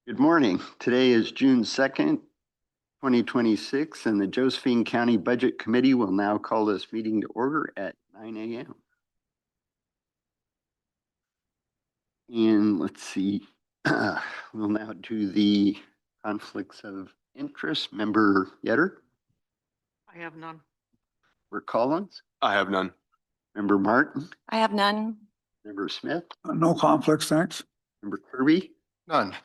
Good morning. Today is June 2nd, 2026, and the Josephine County Budget Committee will now call this meeting to order at 9 a.m. And let's see, we'll now do the conflicts of interest. Member Yetter? I have none. Member Collins? I have none. Member Martin? I have none. Member Smith? No conflicts, thanks. Member Kirby? None.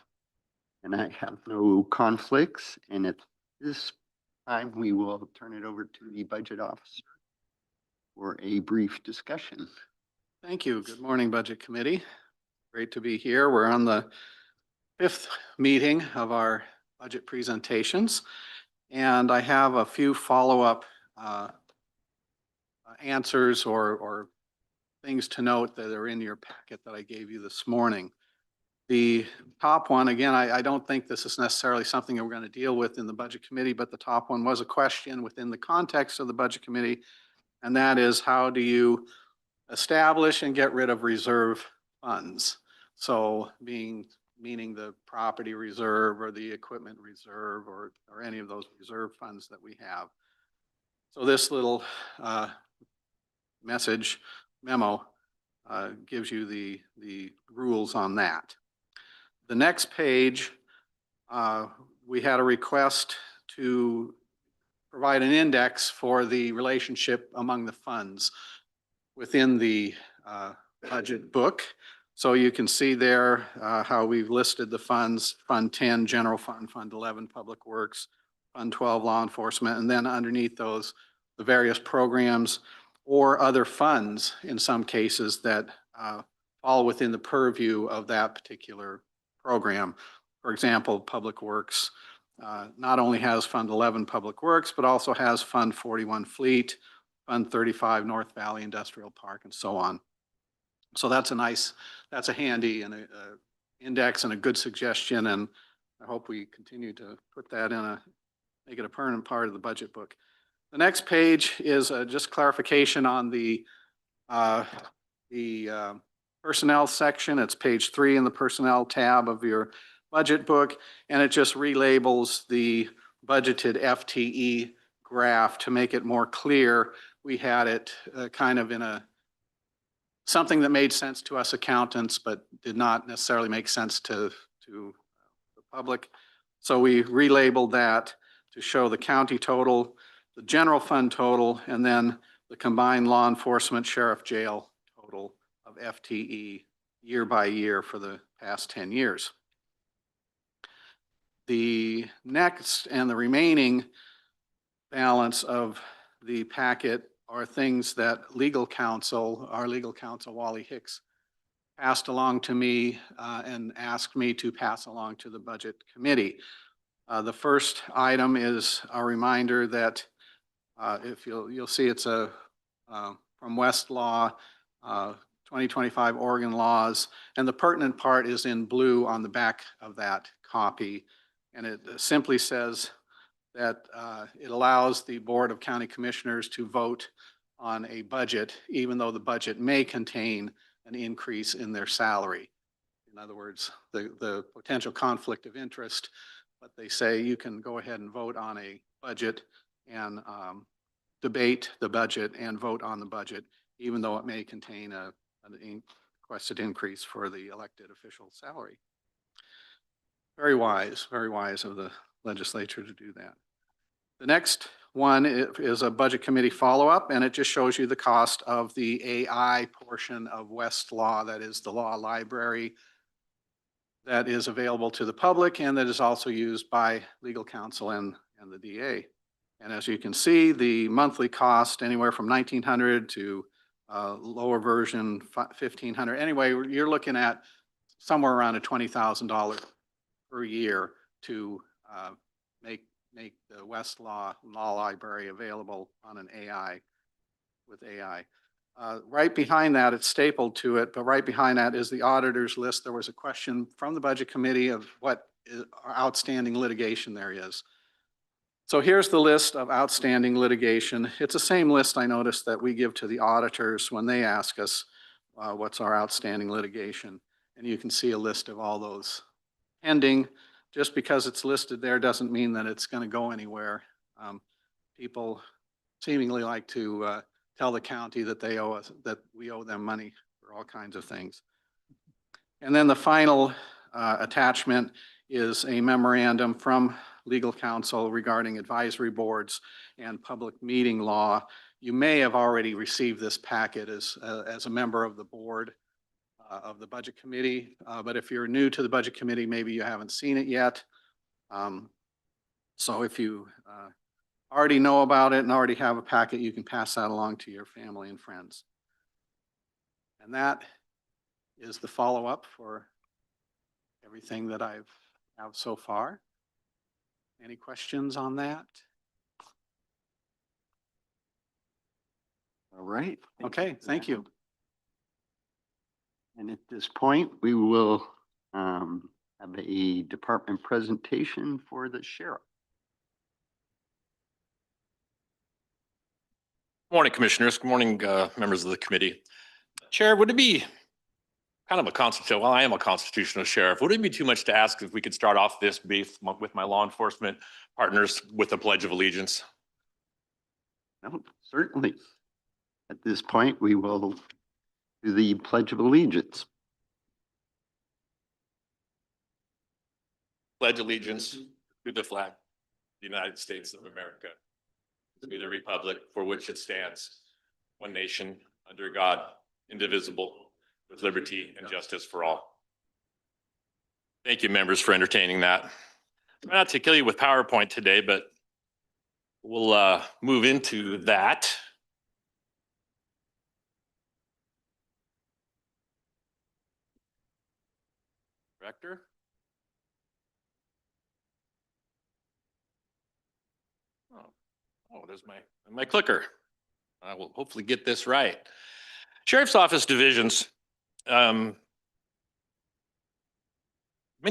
And I have no conflicts. And at this time, we will turn it over to the budget officer for a brief discussion. Thank you. Good morning, Budget Committee. Great to be here. We're on the 5th meeting of our budget presentations, and I have a few follow-up answers or things to note that are in your packet that I gave you this morning. The top one, again, I don't think this is necessarily something that we're going to deal with in the Budget Committee, but the top one was a question within the context of the Budget Committee, and that is, how do you establish and get rid of reserve funds? So meaning the property reserve or the equipment reserve or any of those reserve funds that we have. So this little memo gives you the rules on that. The next page, we had a request to provide an index for the relationship among the funds within the budget book. So you can see there how we've listed the funds: Fund 10, General Fund, Fund 11, Public Works, Fund 12, Law Enforcement, and then underneath those, the various programs or other funds in some cases that fall within the purview of that particular program. For example, Public Works not only has Fund 11 Public Works, but also has Fund 41 Fleet, Fund 35 North Valley Industrial Park, and so on. So that's a handy and a index and a good suggestion, and I hope we continue to put that make it a permanent part of the budget book. The next page is just clarification on the personnel section. It's page 3 in the personnel tab of your budget book, and it just relabels the budgeted FTE graph to make it more clear. We had it kind of in something that made sense to us accountants, but did not necessarily make sense to the public. So we relabeled that to show the county total, the general fund total, and then the combined law enforcement, sheriff, jail total of FTE year by year for the past 10 years. The next and the remaining balance of the packet are things that our legal counsel, Wally Hicks, passed along to me and asked me to pass along to the Budget Committee. The first item is a reminder that if you'll see it's from Westlaw, 2025 Oregon laws, and the pertinent part is in blue on the back of that copy, and it simply says that it allows the Board of County Commissioners to vote on a budget, even though the budget may contain an increase in their salary. In other words, the potential conflict of interest, but they say you can go ahead and vote on a budget and debate the budget and vote on the budget, even though it may contain an requested increase for the elected official salary. Very wise of the legislature to do that. The next one is a Budget Committee follow-up, and it just shows you the cost of the AI portion of Westlaw, that is the law library that is available to the public and that is also used by legal counsel and the DA. And as you can see, the monthly cost anywhere from $1,900 to lower version $1,500. Anyway, you're looking at somewhere around $20,000 per year to make the Westlaw law library available on an AI with AI. Right behind that, it's stapled to it, but right behind that is the auditor's list. There was a question from the Budget Committee of what outstanding litigation there is. So here's the list of outstanding litigation. It's the same list I noticed that we give to the auditors when they ask us what's our outstanding litigation. And you can see a list of all those pending just because it's listed there doesn't mean that it's going to go anywhere. People seemingly like to tell the county that they owe us, that we owe them money for all kinds of things. And then the final attachment is a memorandum from legal counsel regarding advisory boards and public meeting law. You may have already received this packet as a member of the board of the budget committee. But if you're new to the budget committee, maybe you haven't seen it yet. So if you already know about it and already have a packet, you can pass that along to your family and friends. And that is the follow-up for everything that I've have so far. Any questions on that? All right. Okay, thank you. And at this point, we will have a department presentation for the sheriff. Morning, Commissioners. Good morning, members of the committee. Chair, would it be kind of a constitutional, well, I am a constitutional sheriff. Would it be too much to ask if we could start off this brief with my law enforcement partners with the Pledge of Allegiance? No, certainly. At this point, we will do the Pledge of Allegiance. Pledge allegiance to the flag of the United States of America, to the republic for which it stands, one nation, under God, indivisible, with liberty and justice for all. Thank you, members, for entertaining that. I'm not to kill you with PowerPoint today, but we'll move into that. Director? Oh, there's my clicker. I will hopefully get this right. Sheriff's Office divisions, many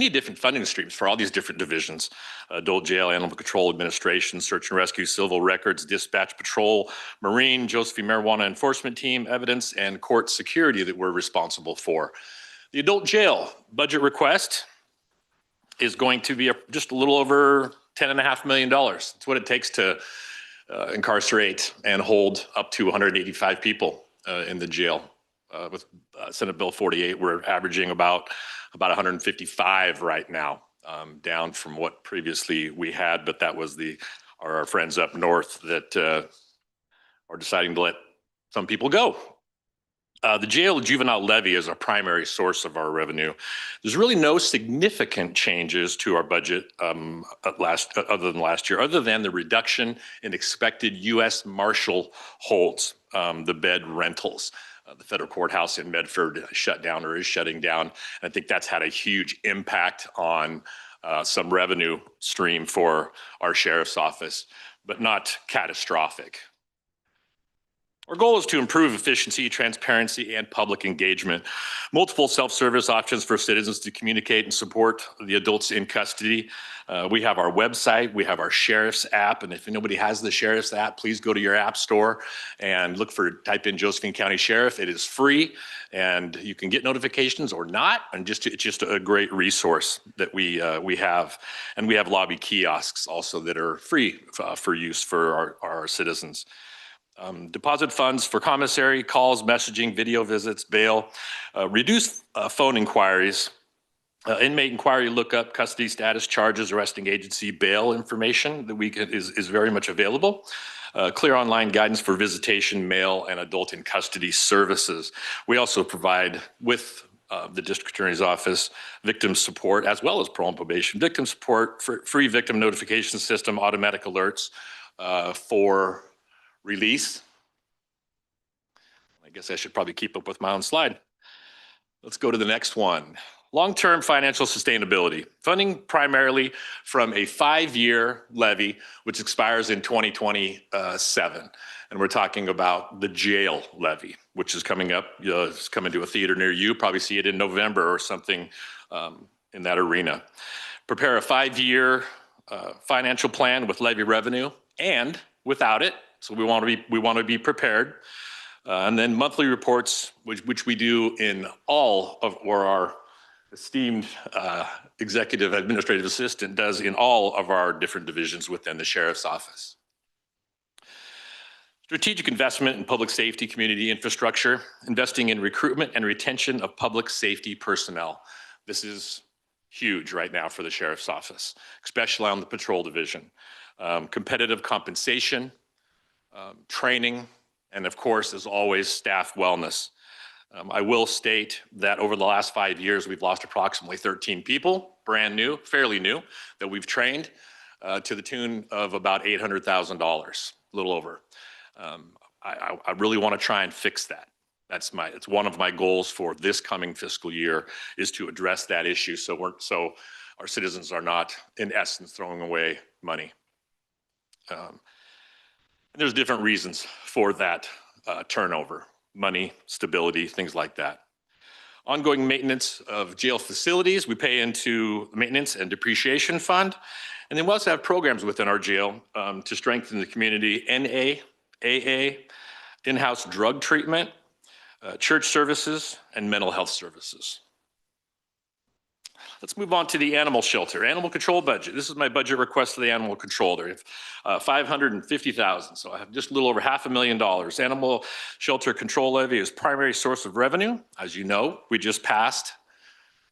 different funding streams for all these different divisions: adult jail, animal control administration, search and rescue, civil records, dispatch patrol, Marine, Josephine marijuana enforcement team, evidence, and court security that we're responsible for. The adult jail budget request is going to be just a little over $10.5 million. It's what it takes to incarcerate and hold up to 185 people in the jail. With Senate Bill 48, we're averaging about 155 right now, down from what previously we had, but that was our friends up north that are deciding to let some people go. The jail juvenile levy is our primary source of our revenue. There's really no significant changes to our budget other than last year, other than the reduction in expected U.S. Marshal holds, the bed rentals. The federal courthouse in Medford shut down or is shutting down. And I think that's had a huge impact on some revenue stream for our sheriff's office, but not catastrophic. Our goal is to improve efficiency, transparency, and public engagement. Multiple self-service options for citizens to communicate and support the adults in custody. We have our website, we have our sheriff's app, and if nobody has the sheriff's app, please go to your app store and type in Josephine County Sheriff. It is free, and you can get notifications or not, and it's just a great resource that we have. And we have lobby kiosks also that are free for use for our citizens. Deposit funds for commissary, calls, messaging, video visits, bail, reduced phone inquiries, inmate inquiry lookup, custody status, charges, arresting agency, bail information that is very much available. Clear online guidance for visitation, mail, and adult in custody services. We also provide with the district attorney's office victim support, as well as parole and probation victim support, for free victim notification system, automatic alerts for release. I guess I should probably keep up with my own slide. Let's go to the next one. Long-term financial sustainability. Funding primarily from a 5-year levy, which expires in 2027. And we're talking about the jail levy, which is coming up. It's coming to a theater near you. Probably see it in November or something in that arena. Prepare a 5-year financial plan with levy revenue and without it. So we want to be prepared. And then monthly reports, which we do in all of our esteemed executive administrative assistant does in all of our different divisions within the sheriff's office. Strategic investment in public safety community infrastructure, investing in recruitment and retention of public safety personnel. This is huge right now for the sheriff's office, especially on the patrol division. Competitive compensation, training, and of course, as always, staff wellness. I will state that over the last 5 years, we've lost approximately 13 people, brand new, fairly new, that we've trained to the tune of about $800,000, a little over. I really want to try and fix that. It's one of my goals for this coming fiscal year is to address that issue so our citizens are not, in essence, throwing away money. And there's different reasons for that turnover. Money, stability, things like that. Ongoing maintenance of jail facilities. We pay into the maintenance and depreciation fund. And then we also have programs within our jail to strengthen the community, NA, AA, in-house drug treatment, church services, and mental health services. Let's move on to the animal shelter, animal control budget. This is my budget request for the animal control. There $550,000, so I have just a little over $500,000. Animal shelter control levy is primary source of revenue. As you know, we just passed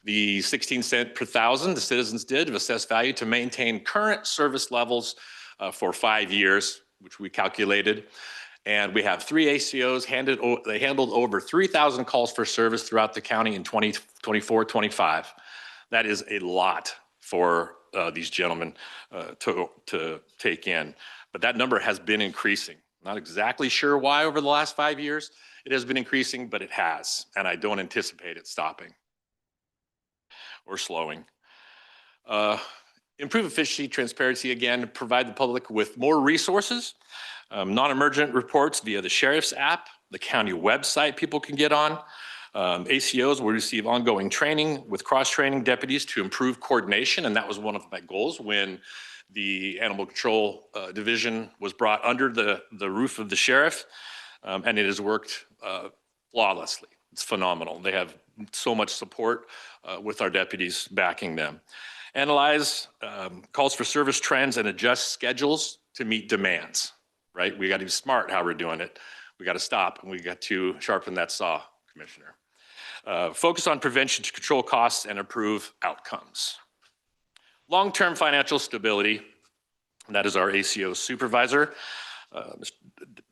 the 16 cents per thousand the citizens did of assessed value to maintain current service levels for 5 years, which we calculated. And we have 3 ACOs, they handled over 3,000 calls for service throughout the county in 2024-25. That is a lot for these gentlemen to take in. But that number has been increasing. Not exactly sure why over the last 5 years it has been increasing, but it has. And I don't anticipate it stopping or slowing. Improve efficiency, transparency, again, provide the public with more resources. Non-emergent reports via the sheriff's app, the county website people can get on. ACOs will receive ongoing training with cross-training deputies to improve coordination, and that was one of my goals when the animal control division was brought under the roof of the sheriff, and it has worked flawlessly. It's phenomenal. They have so much support with our deputies backing them. Analyze calls for service trends and adjust schedules to meet demands, right? We got to be smart how we're doing it. We got to stop and we got to sharpen that saw, Commissioner. Focus on prevention to control costs and improve outcomes. Long-term financial stability, that is our ACO supervisor,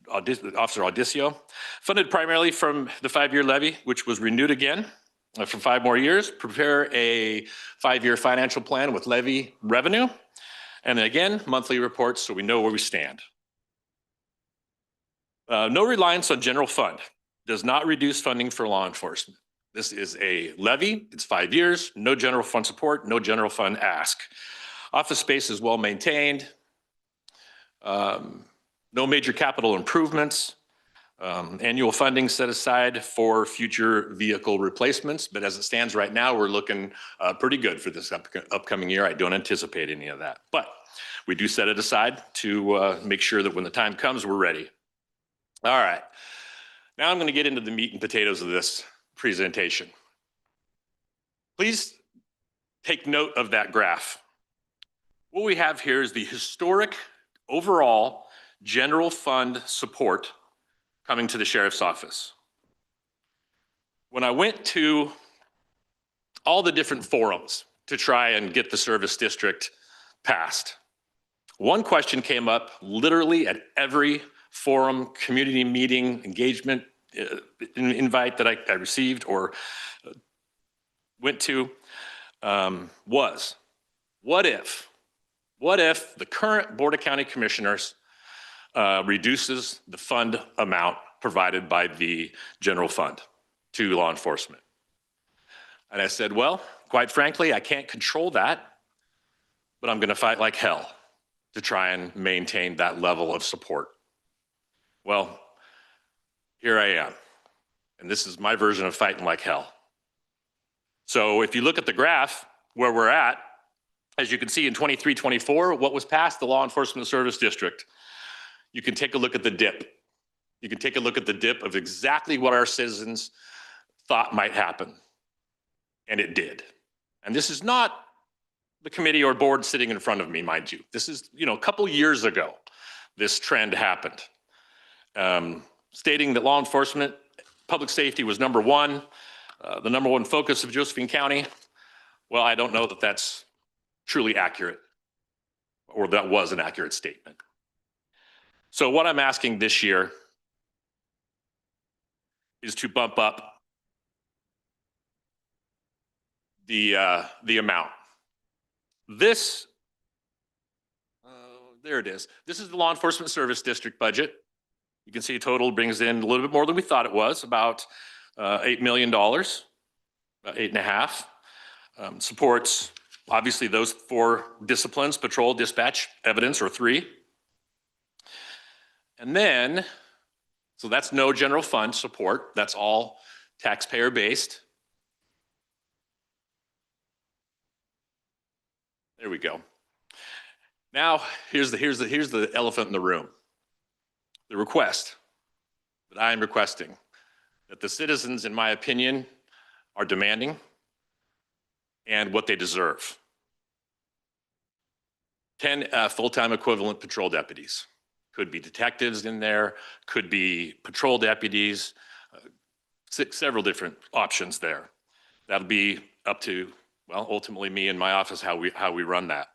Officer Audicio, funded primarily from the 5-year levy, which was renewed again for 5 more years. Prepare a 5-year financial plan with levy revenue, and then again, monthly reports so we know where we stand. No reliance on general fund. Does not reduce funding for law enforcement. This is a levy, it's 5 years, no general fund support, no general fund ask. Office space is well maintained. No major capital improvements. Annual funding set aside for future vehicle replacements, but as it stands right now, we're looking pretty good for this upcoming year. I don't anticipate any of that, but we do set it aside to make sure that when the time comes, we're ready. All right. Now I'm going to get into the meat and potatoes of this presentation. Please take note of that graph. What we have here is the historic overall general fund support coming to the sheriff's office. When I went to all the different forums to try and get the service district passed, one question came up literally at every forum, community meeting, engagement invite that I received or went to was, what if the current Board of County Commissioners reduces the fund amount provided by the general fund to law enforcement? And I said, well, quite frankly, I can't control that, but I'm going to fight like hell to try and maintain that level of support. Well, here I am, and this is my version of fighting like hell. So if you look at the graph where we're at, as you can see in 23-24, what was passed, the Law Enforcement Service District, you can take a look at the dip. You can take a look at the dip of exactly what our citizens thought might happen, and it did. And this is not the committee or board sitting in front of me, mind you. This is, a couple years ago, this trend happened. Stating that law enforcement, public safety was number one, the number one focus of Josephine County. Well, I don't know that that's truly accurate, or that was an accurate statement. So what I'm asking this year is to bump up the amount. This, there it is. This is the Law Enforcement Service District budget. You can see total brings in a little bit more than we thought it was, about $8 million, about 8.5. Supports obviously those 4 disciplines: patrol, dispatch, evidence, or 3. And then, so that's no general fund support. That's all taxpayer based. There we go. Now, here's the elephant in the room. The request that I am requesting, that the citizens, in my opinion, are demanding and what they deserve. 10 full-time equivalent patrol deputies. Could be detectives in there, could be patrol deputies, several different options there. That'll be up to, well, ultimately me and my office, how we run that.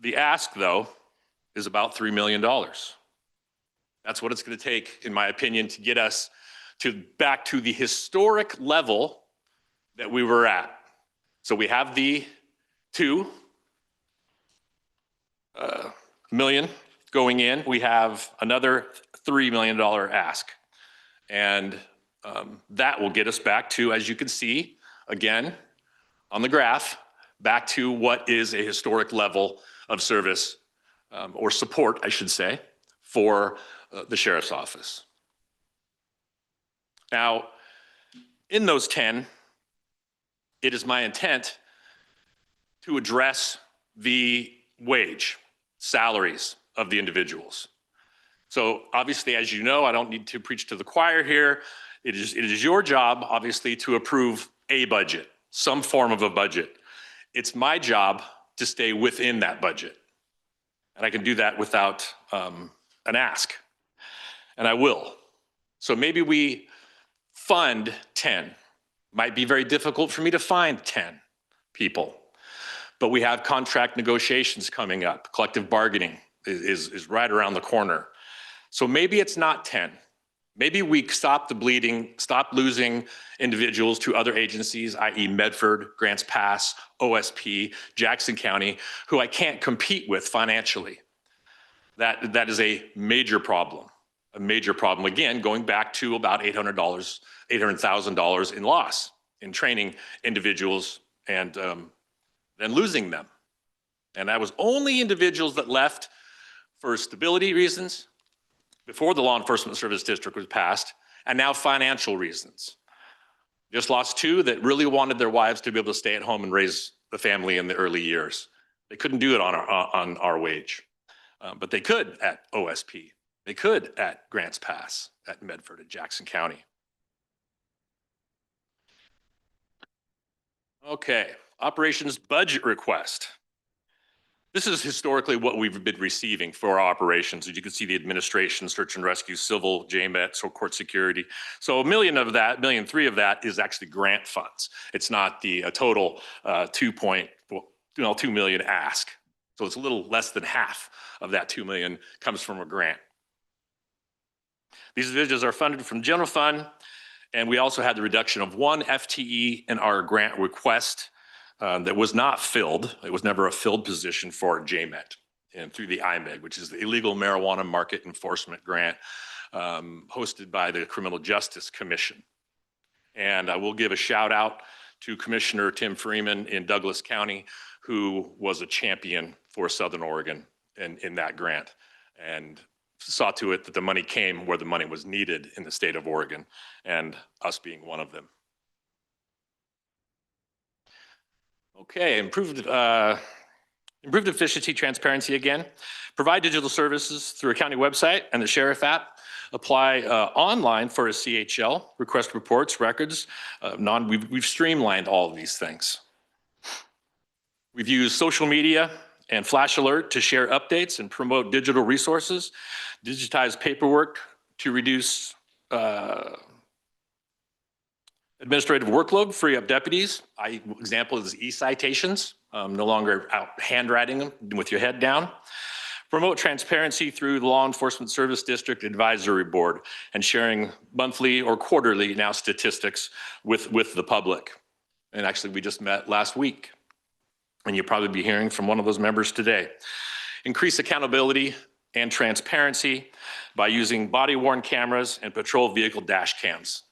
The ask, though, is about $3 million. That's what it's going to take, in my opinion, to get us back to the historic level that we were at. So we have the $2 million going in. We have another $3 million ask. And that will get us back to, as you can see, again, on the graph, back to what is a historic level of service, or support, I should say, for the sheriff's office. Now, in those 10, it is my intent to address the wage, salaries of the individuals. So obviously, as you know, I don't need to preach to the choir here. It is your job, obviously, to approve a budget, some form of a budget. It's my job to stay within that budget. And I can do that without an ask. And I will. So maybe we fund 10. Might be very difficult for me to find 10 people. But we have contract negotiations coming up. Collective bargaining is right around the corner. So maybe it's not 10. Maybe we stop the bleeding, stop losing individuals to other agencies, i.e. Medford, Grants Pass, OSP, Jackson County, who I can't compete with financially. That is a major problem. A major problem, again, going back to about $800,000 in loss in training individuals and then losing them. And that was only individuals that left for stability reasons before the Law Enforcement Service District was passed, and now financial reasons. Just lost 2 that really wanted their wives to be able to stay at home and raise the family in the early years. They couldn't do it on our wage, but they could at OSP. They could at Grants Pass, at Medford, and Jackson County. Okay, operations budget request. This is historically what we've been receiving for our operations. As you can see, the administration, search and rescue, civil, JMET, so court security. So $1 million of that, $1.3 million of that is actually grant funds. It's not the total 2 million ask. So it's a little less than half of that 2 million comes from a grant. These individuals are funded from general fund, and we also had the reduction of 1 FTE in our grant request that was not filled. It was never a filled position for JMET and through the IMEG, which is the Illegal Marijuana Market Enforcement Grant hosted by the Criminal Justice Commission. And I will give a shout out to Commissioner Tim Freeman in Douglas County, who was a champion for Southern Oregon in that grant and saw to it that the money came where the money was needed in the state of Oregon, and us being one of them. Okay, improved efficiency, transparency again. Provide digital services through a county website and the Sheriff app. Apply online for a CHL, request reports, records. We've streamlined all of these things. We've used social media and Flash Alert to share updates and promote digital resources, digitize paperwork to reduce administrative workload, free up deputies. Example is e-citations, no longer out handwriting them with your head down. Promote transparency through the Law Enforcement Service District Advisory Board and sharing monthly or quarterly now statistics with the public. And actually, we just met last week, and you'll probably be hearing from one of those members today. Increase accountability and transparency by using body-worn cameras and patrol vehicle dash cams.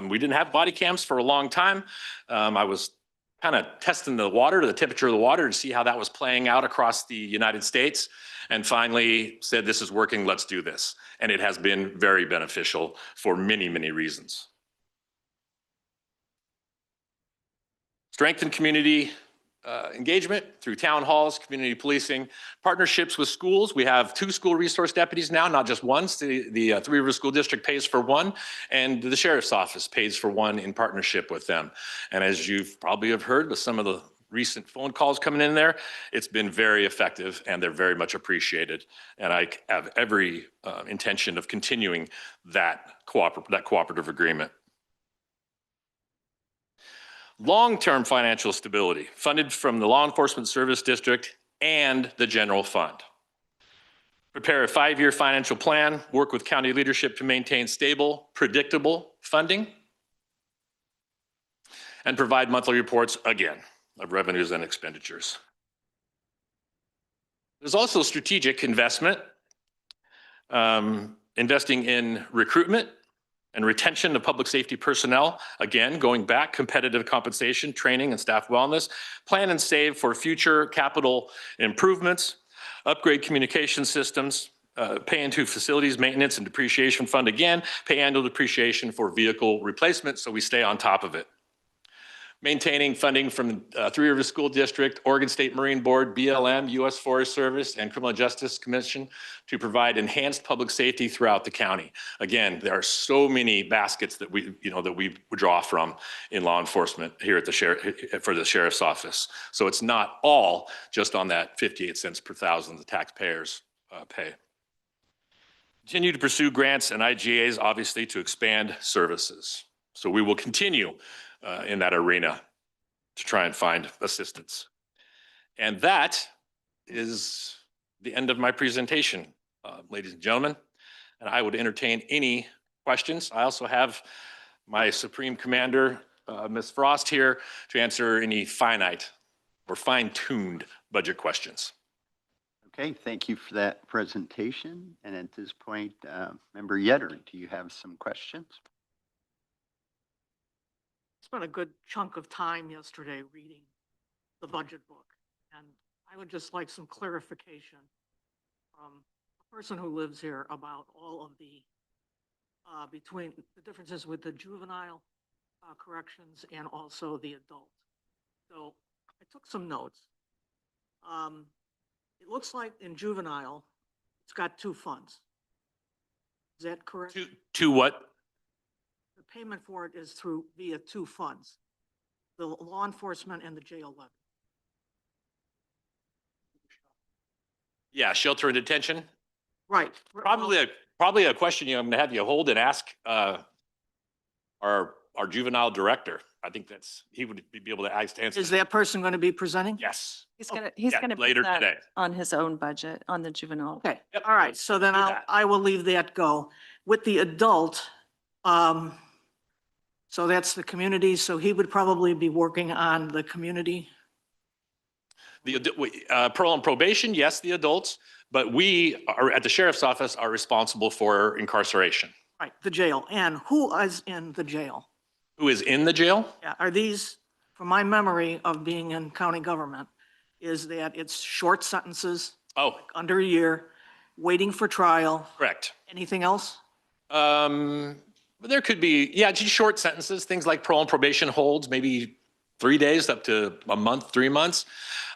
We didn't have body cams for a long time. I was kind of testing the water, the temperature of the water to see how that was playing out across the United States, and finally said, this is working, let's do this. And it has been very beneficial for many, many reasons. Strengthen community engagement through town halls, community policing, partnerships with schools. We have 2 school resource deputies now, not just one. The Three Rivers School District pays for 1, and the Sheriff's Office pays for 1 in partnership with them. And as you've probably have heard with some of the recent phone calls coming in there, it's been very effective and they're very much appreciated. And I have every intention of continuing that cooperative agreement. Long-term financial stability, funded from the Law Enforcement Service District and the general fund. Prepare a 5-year financial plan, work with county leadership to maintain stable, predictable funding, and provide monthly reports, again, of revenues and expenditures. There's also strategic investment, investing in recruitment and retention of public safety personnel. Again, going back, competitive compensation, training, and staff wellness. Plan and save for future capital improvements, upgrade communication systems, pay into facilities maintenance and depreciation fund again, pay annual depreciation for vehicle replacement so we stay on top of it. Maintaining funding from Three Rivers School District, Oregon State Marine Board, BLM, U.S. Forest Service, and Criminal Justice Commission to provide enhanced public safety throughout the county. Again, there are so many baskets that we draw from in law enforcement here at for the Sheriff's Office. So it's not all just on that 58 cents per thousand the taxpayers pay. Continue to pursue grants and IGAs, obviously, to expand services. So we will continue in that arena to try and find assistance. And that is the end of my presentation, ladies and gentlemen. And I would entertain any questions. I also have my Supreme Commander, Ms. Frost, here to answer any finite or fine-tuned budget questions. Okay, thank you for that presentation. And at this point, Member Yetter, do you have some questions? Spent a good chunk of time yesterday reading the budget book, and I would just like some clarification from a person who lives here about all of the between the differences with the juvenile corrections and also the adult. So I took some notes. It looks like in juvenile, it's got 2 funds. Is that correct? To what? The payment for it is via 2 funds, the law enforcement and the jail levy. Yeah, shelter and detention. Right. Probably a question I'm going to have you hold and ask our juvenile director. I think he would be able to answer. Is that person going to be presenting? Yes. He's gonna put later that today. on his own budget, on the juvenile. Okay. Yep. All right. So then Do that. I will leave that go. With the adult, so that's the community. So he would probably be working on the community. Parole and probation, yes, the adults, but we are at the Sheriff's Office are responsible for incarceration. Right, the jail. And who is in the jail? Who is in the jail? Yeah, are these, from my memory of being in county government, is that it's short sentences, Oh, under a year, waiting for trial. correct. Anything else? But there could be, yeah, just short sentences, things like parole and probation holds, maybe 3 days up to a month, 3 months.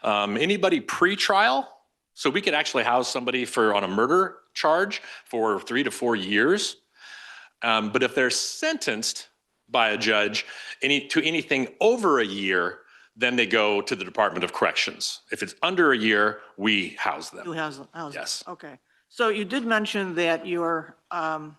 Anybody pre-trial, so we could actually house somebody on a murder charge for 3 to 4 years. But if they're sentenced by a judge to anything over a year, then they go to the Department of Corrections. If it's under a year, we house them. Who has, how's? Yes. Okay. So you did mention that your, the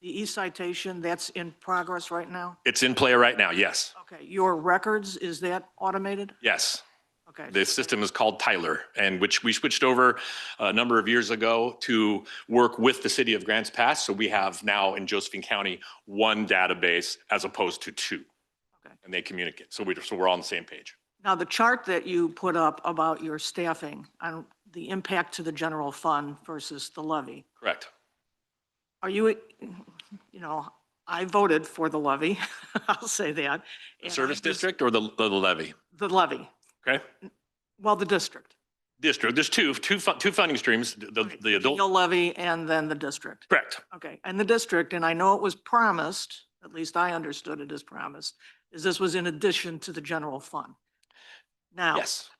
e-citation, that's in progress right now? It's in play right now, yes. Okay. Your records, is that automated? Yes. Okay. The system is called Tyler, and which we switched over a number of years ago to work with the city of Grants Pass. So we have now in Josephine County, one database as opposed to two. Okay. And they communicate. So we're all on the same page. Now, the chart that you put up about your staffing on the impact to the general fund versus the levy, Correct. are you, you know, I voted for the levy, I'll say that. The and service I just- district or the levy? The levy, Okay. well, the district. District, there's two funding streams, Okay, the adult. General levy and then the district. Correct. Okay, and the district, and I know it was promised, at least I understood it as promised, is this was in addition to the general fund. Now, Yes.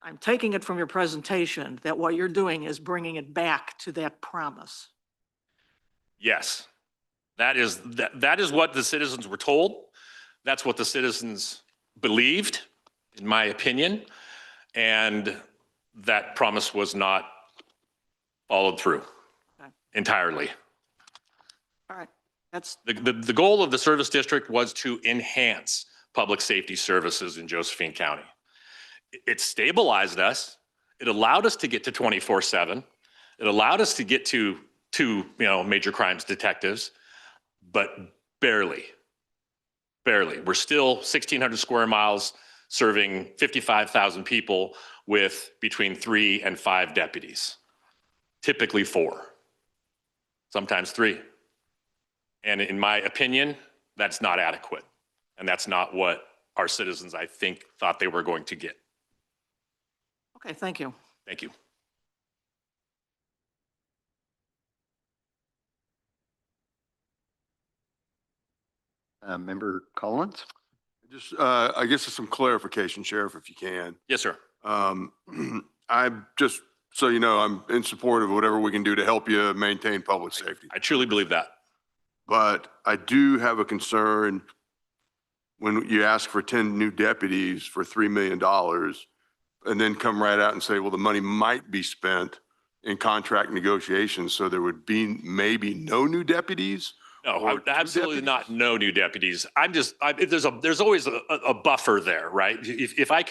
I'm taking it from your presentation that what you're doing is bringing it back to that promise. Yes. That is what the citizens were told. That's what the citizens believed, in my opinion. And that promise was not followed through Okay. entirely. All right, that's, The goal of the service district was to enhance public safety services in Josephine County. It stabilized us. It allowed us to get to 24/7. It allowed us to get to major crimes detectives, but barely. We're still 1,600 square miles serving 55,000 people with between 3 and 5 deputies, typically 4, sometimes 3. And in my opinion, that's not adequate. And that's not what our citizens, I think, thought they were going to get. okay, thank you. Thank you. Member Collins? Just, I guess some clarification, Sheriff, if you can. Yes, sir. I'm just, so you know, I'm in support of whatever we can do to help you maintain public safety. I truly believe that. But I do have a concern when you ask for 10 new deputies for $3 million and then come right out and say, well, the money might be spent in contract negotiations, so there would be maybe no new deputies? No, Or 2 absolutely not. deputies? No new deputies. There's always a buffer there, right? If I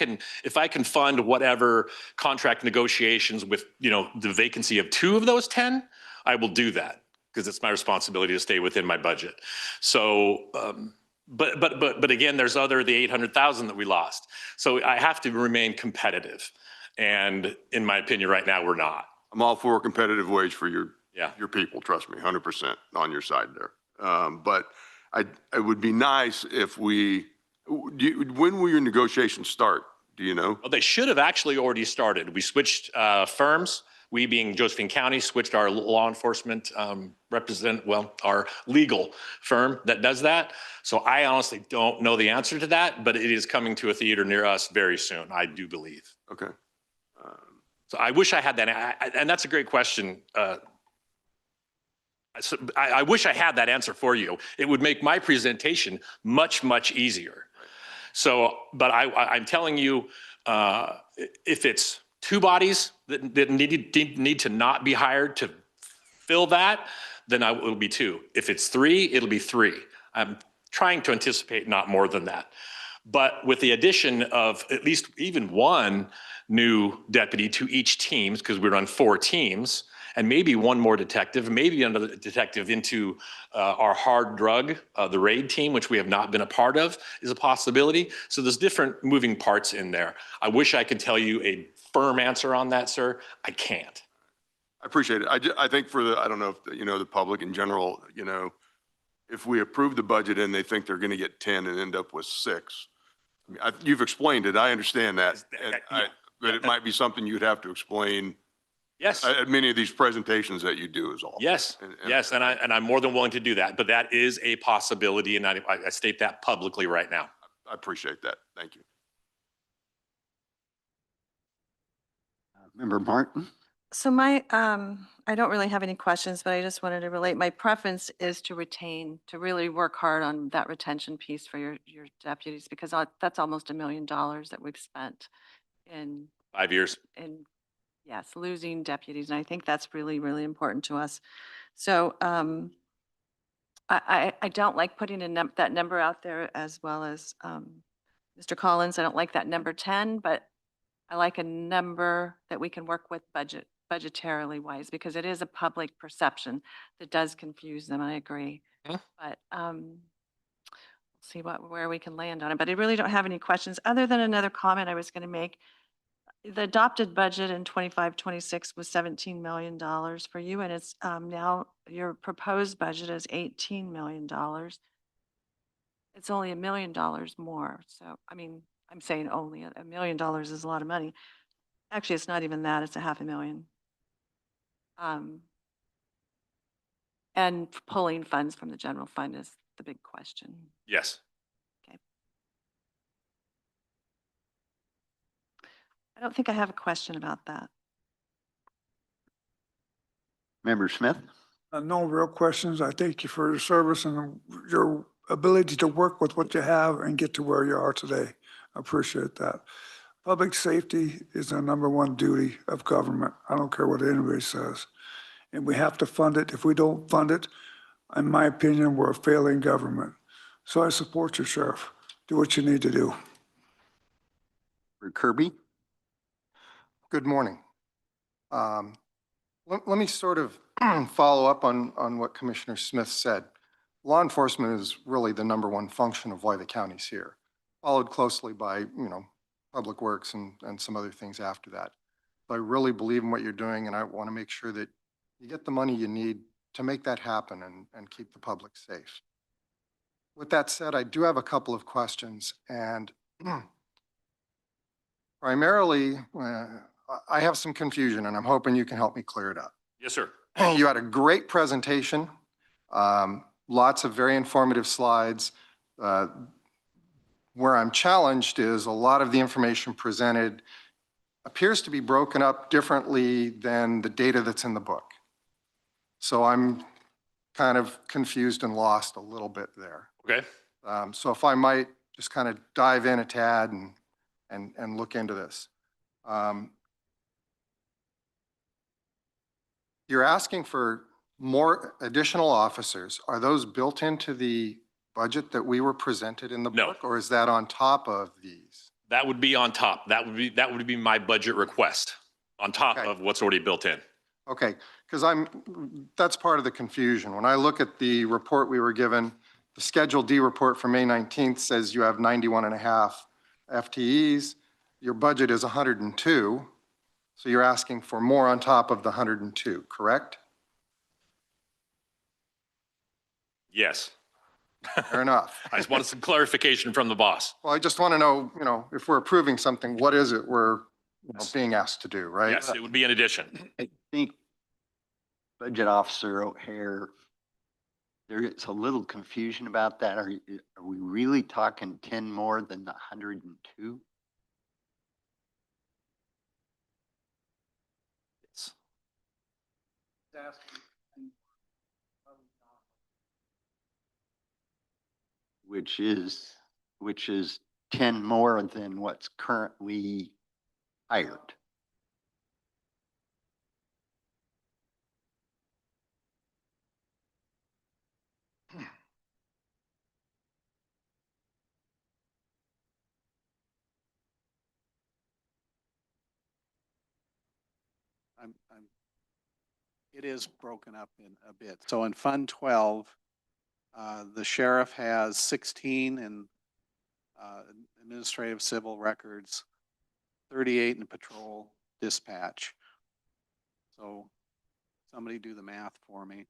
can fund whatever contract negotiations with, the vacancy of 2 of those 10, I will do that because it's my responsibility to stay within my budget. So, but again, there's the 800,000 that we lost. So I have to remain competitive. And in my opinion, right now, we're not. I'm all for a competitive wage for your Yeah. people, trust me, 100% on your side there. But it would be nice if when will your negotiations start? Do you know? Well, they should have actually already started. We switched firms. We, being Josephine County, switched our law enforcement our legal firm that does that. So I honestly don't know the answer to that, but it is coming to a theater near us very soon, I do believe. Okay. So I wish I had that, and that's a great question. So I wish I had that answer for you. It would make my presentation much, much easier. So, but I'm telling you, if it's 2 bodies that need to not be hired to fill that, then it will be 2. If it's 3, it'll be 3. I'm trying to anticipate not more than that. But with the addition of at least even 1 new deputy to each team, because we run 4 teams, and maybe 1 more detective, maybe another detective into our hard drug, the raid team, which we have not been a part of, is a possibility. So there's different moving parts in there. I wish I could tell you a firm answer on that, sir. I can't. I appreciate it. I think I don't know if, the public in general, if we approve the budget and they think they're going to get 10 and end up with 6, I mean, you've explained it. I understand that. But it might be something you'd have to explain Yes. at many of these presentations that you do is all. Yes, yes, and I'm more than willing to do that, but that is a possibility, and I state that publicly right now. I appreciate that. Thank you. Member Martin? So I don't really have any questions, but I just wanted to relate. My preference is to retain, to really work hard on that retention piece for your deputies, because that's almost $1 million that we've spent in 5 years. and yes, losing deputies. And I think that's really, really important to us. So I don't like putting that number out there, as well as Mr. Collins. I don't like that number 10, but I like a number that we can work with budgetarily wise, because it is a public perception that does confuse them. I agree. Mhm. But see where we can land on it. But I really don't have any questions, other than another comment I was going to make. The adopted budget in 25-26 was $17 million for you, and it's now your proposed budget is $18 million. It's only $1 million more. So, I mean, I'm saying only $1 million is a lot of money. Actually, it's not even that, it's a $500,000. And pulling funds from the general fund is the big question. Yes. I don't think I have a question about that. Member Smith? No real questions. I thank you for your service and your ability to work with what you have and get to where you are today. I appreciate that. Public safety is the #1 duty of government. I don't care what anybody says. And we have to fund it. If we don't fund it, in my opinion, we're a failing government. So I support you, Sheriff. Do what you need to do. For Kirby? Good morning. Let me sort of follow up on what Commissioner Smith said. Law enforcement is really the #1 function of why the county's here, followed closely by, public works and some other things after that. I really believe in what you're doing, and I want to make sure that you get the money you need to make that happen and keep the public safe. With that said, I do have a couple of questions, and primarily, I have some confusion, and I'm hoping you can help me clear it up. Yes, sir. You had a great presentation, lots of very informative slides. Where I'm challenged is a lot of the information presented appears to be broken up differently than the data that's in the book. So I'm kind of confused and lost a little bit there. Okay. So if I might just kind of dive in a tad and look into this. You're asking for more additional officers. Are those built into the budget that we were presented in the No. book? Or is that on top of these? That would be on top. That would be my budget request on top Okay. of what's already built in. Okay, because that's part of the confusion. When I look at the report we were given, the Schedule D report for May 19th says you have 91.5 FTEs. Your budget is 102. So you're asking for more on top of the 102, correct? Yes. Fair enough. I just wanted some clarification from the boss. Well, I just want to know, if we're approving something, what is it we're being asked to do, right? Yes, it would be in addition. I think Budget Officer O'Hare, there is a little confusion about that. Are we really talking 10 more than the 102? Which is 10 more than what's currently hired. It is broken up in a bit. So in Fund 12, the sheriff has 16 in administrative civil records, 38 in patrol dispatch. So somebody do the math for me.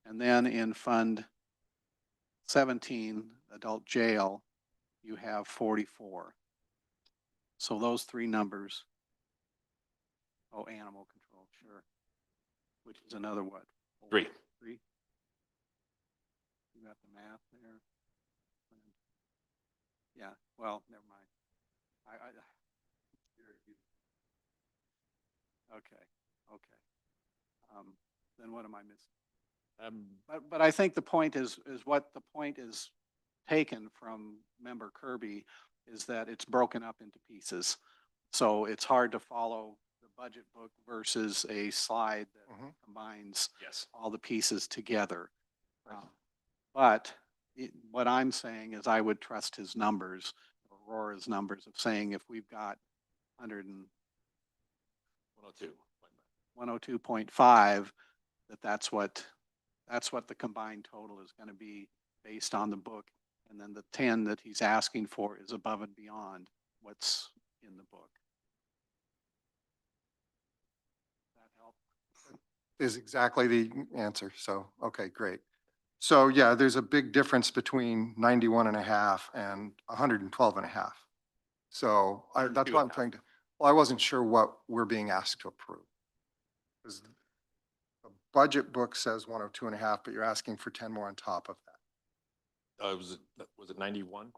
And then in Fund 17, adult jail, you have 44. So those three numbers. Oh, animal control, sure. Which is another what? 3. 3? You got the math there? Yeah, well, never mind. Okay. Okay. Then what am I missing? But I think the point is what the point is taken from Member Kirby is that it's broken up into pieces. So it's hard to follow the budget book versus a slide that Mhm. combines Yes. all the pieces together. Right. But what I'm saying is I would trust his numbers, Aurora's numbers of saying if we've got 102. 102.5, that's what the combined total is going to be based on the book. And then the 10 that he's asking for is above and beyond what's in the book. Does that help? Is exactly the answer. So, okay, great. So yeah, there's a big difference between 91.5 and 112.5. So that's why I'm 102.5. trying to, well, I wasn't sure what we're being asked to approve. Because the budget book says 102.5, but you're asking for 10 more on top of that. Was it 91?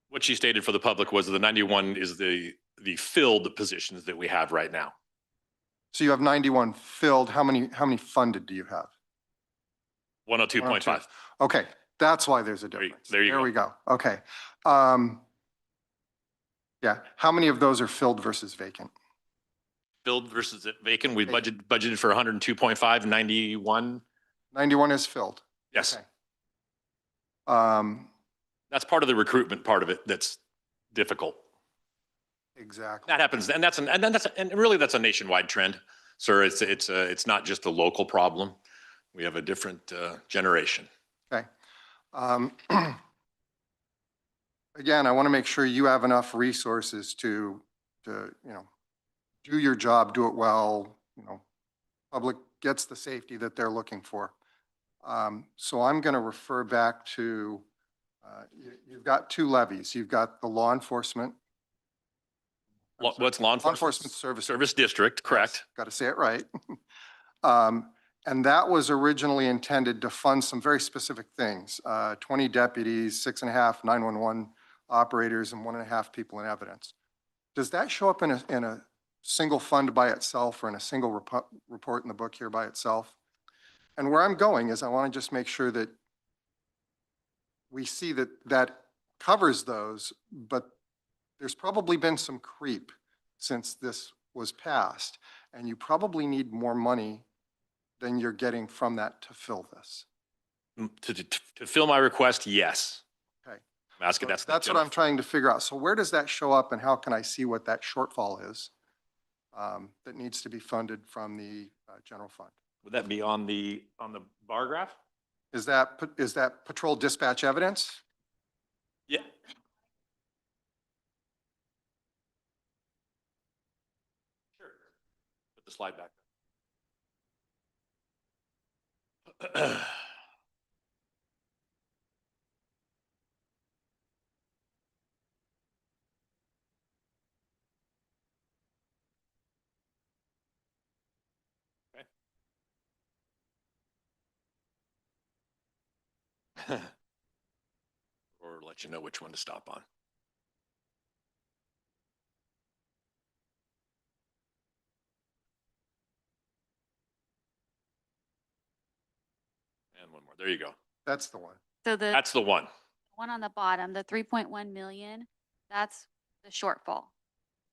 What she stated for the public was the 91 is the filled positions that we have right now. So you have 91 filled. How many funded do you have? 102.5. Okay, that's why there's a There you- difference. there you There go. we go. Okay. Yeah, how many of those are filled versus vacant? Filled versus vacant, we Vacant. budgeted for 102.5, 91. 91 is filled. Yes, Okay. that's part of the recruitment part of it that's difficult. Exactly. That happens, and really that's a nationwide trend, sir. It's not just a local problem. We have a different generation. Okay. Again, I want to make sure you have enough resources to, you know, do your job, do it well, you know, public gets the safety that they're looking for. So I'm going to refer back to, you've got two levies. You've got the law enforcement. What's law enforcement? Service district, correct? Got to say it right. And that was originally intended to fund some very specific things, 20 deputies, 6.5 911 operators, and 1.5 people in evidence. Does that show up in a single fund by itself or in a single report in the book here by itself? And where I'm going is I want to just make sure that we see that that covers those, but there's probably been some creep since this was passed, and you probably need more money than you're getting from that to fill this. To fill my request, yes. Okay. I'm asking, So that's what I'm trying to figure out. So where does that show up and how can I see what that shortfall is that needs to be funded from the general fund? Would that be on the bar graph? Is that patrol dispatch evidence? Yeah. Sure. Put the slide back. Okay. Or let you know which one to stop on. And one more. There you go. That's the one. So the That's the one. one on the bottom, the 3.1 million, that's the shortfall.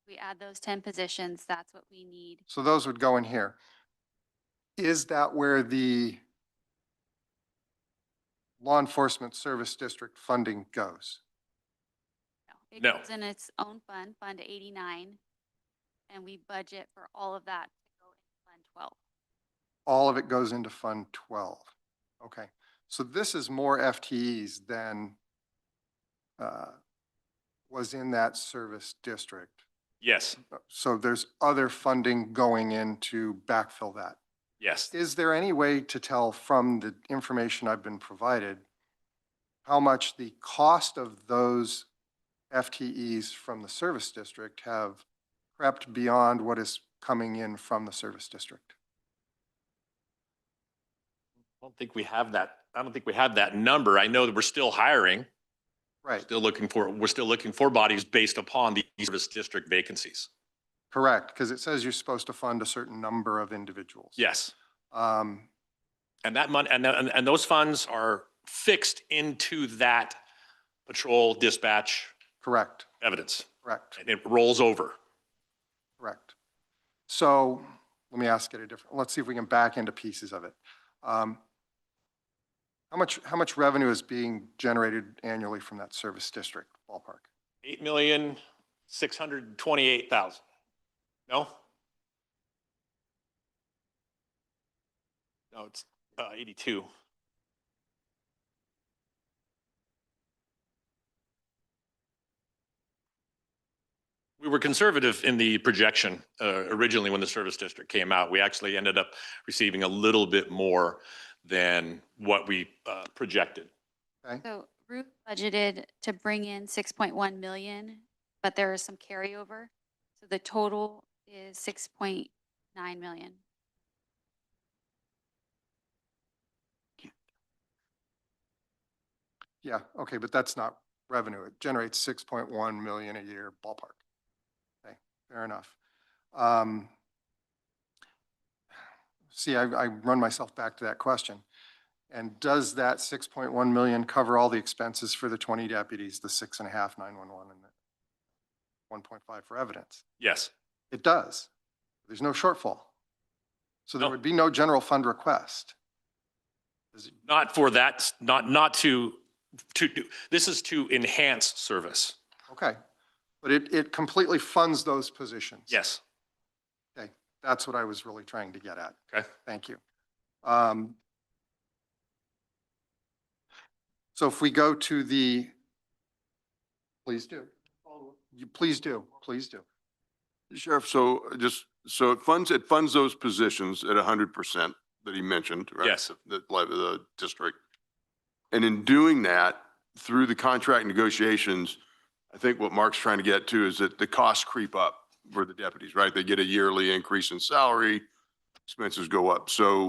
We add those 10 positions, that's what we need. So those would go in here. Is that where the law enforcement service district funding goes? It No. goes in its own fund, Fund 89, and we budget for all of that to go in Fund 12. All of it goes into Fund 12. Okay. So this is more FTEs than was in that service district. Yes, So there's other funding going in to backfill that. yes. Is there any way to tell from the information I've been provided how much the cost of those FTEs from the service district have crept beyond what is coming in from the service district? I don't think we have that. I don't think we have that number. I know that we're still hiring. Right, We're still looking for bodies based upon the service district vacancies. correct, because it says you're supposed to fund a certain number of individuals. Yes. Um, And that money, and those funds are fixed into that patrol dispatch correct, evidence. correct, And it rolls over. correct. So let me ask it a different, let's see if we can back into pieces of it. How much revenue is being generated annually from that service district ballpark? 8,628,000. No? No, it's 82. We were conservative in the projection originally when the service district came out. We actually ended up receiving a little bit more than what we projected. Okay, So Ruth budgeted to bring in 6.1 million, but there is some carryover. So the total is 6.9 million. yeah, okay, but that's not revenue. It generates 6.1 million a year ballpark. Okay, fair enough. See, I run myself back to that question. And does that 6.1 million cover all the expenses for the 20 deputies, the 6.5 911 and the 1.5 for evidence? Yes. It does. There's no shortfall. So there No. would be no general fund request. Is it- Not for that, not to do, this is to enhance service. Okay, but it completely funds those positions. Yes. Okay, that's what I was really trying to get at. Okay. Thank you. So if we go to the, please do. Please do, please do. Sheriff, so so it funds those positions at 100% that he mentioned, right? Yes. The district. And in doing that, through the contract negotiations, I think what Mark's trying to get to is that the costs creep up for the deputies, right? They get a yearly increase in salary, expenses go up. So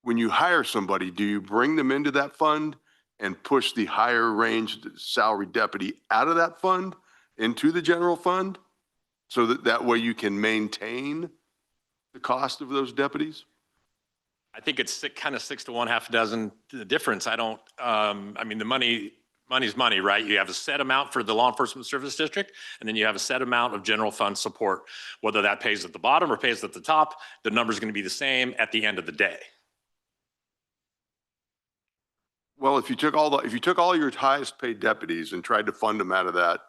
when you hire somebody, do you bring them into that fund and push the higher range salary deputy out of that fund into the general fund? So that way you can maintain the cost of those deputies? I think it's kind of 6 to 1, half a dozen the difference. I don't, I mean, money's money, right? You have a set amount for the law enforcement service district, and then you have a set amount of general fund support. Whether that pays at the bottom or pays at the top, the number's going to be the same at the end of the day. Well, if you took all your highest paid deputies and tried to fund them out of that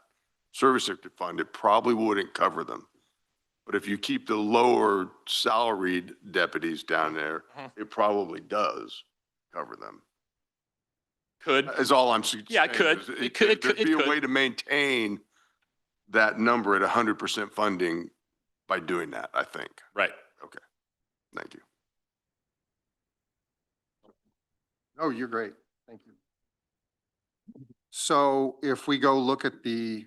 service district fund, it probably wouldn't cover them. But if you keep the lower salaried deputies down there, it probably does cover them. Could, Is all I'm saying. Yeah, it could. is It could. There'd It be a could. way to maintain that number at 100% funding by doing that, I think. right. Thank you. Oh, you're great. Thank you. So if we go look at the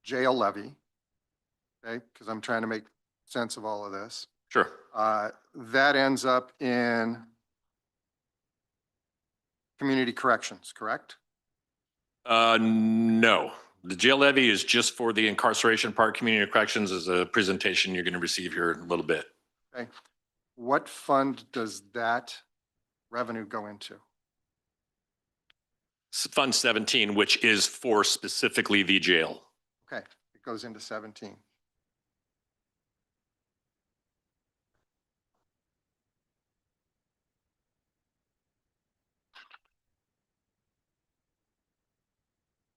jail levy, okay, because I'm trying to make sense of all of this, Sure. that ends up in community corrections, correct? No, the jail levy is just for the incarceration part. Community corrections is a presentation you're going to receive here in a little bit. Okay. What fund does that revenue go into? Fund 17, which is for specifically the jail. Okay, it goes into 17.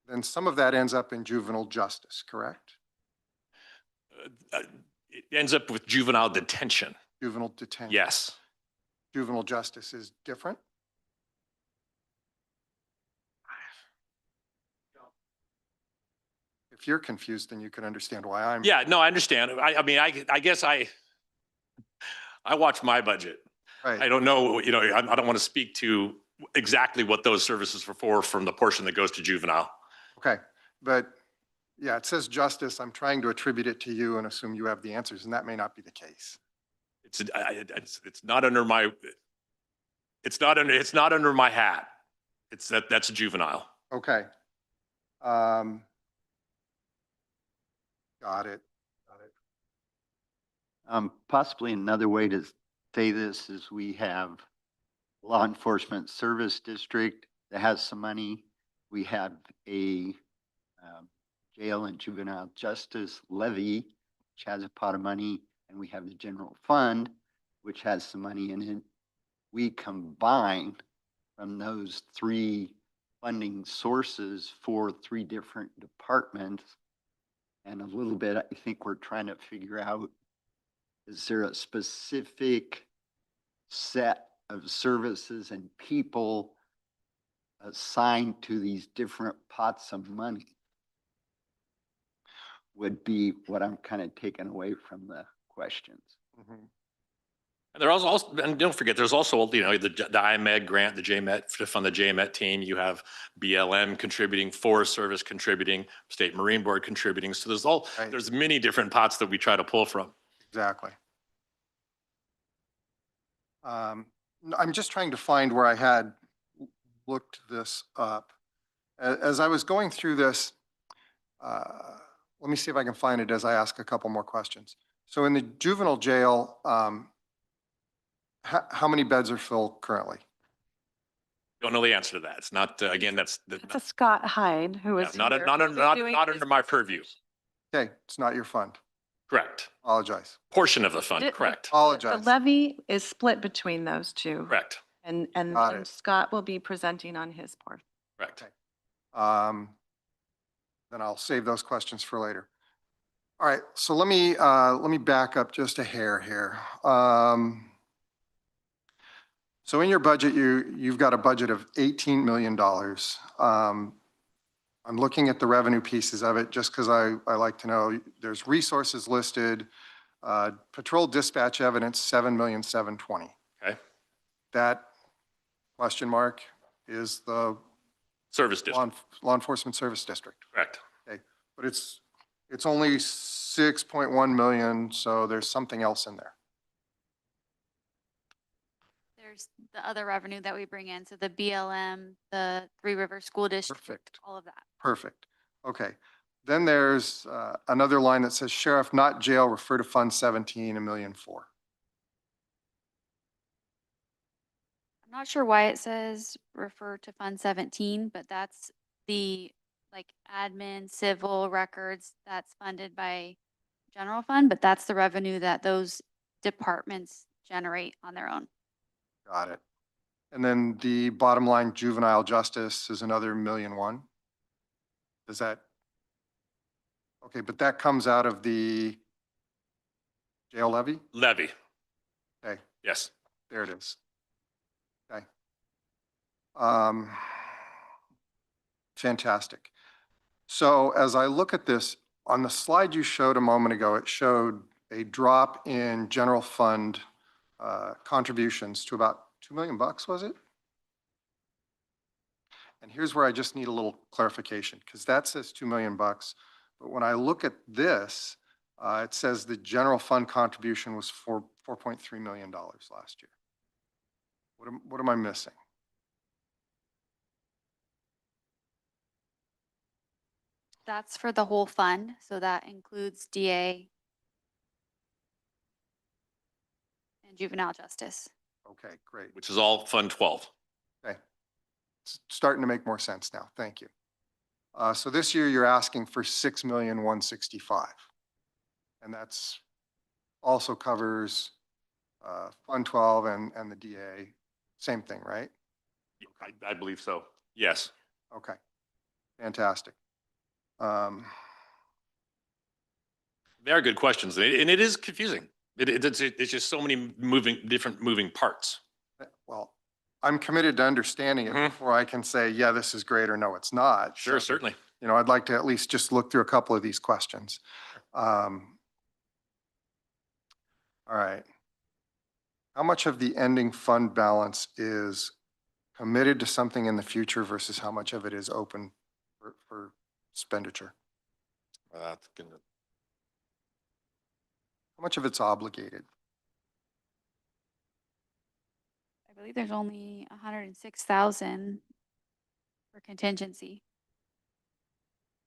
Then some of that ends up in juvenile justice, correct? It ends up with juvenile detention. Juvenile detention. Yes. Juvenile justice is different? If you're confused, then you can understand why I'm. Yeah, no, I understand. I mean, I guess I watch my budget. Right. I don't know, you know, I don't want to speak to exactly what those services are for from the portion that goes to juvenile. Okay, but yeah, it says justice. I'm trying to attribute it to you and assume you have the answers, and that may not be the case. It's not under my, It's not under my hat. That's juvenile. Okay. Um, Got it. Got it. Possibly another way to say this is we have law enforcement service district that has some money. We have a jail and juvenile justice levy, which has a pot of money, and we have the general fund, which has some money in it. We combine from those three funding sources for three different departments. And a little bit, I think we're trying to figure out, is there a specific set of services and people assigned to these different pots of money? Would be what I'm kind of taking away from the questions. Mhm. And there also, and don't forget, there's also, the IMED grant, the JMET, to fund the JMET team. You have BLM contributing, Forest Service contributing, State Marine Board contributing. So Right. there's many different pots that we try to pull from. Exactly. I'm just trying to find where I had looked this up. As I was going through this, let me see if I can find it as I ask a couple more questions. So in the juvenile jail, how many beds are filled currently? Don't know the answer to that. It's not, again, that's It's a Scott Hyde who yeah, was not here. not He'll be not doing not his under my purview. presentation. Okay, it's not your fund. Correct. Apologize. Portion of the fund, Did- correct. The Apologize. levy is split between those two. Correct, And Got and it. Scott will be presenting on his part. correct. Okay. Then I'll save those questions for later. All right, so let me back up just a hair here. So in your budget, you've got a budget of $18 million. I'm looking at the revenue pieces of it just because I like to know. There's resources listed, patrol dispatch evidence, 7,720,000. Okay. That question mark is the Service district, law enforcement service district. correct. Okay, but it's only 6.1 million, so there's something else in there. There's the other revenue that we bring in, so the BLM, the Three River School District, Perfect. all of that. Perfect. Okay. Then there's another line that says sheriff, not jail, refer to Fund 17, $1.4 million. I'm not sure why it says refer to Fund 17, but that's the like admin, civil records that's funded by general fund, but that's the revenue that those departments generate on their own. Got it. And then the bottom line juvenile justice is another $1.1 million. Does that? Okay, but that comes out of the jail levy? Levy, Okay, yes. there it is. Okay. Fantastic. So as I look at this, on the slide you showed a moment ago, it showed a drop in general fund contributions to about $2 million, was it? And here's where I just need a little clarification, because that says $2 million. But when I look at this, it says the general fund contribution was $4.3 million last year. What am I missing? That's for the whole fund, so that includes DA and juvenile justice. Okay, great. Which is all Fund 12. Okay. It's starting to make more sense now. Thank you. So this year you're asking for 6,165,000. And that's also covers Fund 12 and the DA. Same thing, right? I believe so. Yes. Okay. Fantastic. They are good questions, and it is confusing. It's just so many different moving parts. Well, I'm committed to understanding it Mhm. before I can say, yeah, this is great or no, it's not. Sure, So, certainly. you know, I'd like to at least just look through a couple of these questions. All right. How much of the ending fund balance is committed to something in the future versus how much of it is open for expenditure? That's gonna, How much of it's obligated? I believe there's only 106,000 for contingency.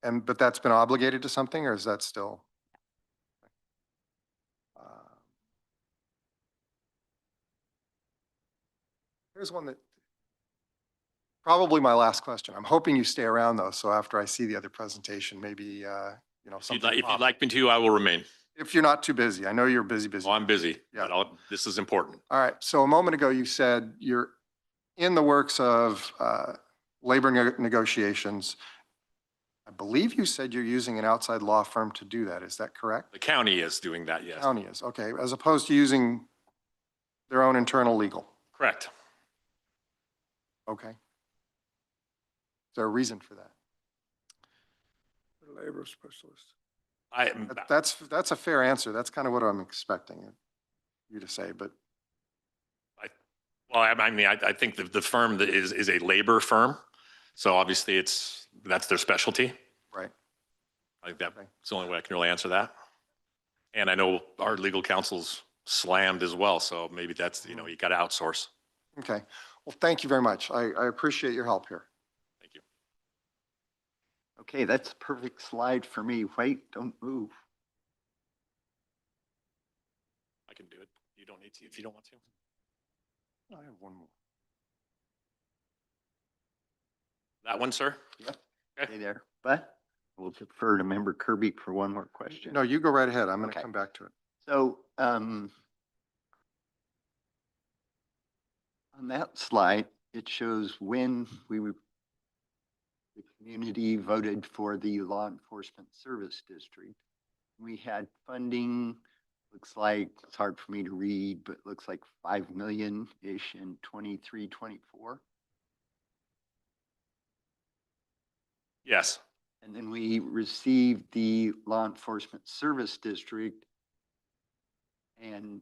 But that's been obligated to something, or is that still? Uh, Here's one that, probably my last question. I'm hoping you stay around though, so after I see the other presentation, maybe, you know, If you'd something like, if you'd pops. like me to, I will remain. If you're not too busy. I know you're busy. Well, I'm busy, Yeah. but this is important. All right, so a moment ago, you said you're in the works of labor negotiations. I believe you said you're using an outside law firm to do that. Is that correct? The county is doing that, yes. County is, okay, as opposed to using their own internal legal. Correct. Okay. Is there a reason for that? Labor specialist. That's a fair answer. That's kind of what I'm expecting you to say, but Well, I mean, I think the firm that is a labor firm. So obviously that's their specialty. right. I think that's the only way I can really answer that. And I know our legal counsel's slammed as well. So maybe that's, you got to outsource. Okay. Well, thank you very much. I appreciate your help here. Thank you. Okay, that's a perfect slide for me. Wait, don't move. I can do it. You don't need to if you don't want to. I have one more. That one, sir? Yep. Okay. Stay there, but we'll defer to Member Kirby for one more question. No, you go right ahead. I'm going to Okay. come back to it. So, on that slide, it shows when the community voted for the law enforcement service district. We had funding, looks like, it's hard for me to read, but it looks like 5 million-ish in 23, 24. Yes. And then we received the law enforcement service district. And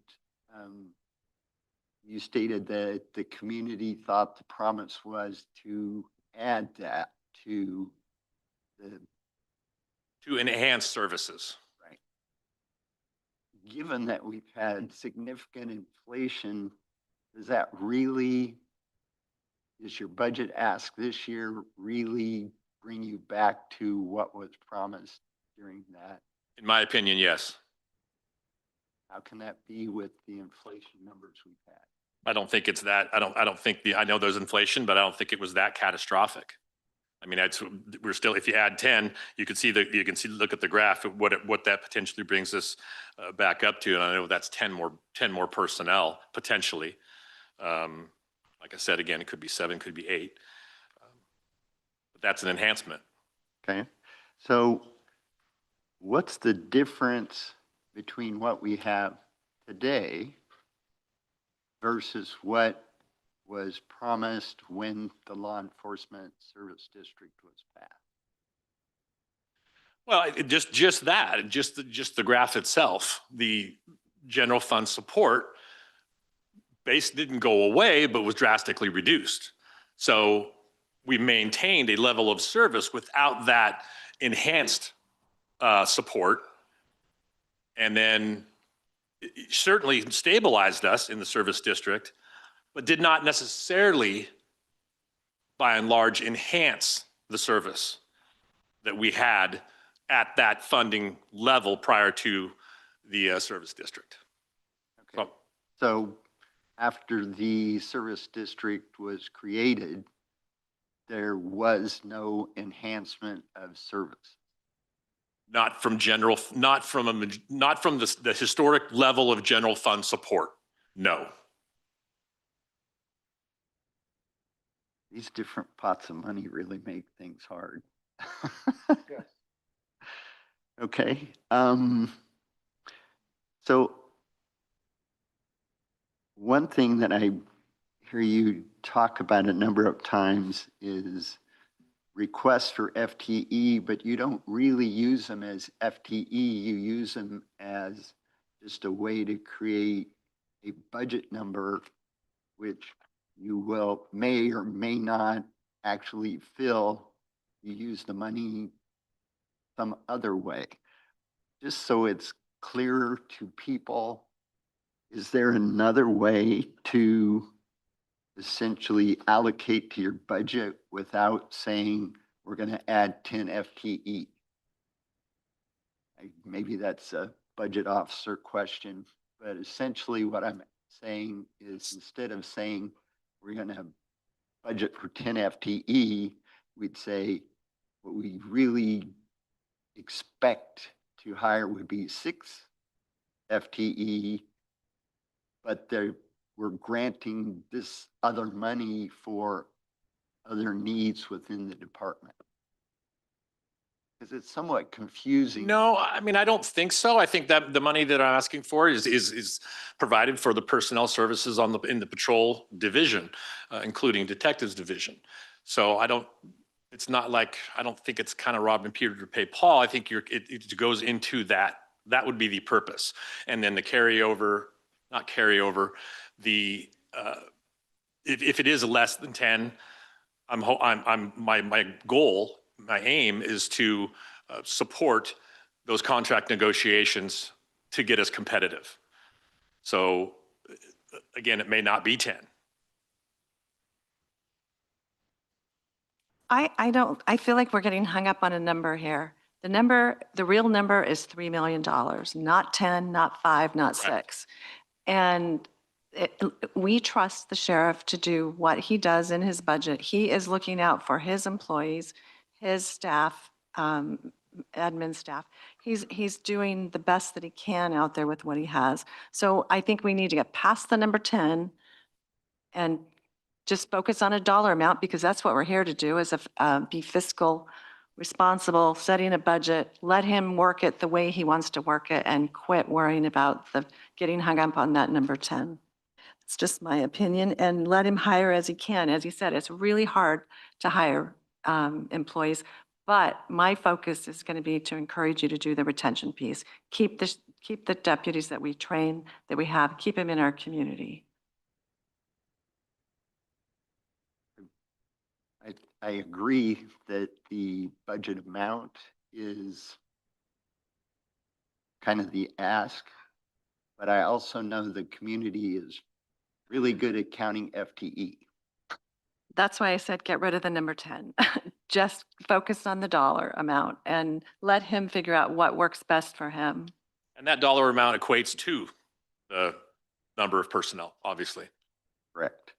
you stated that the community thought the promise was to add that to the, To enhance services. right. Given that we've had significant inflation, does that really, is your budget ask this year really bring you back to what was promised during that? In my opinion, yes. How can that be with the inflation numbers we've had? I don't think it's that. I don't think I know there's inflation, but I don't think it was that catastrophic. I mean, we're still, if you add 10, you can look at the graph of what that potentially brings us back up to. And I know that's 10 more personnel potentially. Like I said, again, it could be 7, could be 8. But that's an enhancement. Okay, so what's the difference between what we have today versus what was promised when the law enforcement service district was passed? Well, just the graph itself, the general fund support base didn't go away, but was drastically reduced. So we maintained a level of service without that enhanced support. And then it certainly stabilized us in the service district, but did not necessarily, by and large, enhance the service that we had at that funding level prior to the service district. Okay. So after the service district was created, there was no enhancement of service. Not from the historic level of general fund support. No. These different pots of money really make things hard. Yes. Okay, so one thing that I hear you talk about a number of times is requests for FTE, but you don't really use them as FTE. You use them as just a way to create a budget number, which you may or may not actually fill. You use the money some other way. Just so it's clearer to people, is there another way to essentially allocate to your budget without saying we're going to add 10 FTE. Maybe that's a budget officer question, but essentially what I'm saying is instead of saying we're going to budget for 10 FTE, we'd say what we really expect to hire would be 6 FTE, but we're granting this other money for other needs within the department. Because it's somewhat confusing. No, I mean, I don't think so. I think that the money that I'm asking for is provided for the personnel services in the patrol division, including detectives division. So it's not like, I don't think it's kind of robbing Peter to pay Paul. I think it goes into that. That would be the purpose. And then the carryover, not carryover, if it is less than 10, my goal, my aim is to support those contract negotiations to get us competitive. So again, it may not be 10. I feel like we're getting hung up on a number here. The real number is $3 million, not 10, not 5, not Correct. 6. And we trust the sheriff to do what he does in his budget. He is looking out for his employees, his staff, admin staff. He's doing the best that he can out there with what he has. So I think we need to get past the number 10 and just focus on a dollar amount, because that's what we're here to do, is be fiscal, responsible, setting a budget, let him work it the way he wants to work it, and quit worrying about getting hung up on that number 10. It's just my opinion, and let him hire as he can. As he said, it's really hard to hire employees, but my focus is going to be to encourage you to do the retention piece. Keep the deputies that we train, that we have, keep them in our community. I agree that the budget amount is kind of the ask, but I also know the community is really good at counting FTE. That's why I said get rid of the number 10. Just focus on the dollar amount and let him figure out what works best for him. And that dollar amount equates to the number of personnel, obviously. Correct.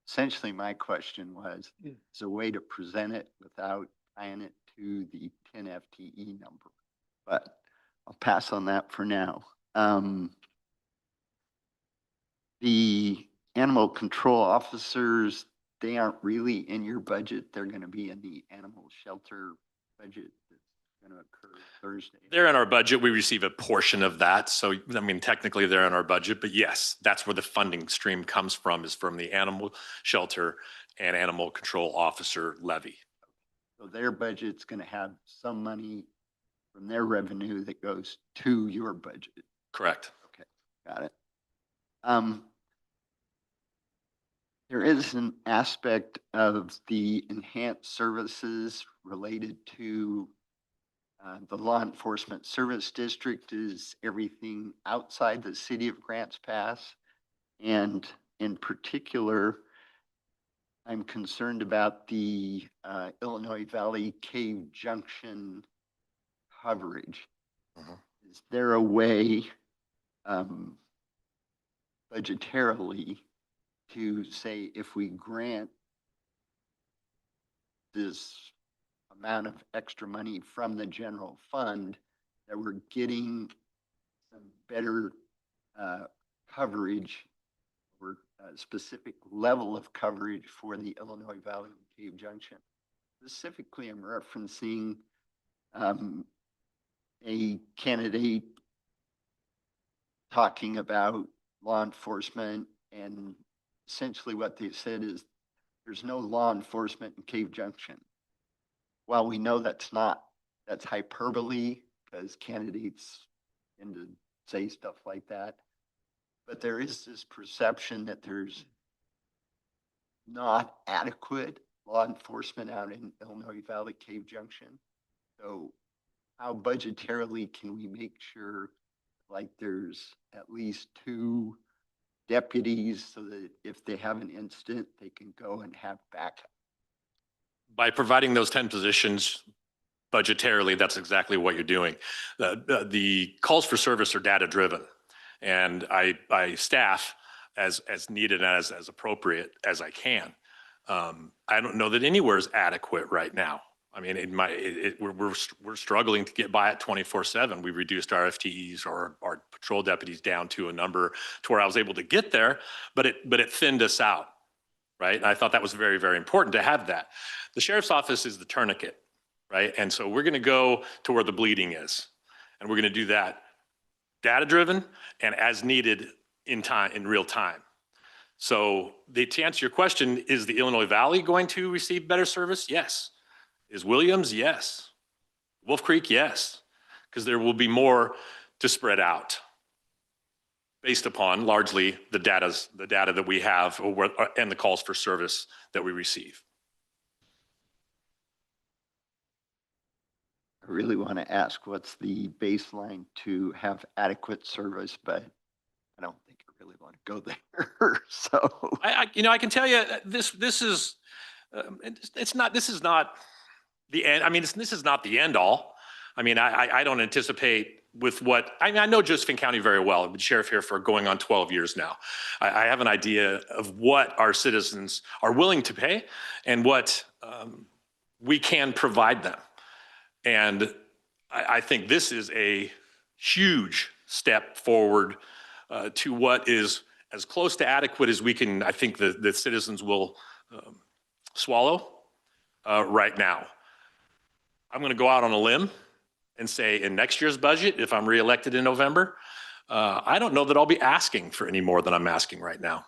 Essentially, my question was, is a way to present it without tying it to the 10 FTE number. But I'll pass on that for now. The animal control officers, they aren't really in your budget. They're going to be in the animal shelter budget that's going to occur Thursday. They're in our budget. We receive a portion of that. So, I mean, technically they're in our budget, but yes, that's where the funding stream comes from, is from the animal shelter and animal control officer levy. So their budget's going to have some money from their revenue that goes to your budget. Correct. Okay, got it. There is an aspect of the enhanced services related to the law enforcement service district is everything outside the city of Grants Pass. And in particular, I'm concerned about the Illinois Valley Cave Junction coverage. Mhm. Is there a way budgetarily to say if we grant this amount of extra money from the general fund, that we're getting some better coverage or a specific level of coverage for the Illinois Valley Cave Junction? Specifically, I'm referencing a candidate talking about law enforcement, and essentially what they said is there's no law enforcement in Cave Junction. Well, we know that's hyperbole, because candidates tend to say stuff like that. But there is this perception that there's not adequate law enforcement out in Illinois Valley Cave Junction. So how budgetarily can we make sure like there's at least 2 deputies so that if they have an incident, they can go and have backup? By providing those 10 positions budgetarily, that's exactly what you're doing. The calls for service are data driven, and I staff as needed and as appropriate as I can. I don't know that anywhere is adequate right now. I mean, we're struggling to get by at 24/7. We reduced our FTEs or our patrol deputies down to a number to where I was able to get there, but it thinned us out, right? And I thought that was very, very important to have that. The sheriff's office is the tourniquet, right? And so we're going to go to where the bleeding is, and we're going to do that data-driven and as needed in real time. So to answer your question, is the Illinois Valley going to receive better service? Yes. Is Williams? Yes. Wolf Creek? Yes. Because there will be more to spread out based upon largely the data that we have and the calls for service that we receive. I really want to ask what's the baseline to have adequate service, but I don't think I really want to go there. So I can tell you this is this is not the end. I mean, this is not the end all. I mean, I don't anticipate with what, I mean, I know Josephine County very well. I've been sheriff here for going on 12 years now. I have an idea of what our citizens are willing to pay and what we can provide them. And I think this is a huge step forward to what is as close to adequate as we can, I think the citizens will swallow right now. I'm going to go out on a limb and say in next year's budget, if I'm reelected in November, I don't know that I'll be asking for any more than I'm asking right now.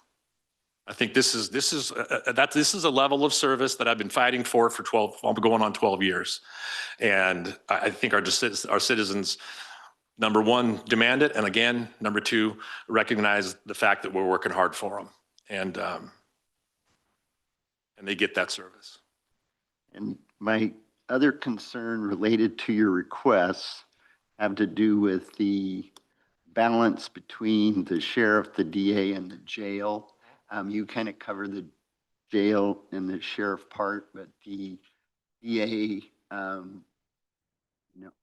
I think this is a level of service that I've been fighting for 12, I'm going on 12 years. And I think our citizens, number one, demand it. And again, number two, recognize the fact that we're working hard for them. And they get that service. And my other concern related to your requests have to do with the balance between the sheriff, the DA, and the jail. You kind of cover the jail and the sheriff part, but the DA,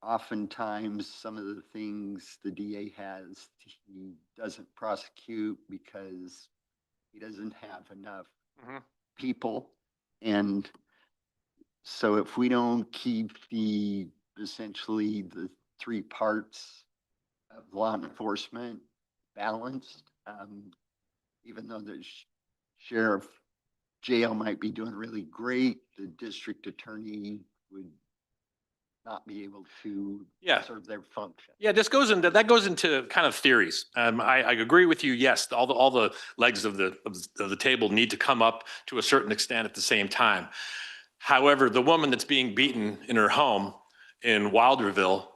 oftentimes some of the things the DA has, he doesn't prosecute because he doesn't have enough people. And so if we don't keep essentially the three parts of law enforcement balanced, even though the sheriff jail might be doing really great, the district attorney would not be able to serve their function. Yeah, that goes into kind of theories. I agree with you. Yes, all the legs of the table need to come up to a certain extent at the same time. However, the woman that's being beaten in her home in Wilderville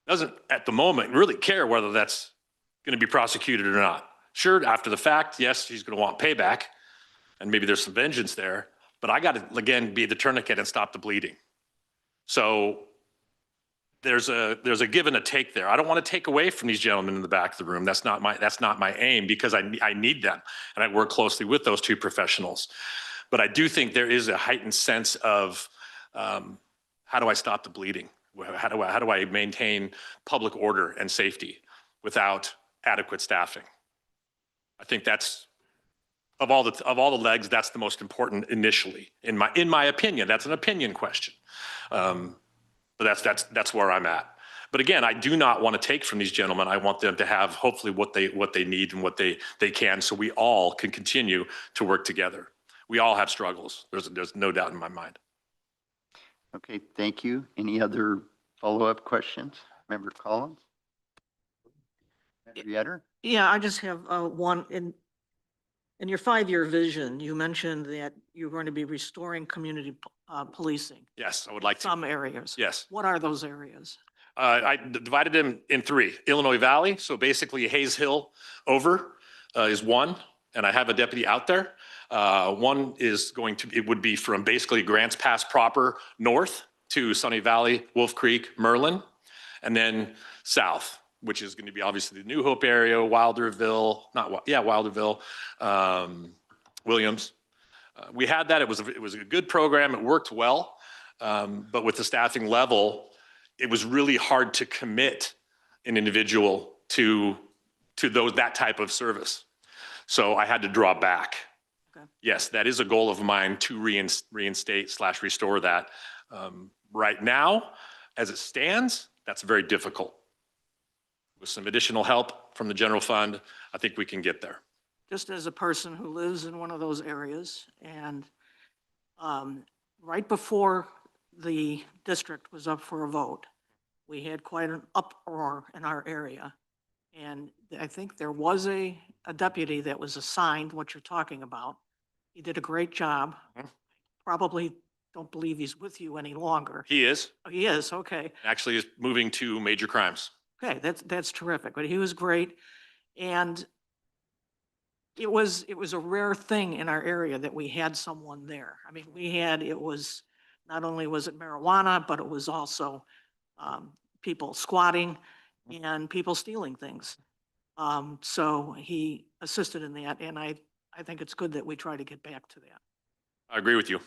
doesn't at the moment really care whether that's going to be prosecuted or not. Sure, after the fact, yes, she's going to want payback and maybe there's some vengeance there, but I got to, again, be the tourniquet and stop the bleeding. So there's a give and a take there. I don't want to take away from these gentlemen in the back of the room. That's not my aim, because I need them and I work closely with those two professionals. But I do think there is a heightened sense of how do I stop the bleeding? How do I maintain public order and safety without adequate staffing? I think that's of all the legs, that's the most important initially, in my opinion. That's an opinion question, but that's where I'm at. But again, I do not want to take from these gentlemen. I want them to have hopefully what they need and what they can, so we all can continue to work together. We all have struggles. There's no doubt in my mind. Okay, thank you. Any other follow-up questions? Member Collins? Member Yetter? Yeah, I just have one. In your 5-year vision, you mentioned that you're going to be restoring community policing. Yes, I would like to. Some areas. Yes. What are those areas? I divided them in 3. Illinois Valley, so basically Hayes Hill over is one, and I have a deputy out there. One is it would be from basically Grants Pass proper north to Sunny Valley, Wolf Creek, Merlin, and then south which is going to be obviously the New Hope area, Wilderville, Wilderville, Williams. We had that. It was a good program. It worked well. But with the staffing level, it was really hard to commit an individual to that type of service. So I had to draw back. Okay. Yes, that is a goal of mine to reinstate/restore that. Right now, as it stands, that's very difficult. With some additional help from the general fund, I think we can get there. Just as a person who lives in one of those areas, and right before the district was up for a vote, we had quite an uproar in our area. And I think there was a deputy that was assigned what you're talking about. He did a great job. Mhm. Probably don't believe he's with you any longer. He is, Oh, he is, okay. actually is moving to major crimes. Okay, that's terrific, but he was great. And it was a rare thing in our area that we had someone there. I mean, not only was it marijuana, but it was also people squatting and people stealing things. So he assisted in that, and I think it's good that we try to get back to that. I agree with you.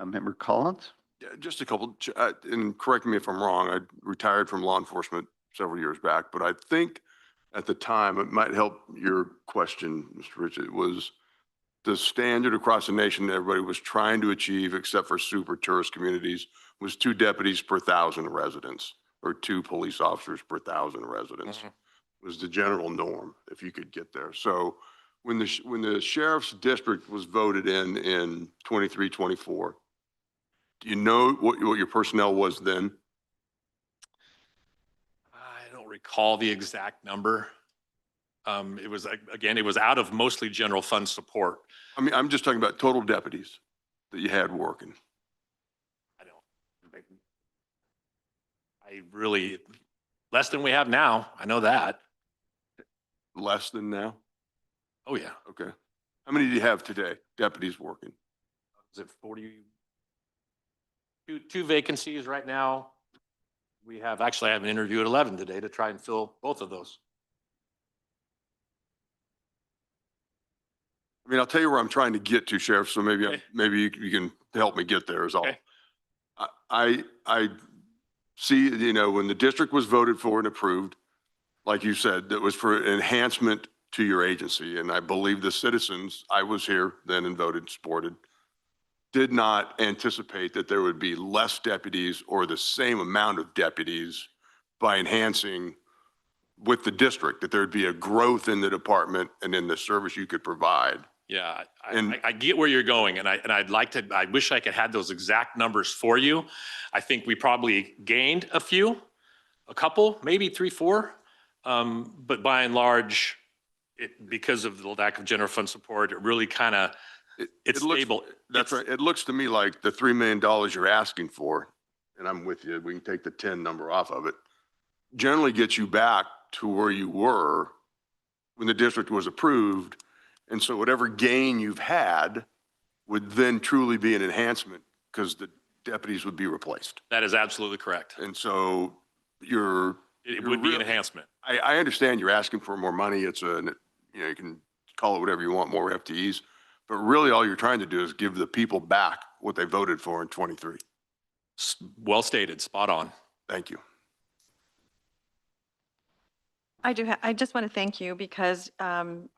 Member Collins? Yeah, just a couple, and correct me if I'm wrong, I retired from law enforcement several years back, but I think at the time, it might help your question, Mr. Richard, was the standard across the nation that everybody was trying to achieve, except for super tourist communities, was 2 deputies per 1,000 residents, or 2 police officers per 1,000 residents, Mhm. was the general norm, if you could get there. So when the sheriff's district was voted in 23, 24, do you know what your personnel was then? I don't recall the exact number. It was, again, it was out of mostly general fund support. I mean, I'm just talking about total deputies that you had working. I really, less than we have now. I know that. Less than now? Oh, yeah. Okay. How many do you have today, deputies working? Is it 40? Two vacancies right now. We have, actually, I have an interview at 11 today to try and fill both of those. I mean, I'll tell you where I'm trying to get to, Sheriff, so maybe, Okay. maybe you can help me get there is all. Okay. I see, when the district was voted for and approved, like you said, that was for enhancement to your agency. And I believe the citizens, I was here then and voted, supported, did not anticipate that there would be less deputies or the same amount of deputies by enhancing with the district, that there'd be a growth in the department and in the service you could provide. Yeah, And- I get where you're going, and I wish I could have those exact numbers for you. I think we probably gained a couple, maybe 3, 4. But by and large, because of the lack of general fund support, it really kind of, it's It looks- stable. That's It's- right. It looks to me like the $3 million you're asking for, and I'm with you, we can take the 10 number off of it, generally gets you back to where you were when the district was approved. And so whatever gain you've had would then truly be an enhancement because the deputies would be replaced. That is absolutely correct. And so It you're would be an really- enhancement. I understand you're asking for more money. It's you can call it whatever you want, more FTEs. But really all you're trying to do is give the people back what they voted for in 23. Well stated, spot on. Thank you. I just want to thank you because, and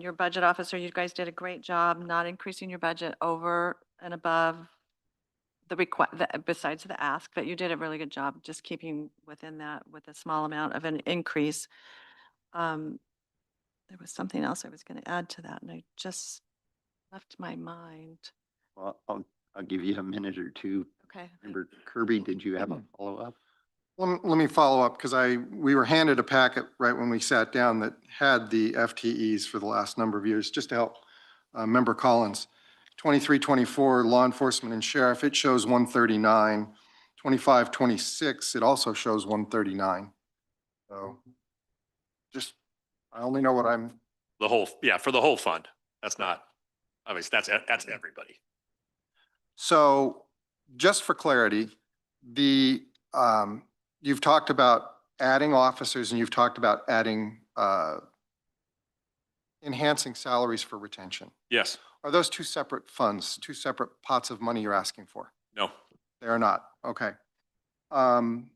your budget officer, you guys did a great job not increasing your budget over and above besides the ask, but you did a really good job just keeping within that with a small amount of an increase. There was something else I was going to add to that and I just left my mind. Well, I'll give you a minute or two. Okay. Member Kirby, did you have a follow-up? Let me follow up because we were handed a packet right when we sat down that had the FTEs for the last number of years, just to help Member Collins. 23, 24, law enforcement and sheriff, it shows 139. 25, 26, it also shows 139. So just, I only know what I'm, For the whole fund. That's not, obviously, that's everybody. so just for clarity, you've talked about adding officers and you've talked about adding, enhancing salaries for retention. Yes, Are those two separate funds, two separate pots of money you're asking for? no, They are not. Okay. Um,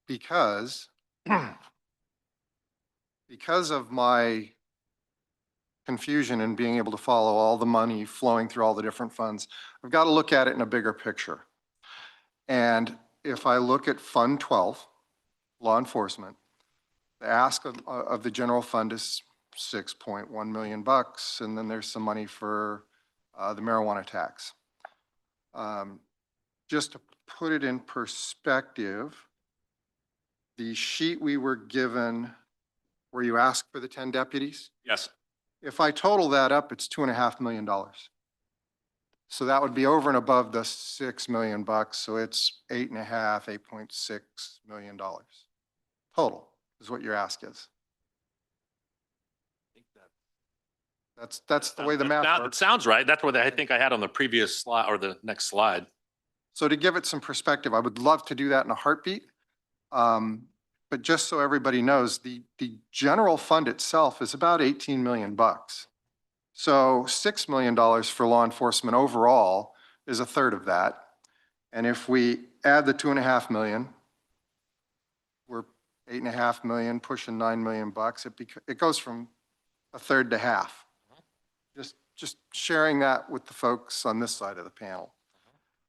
because, because of my confusion in being able to follow all the money flowing through all the different funds, I've got to look at it in a bigger picture. And if I look at Fund 12, law enforcement, the ask of the general fund is 6.1 million bucks, and then there's some money for the marijuana tax. Just to put it in perspective, the sheet we were given where you asked for the 10 deputies, yes. if I total that up, it's $2.5 million. So that would be over and above the 6 million bucks. So it's 8.6 million dollars total is what your ask is. That's the way the math That works. sounds right. That's what I think I had on the previous slide or the next slide. So to give it some perspective, I would love to do that in a heartbeat. But just so everybody knows, the general fund itself is about 18 million bucks. So $6 million for law enforcement overall is a third of that. And if we add the 2.5 million, we're 8.5 million, pushing 9 million bucks. It goes from a third to half. Just sharing that with the folks on this side of the panel.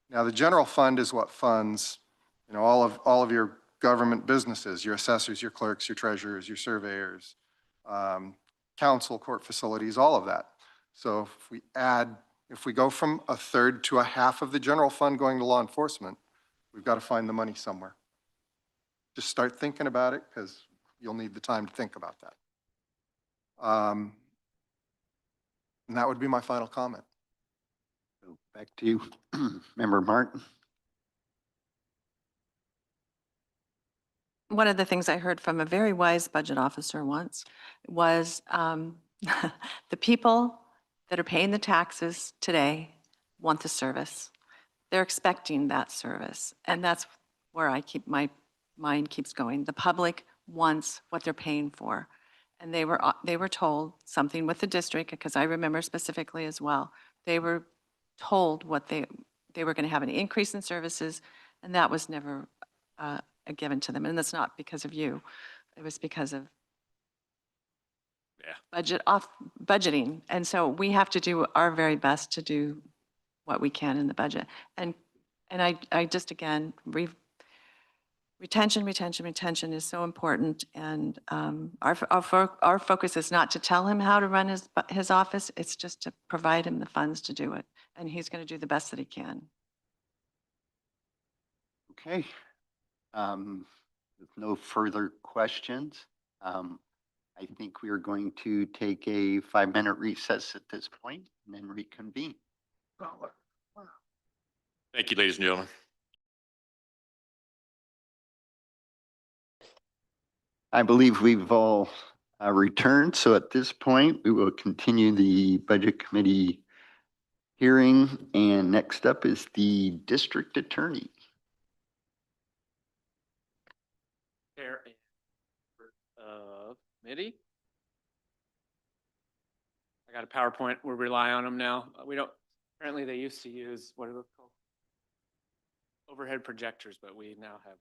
Now, the general fund is what funds, you know, all of your government businesses, your assessors, your clerks, your treasurers, your surveyors, council, court facilities, all of that. So if we go from a third to a half of the general fund going to law enforcement, we've got to find the money somewhere. Just start thinking about it because you'll need the time to think about that. And that would be my final comment. So back to you, Member Martin. One of the things I heard from a very wise budget officer once was the people that are paying the taxes today want the service. They're expecting that service. And that's where my mind keeps going. The public wants what they're paying for. And they were told something with the district, because I remember specifically as well. They were told what they were going to have an increase in services, and that was never given to them. And that's not because of you. It was because of budgeting. And so we have to do our very best to do what we can in the budget. And I just, again, retention is so important. And our focus is not to tell him how to run his office. It's just to provide him the funds to do it. And he's going to do the best that he can. Okay. With no further questions, I think we are going to take a 5-minute recess at this point and then reconvene. Thank you, ladies and gentlemen. I believe we've all returned. So at this point, we will continue the Budget Committee hearing. And next up is the District Attorney. Chair committee. I got a PowerPoint. We rely on them now. We don't, apparently they used to use, what are those called? Overhead projectors, but we now have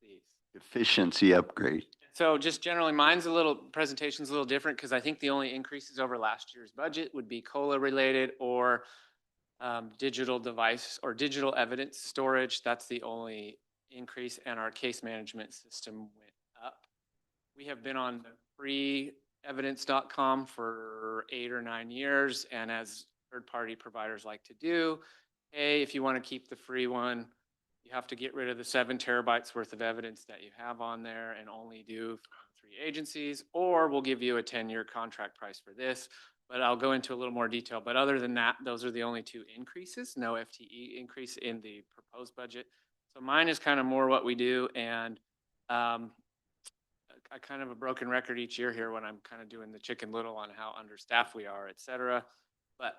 these. Efficiency upgrade. So just generally, presentation's a little different because I think the only increases over last year's budget would be COLA related or digital device or digital evidence storage. That's the only increase, and our case management system went up. We have been on freeevidence.com for 8 or 9 years, and as third-party providers like to do, hey, if you want to keep the free one, you have to get rid of the 7 terabytes worth of evidence that you have on there and only do 3 agencies, or we'll give you a 10-year contract price for this. But I'll go into a little more detail. But other than that, those are the only 2 increases, no FTE increase in the proposed budget. So mine is kind of more what we do, and I kind of a broken record each year here when I'm kind of doing the Chicken Little on how understaffed we are, et cetera. But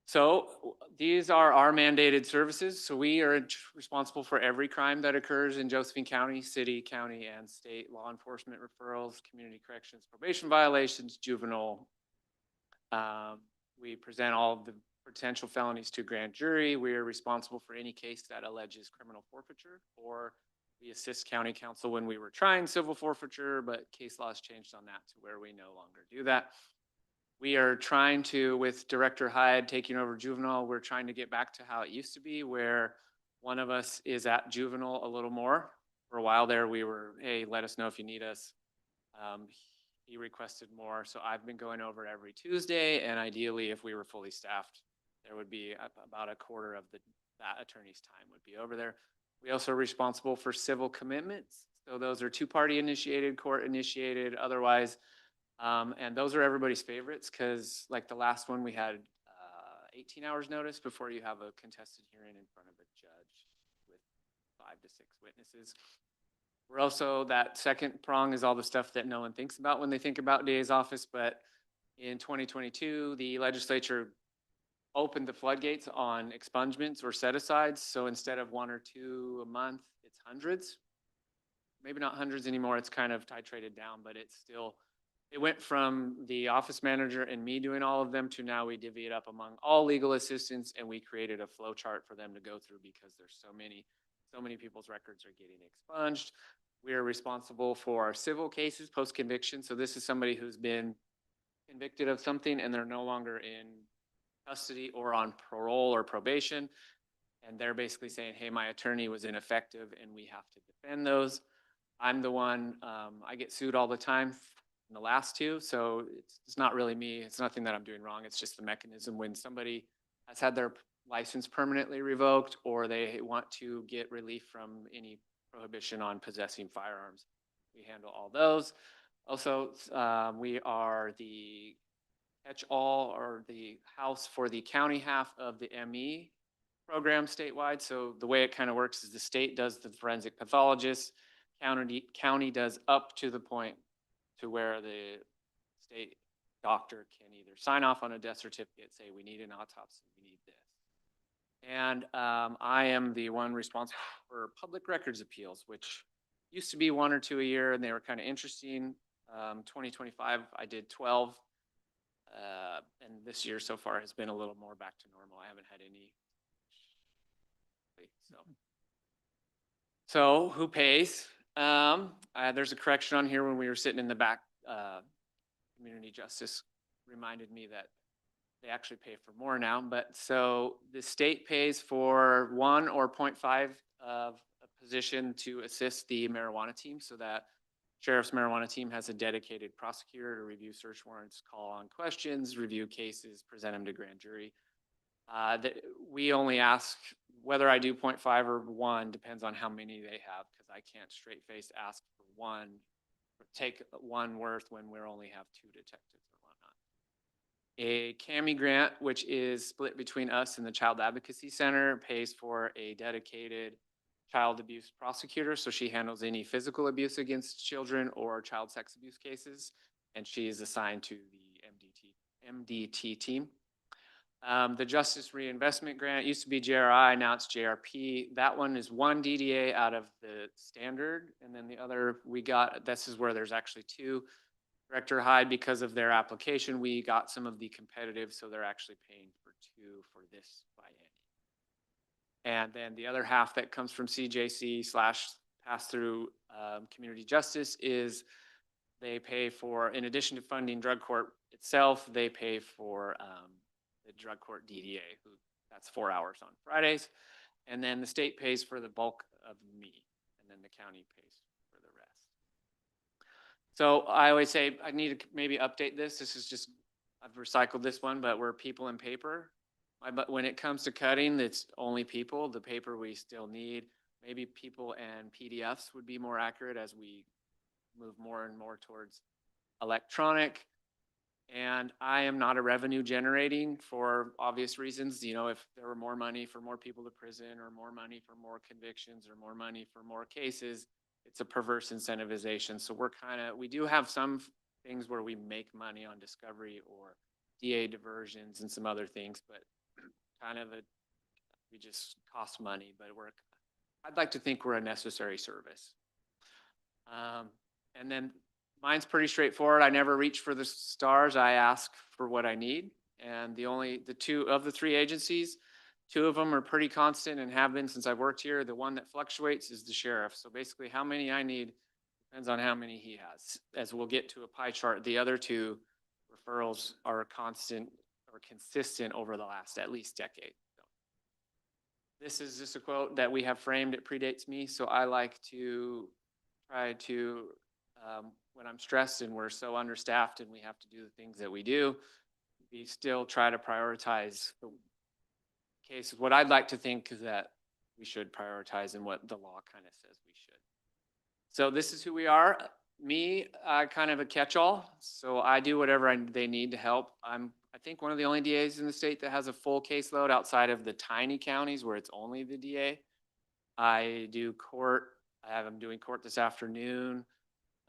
So these are our mandated services. So we are responsible for every crime that occurs in Josephine County, city, county, and state law enforcement referrals, community corrections, probation violations, juvenile. We present all of the potential felonies to grand jury. We are responsible for any case that alleges criminal forfeiture, or we assist county council when we were trying civil forfeiture, but case laws changed on that to where we no longer do that. We are trying to, with Director Hyde taking over juvenile, we're trying to get back to how it used to be, where one of us is at juvenile a little more. For a while there, we were, hey, let us know if you need us. He requested more, so I've been going over every Tuesday, and ideally, if we were fully staffed, there would be about a quarter of that attorney's time would be over there. We also are responsible for civil commitments. So those are two-party initiated, court initiated, otherwise. And those are everybody's favorites, because like the last one, we had 18 hours notice before you have a contested hearing in front of a judge with 5 to 6 witnesses. We're also, that second prong is all the stuff that no one thinks about when they think about DA's office, but in 2022, the legislature opened the floodgates on expungements or set-asides. So instead of 1 or 2 a month, it's hundreds. Maybe not hundreds anymore, it's kind of titrated down, but it's still, it went from the office manager and me doing all of them to now we divvy it up among all legal assistants, and we created a flow chart for them to go through because there's so many people's records are getting expunged. We are responsible for our civil cases post-conviction. So this is somebody who's been convicted of something and they're no longer in custody or on parole or probation. And they're basically saying, hey, my attorney was ineffective and we have to defend those. I'm the one, I get sued all the time in the last 2. So it's not really me. It's nothing that I'm doing wrong. It's just the mechanism when somebody has had their license permanently revoked or they want to get relief from any prohibition on possessing firearms. We handle all those. Also, we are the catch-all or the house for the county half of the ME program statewide. So the way it kind of works is the state does the forensic pathologist, county does up to the point to where the state doctor can either sign off on a death certificate, say we need an autopsy, we need this. And I am the one responsible for public records appeals, which used to be 1 or 2 a year, and they were kind of interesting. 2025, I did 12. And this year so far has been a little more back to normal. I haven't had any. So who pays? There's a correction on here when we were sitting in the back. Community Justice reminded me that they actually pay for more now, but so the state pays for 1 or 0.5 of a position to assist the marijuana team, so that sheriff's marijuana team has a dedicated prosecutor to review search warrants, call on questions, review cases, present them to grand jury. We only ask whether I do 0.5 or 1 depends on how many they have, because I can't straight face ask for 1 or take 1 worth when we only have 2 detectives or whatnot. A CAMI grant, which is split between us and the Child Advocacy Center, pays for a dedicated child abuse prosecutor. So she handles any physical abuse against children or child sex abuse cases. And she is assigned to the MDT team. The Justice Reinvestment Grant used to be JRI, now it's JRP. That one is 1 DDA out of the standard. And then the other we got, this is where there's actually 2. Director Hyde, because of their application, we got some of the competitive, so they're actually paying for 2 for this biennium. And then the other half that comes from CJC / pass-through community justice is they pay for, in addition to funding drug court itself, they pay for the drug court DDA, that's 4 hours on Fridays. And then the state pays for the bulk of me, and then the county pays for the rest. So I always say I need to maybe update this. This is just, I've recycled this one, but we're people and paper. But when it comes to cutting, it's only people. The paper we still need. Maybe people and PDFs would be more accurate as we move more and more towards electronic. And I am not a revenue generating for obvious reasons. You know, if there were more money for more people to prison or more money for more convictions or more money for more cases, it's a perverse incentivization. So we do have some things where we make money on discovery or DA diversions and some other things, but kind of we just cost money, but I'd like to think we're a necessary service. And then mine's pretty straightforward. I never reach for the stars. I ask for what I need. And the two of the three agencies, two of them are pretty constant and have been since I've worked here. The one that fluctuates is the sheriff. So basically how many I need depends on how many he has. As we'll get to a pie chart, the other two referrals are constant or consistent over the last at least decade. So this is just a quote that we have framed. It predates me. So I like to try to, when I'm stressed and we're so understaffed and we have to do the things that we do, we still try to prioritize the cases. What I'd like to think is that we should prioritize and what the law kind of says we should. So this is who we are. Me, kind of a catch-all. So I do whatever they need to help. I think one of the only DAs in the state that has a full caseload outside of the tiny counties where it's only the DA. I do court. I'm doing court this afternoon.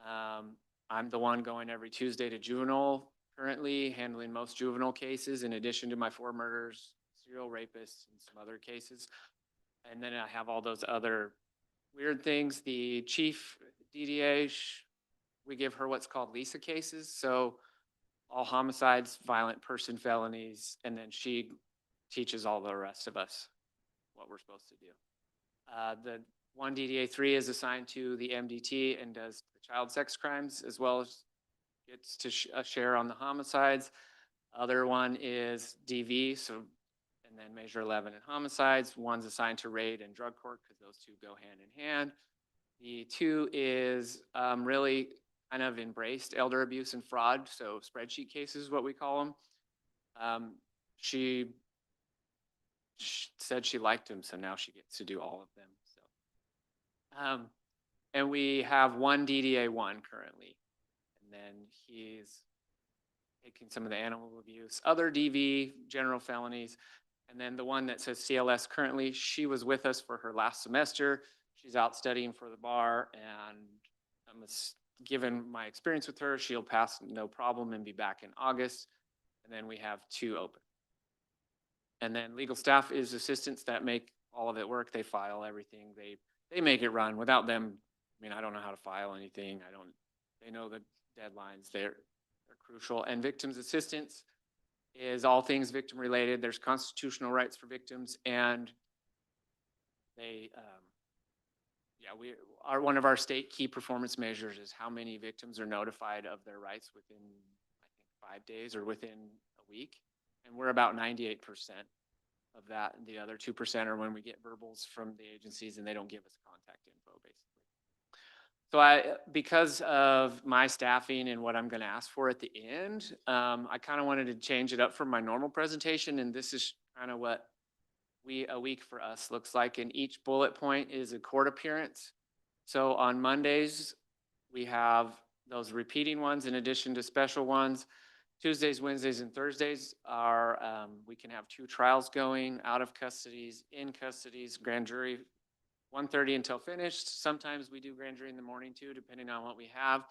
I'm the one going every Tuesday to juvenile currently, handling most juvenile cases in addition to my 4 murders, serial rapists, and some other cases. And then I have all those other weird things. The chief DDA, we give her what's called Lisa cases. So all homicides, violent person felonies, and then she teaches all the rest of us what we're supposed to do. The one DDA 3 is assigned to the MDT and does the child sex crimes as well as gets to share on the homicides. Other one is DV, so and then Measure 11 in homicides. One's assigned to raid and drug court because those two go hand in hand. The 2 is really kind of embraced elder abuse and fraud, so spreadsheet cases is what we call them. She said she liked him, so now she gets to do all of them. So, and we have one DDA 1 currently, and then he's taking some of the animal abuse, other DV, general felonies, and then the one that says CLS currently, she was with us for her last semester. She's out studying for the bar, and given my experience with her, she'll pass no problem and be back in August. And then we have 2 open. And then legal staff is assistants that make all of it work. They file everything. They make it run. Without them, I mean, I don't know how to file anything. They know the deadlines. They're crucial. And victims assistance is all things victim related. There's constitutional rights for victims, and they, one of our state key performance measures is how many victims are notified of their rights within, I think, 5 days or within a week. And we're about 98% of that. And the other 2% are when we get verbals from the agencies and they don't give us contact info, basically. So because of my staffing and what I'm going to ask for at the end, I kind of wanted to change it up from my normal presentation. And this is kind of what a week for us looks like. And each bullet point is a court appearance. So on Mondays, we have those repeating ones in addition to special ones. Tuesdays, Wednesdays, and Thursdays are, we can have 2 trials going, out of custodies, in custodies, grand jury, 1:30 until finished. Sometimes we do grand jury in the morning too, depending on what we have.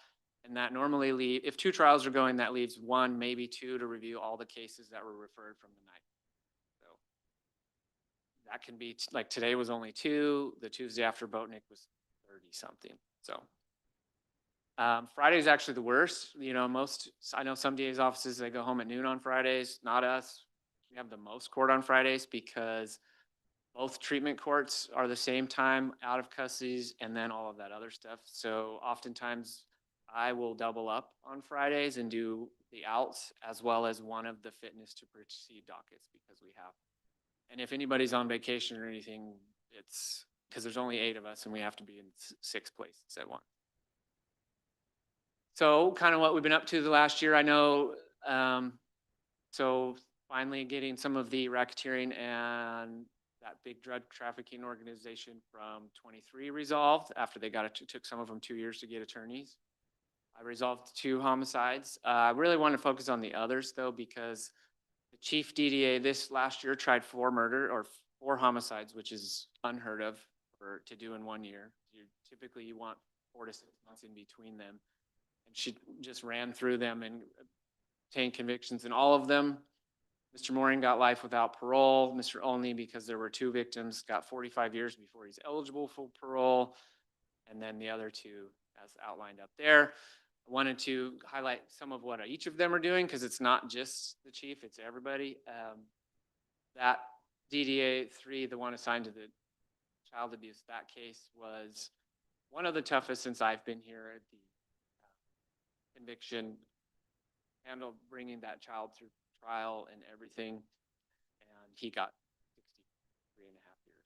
And that normally if 2 trials are going, that leaves 1, maybe 2 to review all the cases that were referred from the night. So that can be, like today was only 2, the Tuesday after Boatnick was 30 something. So Friday is actually the worst. You know, I know some DA's offices, they go home at noon on Fridays, not us. We have the most court on Fridays because both treatment courts are the same time, out of custodies, and then all of that other stuff. So oftentimes I will double up on Fridays and do the outs as well as one of the fitness to proceed dockets because we have. And if anybody's on vacation or anything, it's because there's only 8 of us and we have to be in 6 places at once. So kind of what we've been up to the last year, I know. So finally getting some of the racketeering and that big drug trafficking organization from 23 resolved after they took some of them 2 years to get attorneys. I resolved 2 homicides. I really want to focus on the others though, because the chief DDA this last year tried 4 homicides, which is unheard of to do in 1 year. Typically you want 4 to 6 months in between them. And she just ran through them and obtained convictions in all of them. Mr. Moring got life without parole. Mr. Olney, because there were two victims, got 45 years before he's eligible for parole. And then the other two, as outlined up there. I wanted to highlight some of what each of them are doing, because it's not just the chief, it's everybody. That DDA 3, the one assigned to the child abuse, that case was one of the toughest since I've been here. At the conviction handled bringing that child through trial and everything, and he got 63.5 years.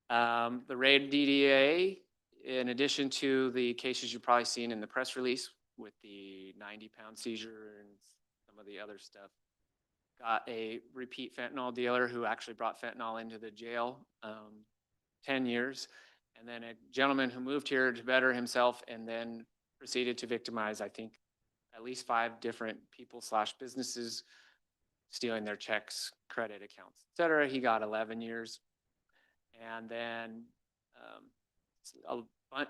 So. The raid DDA, in addition to the cases you've probably seen in the press release with the 90-pound seizure and some of the other stuff, got a repeat fentanyl dealer who actually brought fentanyl into the jail, 10 years. And then a gentleman who moved here to better himself and then proceeded to victimize, I think, at least 5 different people / businesses, stealing their checks, credit accounts, et cetera. He got 11 years. And then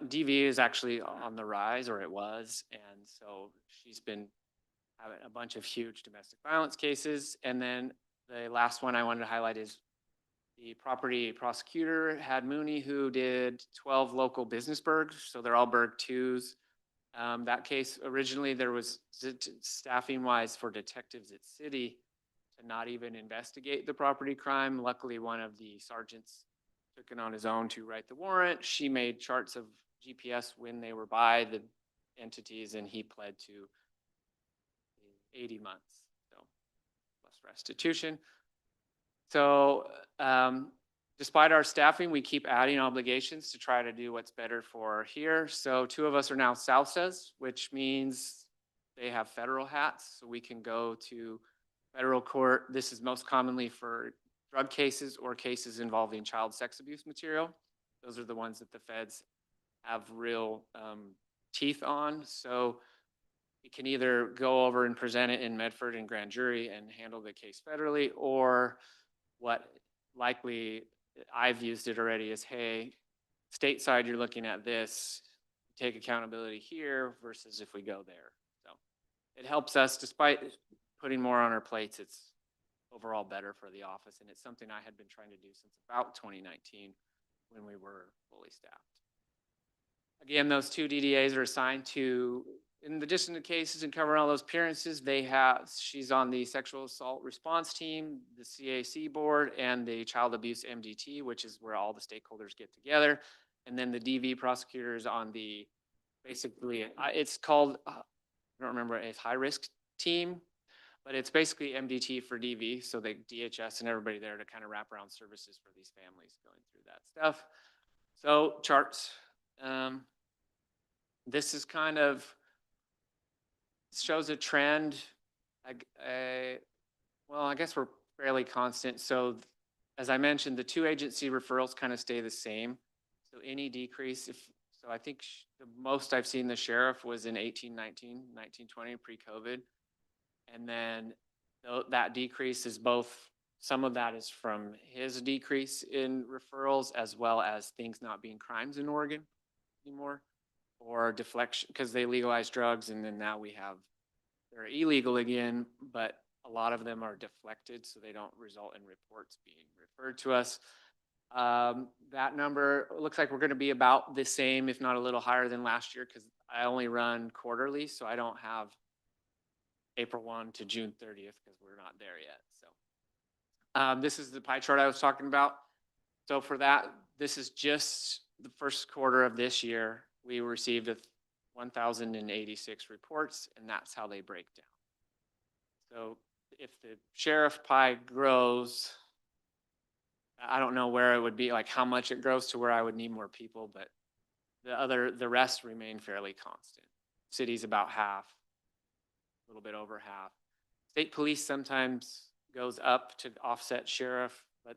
DV is actually on the rise, or it was. And so she's been having a bunch of huge domestic violence cases. And then the last one I wanted to highlight is the property prosecutor, Had Mooney, who did 12 local business burgs. So they're all burg 2s. That case, originally there was staffing wise for detectives at city to not even investigate the property crime. Luckily, one of the sergeants took it on his own to write the warrant. She made charts of GPS when they were by the entities, and he pled to 80 months, so plus restitution. So despite our staffing, we keep adding obligations to try to do what's better for here. So 2 of us are now SAUSAs, which means they have federal hats, so we can go to federal court. This is most commonly for drug cases or cases involving child sex abuse material. Those are the ones that the feds have real teeth on. So you can either go over and present it in Medford and grand jury and handle the case federally, or what likely I've used it already is, hey, stateside, you're looking at this, take accountability here versus if we go there. So it helps us, despite putting more on our plates, it's overall better for the office. And it's something I had been trying to do since about 2019 when we were fully staffed. Again, those 2 DDAs are assigned to, in addition to cases and covering all those appearances, she's on the sexual assault response team, the CAC board, and the child abuse MDT, which is where all the stakeholders get together. And then the DV prosecutor is on the, basically, it's called, I don't remember, a high risk team, but it's basically MDT for DV. So they DHS and everybody there to kind of wrap around services for these families going through that stuff. So charts. This is kind of, shows a trend. Well, I guess we're fairly constant. So as I mentioned, the 2 agency referrals kind of stay the same. So any decrease, so I think the most I've seen the sheriff was in 1819, 1920 pre-COVID. And then that decrease is both, some of that is from his decrease in referrals, as well as things not being crimes in Oregon anymore, or deflection, because they legalized drugs, and then now they're illegal again, but a lot of them are deflected, so they don't result in reports being referred to us. That number looks like we're going to be about the same, if not a little higher than last year, because I only run quarterly, so I don't have April 1 to June 30th because we're not there yet. So this is the pie chart I was talking about. So for that, this is just the first quarter of this year. We received 1,086 reports, and that's how they break down. So if the sheriff pie grows, I don't know where it would be, like how much it grows to where I would need more people, but the rest remain fairly constant. City's about half, a little bit over half. State police sometimes goes up to offset sheriff, but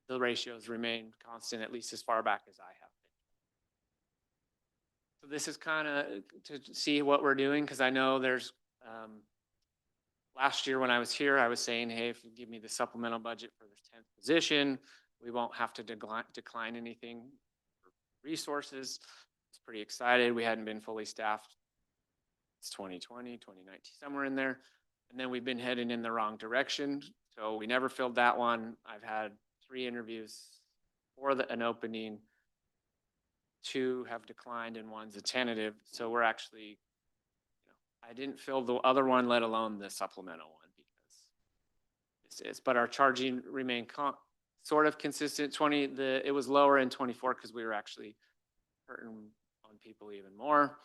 the ratios remain constant, at least as far back as I have been. So this is kind of to see what we're doing, because I know there's, last year when I was here, I was saying, hey, if you give me the supplemental budget for this 10th position, we won't have to decline anything for resources. I was pretty excited. We hadn't been fully staffed. It's 2020, 2019, somewhere in there. And then we've been heading in the wrong direction. So we never filled that one. I've had 3 interviews for an opening. 2 have declined and 1's a tentative. So we're actually, I didn't fill the other one, let alone the supplemental one, because this is, but our charging remained sort of consistent. It was lower in 24 because we were actually hurting on people even more.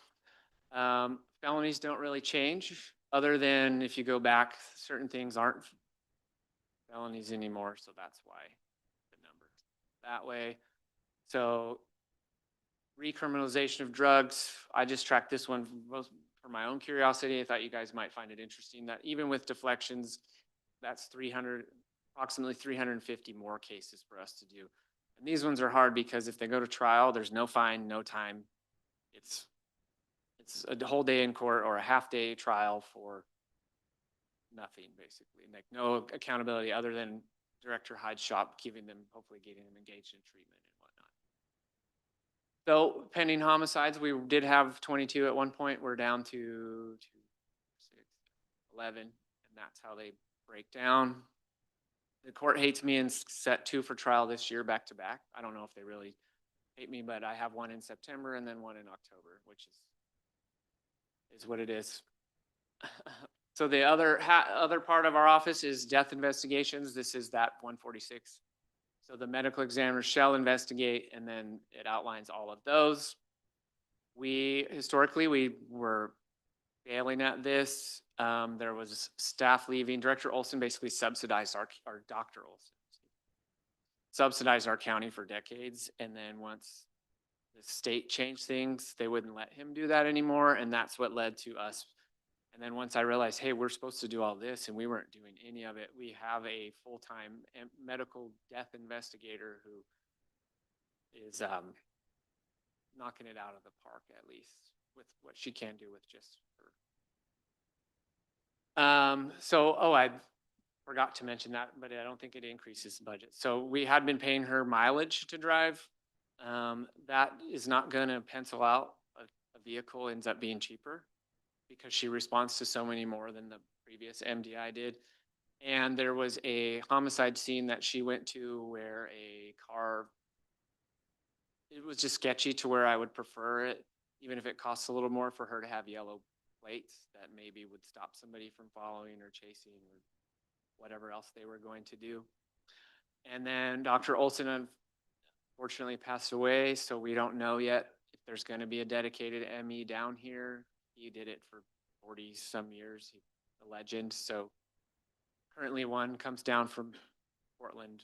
Felonies don't really change, other than if you go back, certain things aren't felonies anymore, so that's why the number that way. So recriminalization of drugs, I just tracked this one for my own curiosity. I thought you guys might find it interesting that even with deflections, that's approximately 350 more cases for us to do. And these ones are hard because if they go to trial, there's no fine, no time. It's a whole day in court or a half day trial for nothing, basically. Like no accountability other than Director Hyde's shop, hopefully getting them engaged in treatment and whatnot. So pending homicides, we did have 22 at one point. We're down to 2, 6, 11, and that's how they break down. The court hates me and set 2 for trial this year back to back. I don't know if they really hate me, but I have 1 in September and then 1 in October, which is what it is. So the other part of our office is death investigations. This is that 146. So the medical examiner shall investigate, and then it outlines all of those. Historically, we were failing at this. There was staff leaving. Director Olson basically subsidized our Dr. Olson subsidized our county for decades. And then once the state changed things, they wouldn't let him do that anymore. And that's what led to us. And then once I realized, hey, we're supposed to do all this and we weren't doing any of it, we have a full-time medical death investigator who is knocking it out of the park, at least with what she can do with just her. I forgot to mention that, but I don't think it increases the budget. So we had been paying her mileage to drive. That is not going to pencil out. A vehicle ends up being cheaper because she responds to so many more than the previous MDI did. And there was a homicide scene that she went to where it was just sketchy to where I would prefer it, even if it costs a little more, for her to have yellow plates that maybe would stop somebody from following or chasing or whatever else they were going to do. And then Dr. Olson unfortunately passed away, so we don't know yet if there's going to be a dedicated ME down here. He did it for 40 some years. He's a legend. So currently one comes down from Portland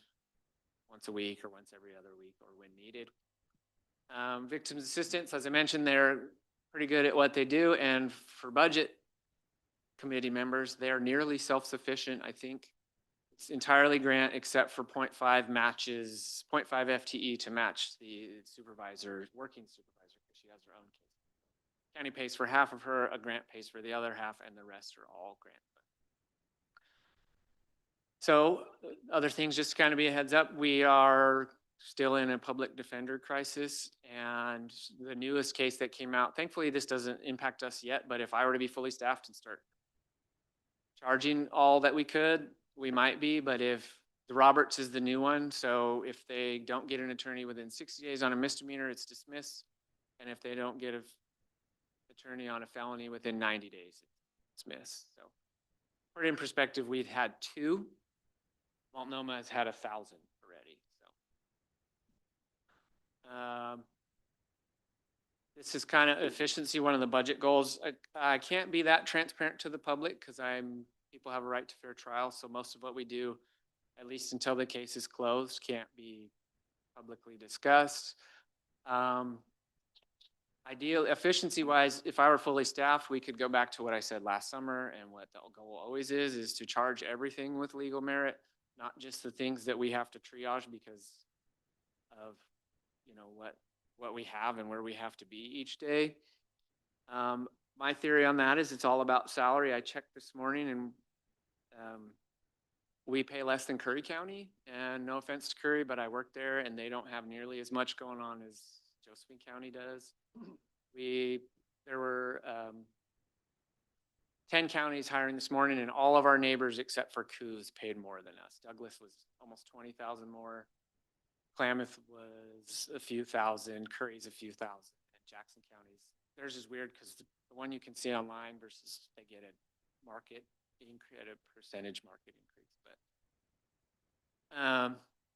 once a week or once every other week or when needed. Victims assistance, as I mentioned, they're pretty good at what they do. And for budget committee members, they are nearly self-sufficient. I think it's entirely grant except for 0.5 matches, 0.5 FTE to match the working supervisor, because she has her own case. County pays for half of her, a grant pays for the other half, and the rest are all grant. So other things, just to kind of be a heads up, we are still in a public defender crisis, and the newest case that came out, thankfully this doesn't impact us yet, but if I were to be fully staffed and start charging all that we could, we might be. But if the Roberts is the new one, so if they don't get an attorney within 60 days on a misdemeanor, it's dismissed. And if they don't get an attorney on a felony within 90 days, it's dismissed. So put it in perspective, we've had 2. Multnomah has had 1,000 already. So this is kind of efficiency, one of the budget goals. I can't be that transparent to the public because people have a right to fair trial. So most of what we do, at least until the case is closed, can't be publicly discussed. Ideal efficiency wise, if I were fully staffed, we could go back to what I said last summer, and what the goal always is to charge everything with legal merit, not just the things that we have to triage because of, what we have and where we have to be each day. My theory on that is it's all about salary. I checked this morning, and we pay less than Curry County, and no offense to Curry, but I work there and they don't have nearly as much going on as Josephine County does. There were 10 counties hiring this morning, and all of our neighbors except for Coos paid more than us. Douglas was almost 20,000 more. Klamath was a few thousand, Curry's a few thousand, and Jackson County's, theirs is weird because the one you can see online versus they get a market increase, at a percentage market increase, but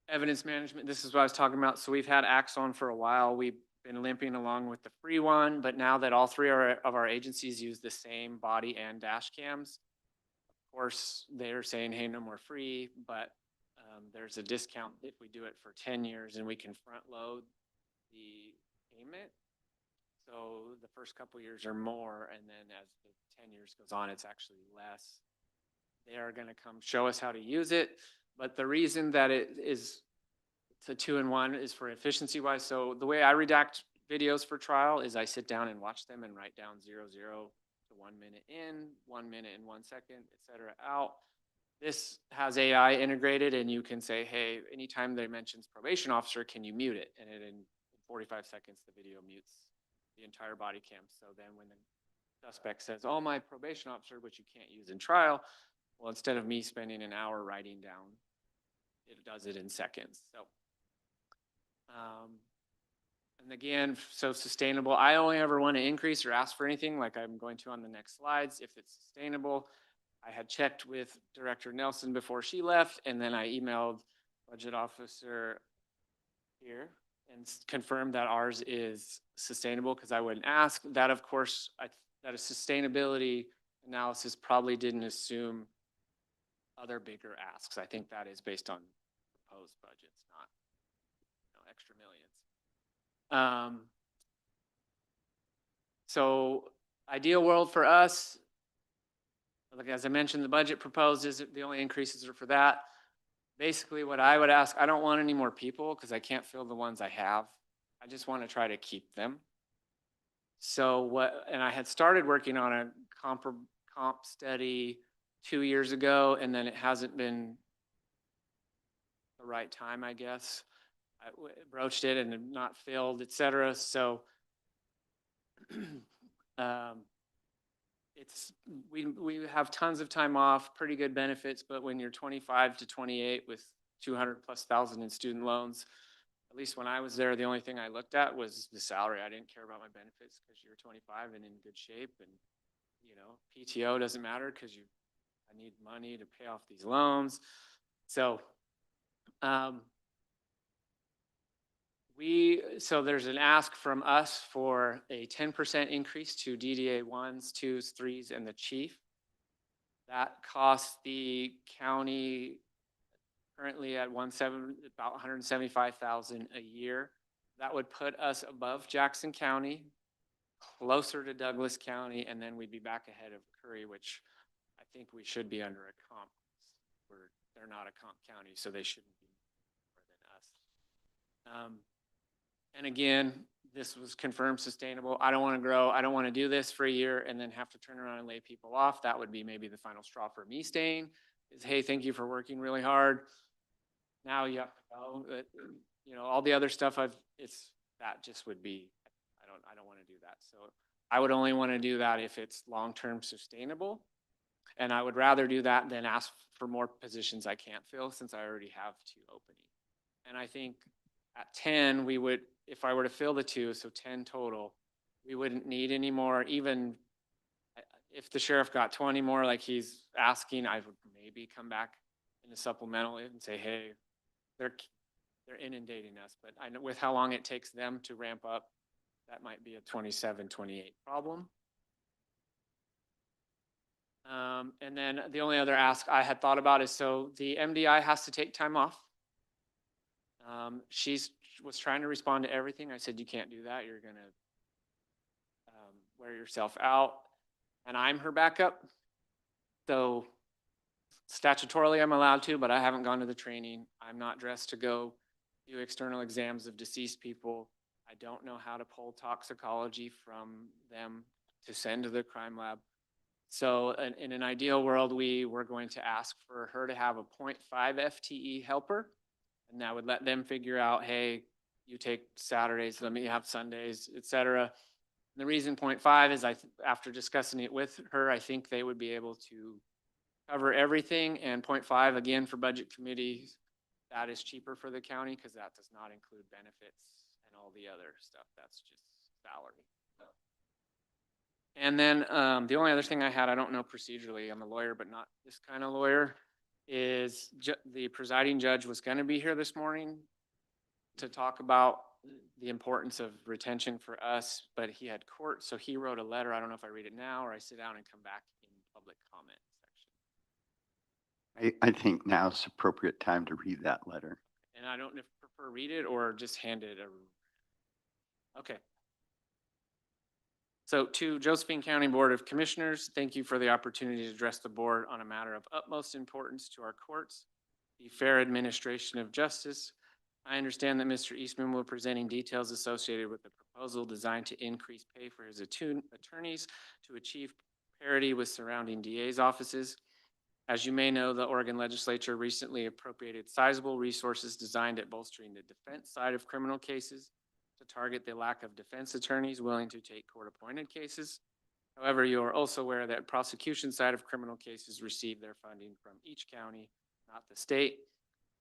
evidence management, this is what I was talking about. So we've had Axon for a while. We've been limping along with the free one, but now that all three of our agencies use the same body and dash cams, of course, they're saying, hey, no more free, but there's a discount if we do it for 10 years and we can front load the payment. So the first couple years are more, and then as the 10 years goes on, it's actually less. They are going to come show us how to use it. But the reason that it's a 2-in-1 is for efficiency wise. So the way I redact videos for trial is I sit down and watch them and write down 0, 0 to 1 minute in, 1 minute and 1 second, etc. out. This has AI integrated, and you can say, hey, anytime they mentions probation officer, can you mute it? And in 45 seconds, the video mutes the entire body cam. So then when the suspect says, oh, my probation officer, which you can't use in trial, well, instead of me spending an hour writing down, it does it in seconds. So, and again, so sustainable. I only ever want to increase or ask for anything like I'm going to on the next slides if it's sustainable. I had checked with Director Nelson before she left, and then I emailed Budget Officer here and confirmed that ours is sustainable because I wouldn't ask. That, of course, that a sustainability analysis probably didn't assume other bigger asks. I think that is based on proposed budgets, not extra millions. So ideal world for us, like as I mentioned, the budget proposed is the only increases are for that. Basically what I would ask, I don't want any more people because I can't fill the ones I have. I just want to try to keep them. So and I had started working on a comp study 2 years ago, and then it hasn't been the right time, I guess. I broached it and not filled, etc. So we have tons of time off, pretty good benefits, but when you're 25 to 28 with 200,000+ in student loans, at least when I was there, the only thing I looked at was the salary. I didn't care about my benefits because you're 25 and in good shape, and PTO doesn't matter because I need money to pay off these loans. So so there's an ask from us for a 10% increase to DDA 1s, 2s, 3s, and the chief. That costs the county currently at about $175,000 a year. That would put us above Jackson County, closer to Douglas County, and then we'd be back ahead of Curry, which I think we should be under a comp. They're not a comp county, so they shouldn't be more than us. And again, this was confirmed sustainable. I don't want to grow. I don't want to do this for a year and then have to turn around and lay people off. That would be maybe the final straw for me staying is, hey, thank you for working really hard. Now you have to go. All the other stuff that just would be, I don't want to do that. So I would only want to do that if it's long-term sustainable. And I would rather do that than ask for more positions I can't fill since I already have 2 openings. And I think at 10, we would, if I were to fill the 2, so 10 total, we wouldn't need any more. Even if the sheriff got 20 more like he's asking, I would maybe come back in a supplemental and say, hey, they're inundating us. But I know with how long it takes them to ramp up, that might be a 27, 28 problem. And then the only other ask I had thought about is, so the MDI has to take time off. She was trying to respond to everything. I said, you can't do that. You're going to wear yourself out. And I'm her backup. So statutorily, I'm allowed to, but I haven't gone to the training. I'm not dressed to go do external exams of deceased people. I don't know how to pull toxicology from them to send to the crime lab. So in an ideal world, we were going to ask for her to have a 0.5 FTE helper. And that would let them figure out, hey, you take Saturdays, let me have Sundays, etc. And the reason 0.5 is after discussing it with her, I think they would be able to cover everything. And 0.5, again, for budget committees, that is cheaper for the county because that does not include benefits and all the other stuff. That's just salary. And then the only other thing I had, I don't know procedurally, I'm a lawyer, but not this kind of lawyer, is the presiding judge was going to be here this morning to talk about the importance of retention for us, but he had court, so he wrote a letter. I don't know if I read it now or I sit down and come back in public comment section. I think now's the appropriate time to read that letter. And I don't know if you prefer read it or just hand it a. Okay. So to Josephine County Board of Commissioners, thank you for the opportunity to address the board on a matter of utmost importance to our courts, the fair administration of justice. I understand that Mr. Eastman will be presenting details associated with the proposal designed to increase pay for his attorneys to achieve parity with surrounding DA's offices. As you may know, the Oregon legislature recently appropriated sizable resources designed at bolstering the defense side of criminal cases to target the lack of defense attorneys willing to take court-appointed cases. However, you are also aware that prosecution side of criminal cases receive their funding from each county, not the state.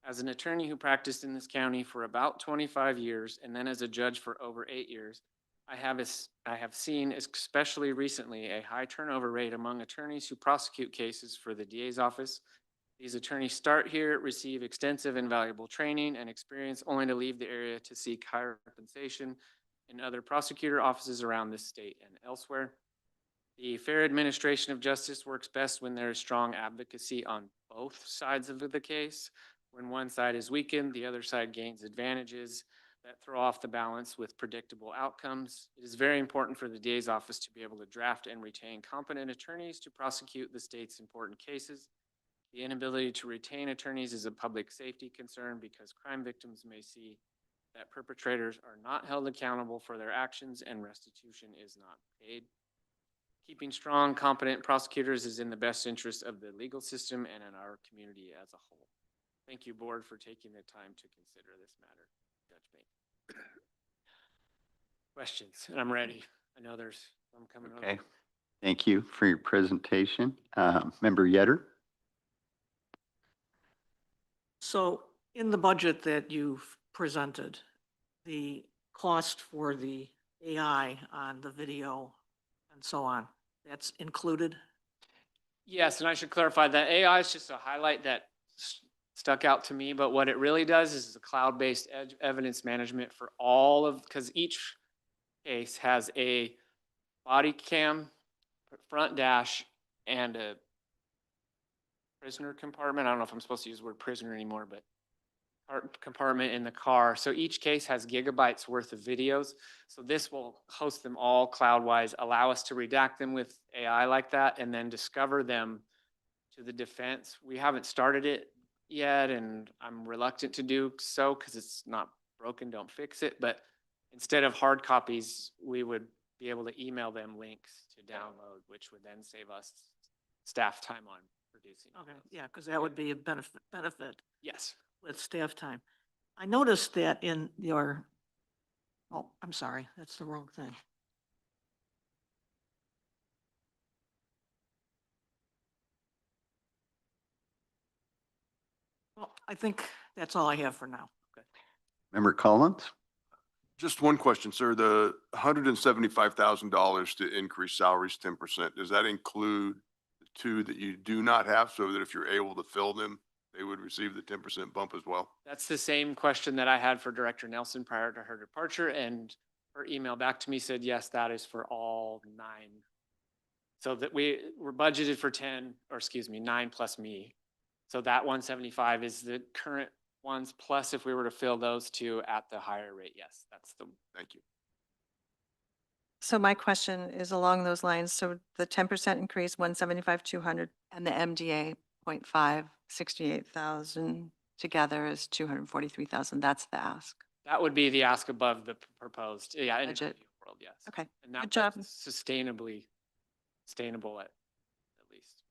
As an attorney who practiced in this county for about 25 years and then as a judge for over 8 years, I have seen, especially recently, a high turnover rate among attorneys who prosecute cases for the DA's office. These attorneys start here, receive extensive and valuable training and experience only to leave the area to seek higher compensation in other prosecutor offices around this state and elsewhere. The fair administration of justice works best when there is strong advocacy on both sides of the case. When one side is weakened, the other side gains advantages that throw off the balance with predictable outcomes. It is very important for the DA's office to be able to draft and retain competent attorneys to prosecute the state's important cases. The inability to retain attorneys is a public safety concern because crime victims may see that perpetrators are not held accountable for their actions and restitution is not paid. Keeping strong, competent prosecutors is in the best interest of the legal system and in our community as a whole. Thank you, board, for taking the time to consider this matter. Judge Bain. Questions? And I'm ready. I know there's some coming up. Okay. Thank you for your presentation. Member Yetter? So in the budget that you've presented, the cost for the AI on the video and so on, that's included? Yes, and I should clarify that AI is just a highlight that stuck out to me, but what it really does is the cloud-based evidence management for all of, because each case has a body cam, front dash, and a prisoner compartment. I don't know if I'm supposed to use the word prisoner anymore, but compartment in the car. So each case has gigabytes worth of videos. So this will host them all cloud-wise, allow us to redact them with AI like that, and then discover them to the defense. We haven't started it yet, and I'm reluctant to do so because it's not broken, don't fix it. But instead of hard copies, we would be able to email them links to download, which would then save us staff time on producing. Okay, yeah, because that would be a benefit Yes. with staff time. I noticed that in your, oh, I'm sorry, that's the wrong thing. Well, I think that's all I have for now. Member Collins? Just one question, sir. The $175,000 to increase salaries 10%, does that include the two that you do not have, so that if you're able to fill them, they would receive the 10% bump as well? That's the same question that I had for Director Nelson prior to her departure, and her email back to me said, yes, that is for all 9. So that we're budgeted for 10, or excuse me, 9 plus me. So that 175 is the current ones, plus if we were to fill those two at the higher rate, yes, that's the. Thank you. So my question is along those lines. So the 10% increase, 175,200, and the MDA 0.5, 68,000 together is 243,000. That's the ask. That would be the ask above the proposed, yeah, in an Budget. ideal world, yes. Okay, And that good job. sustainable at least.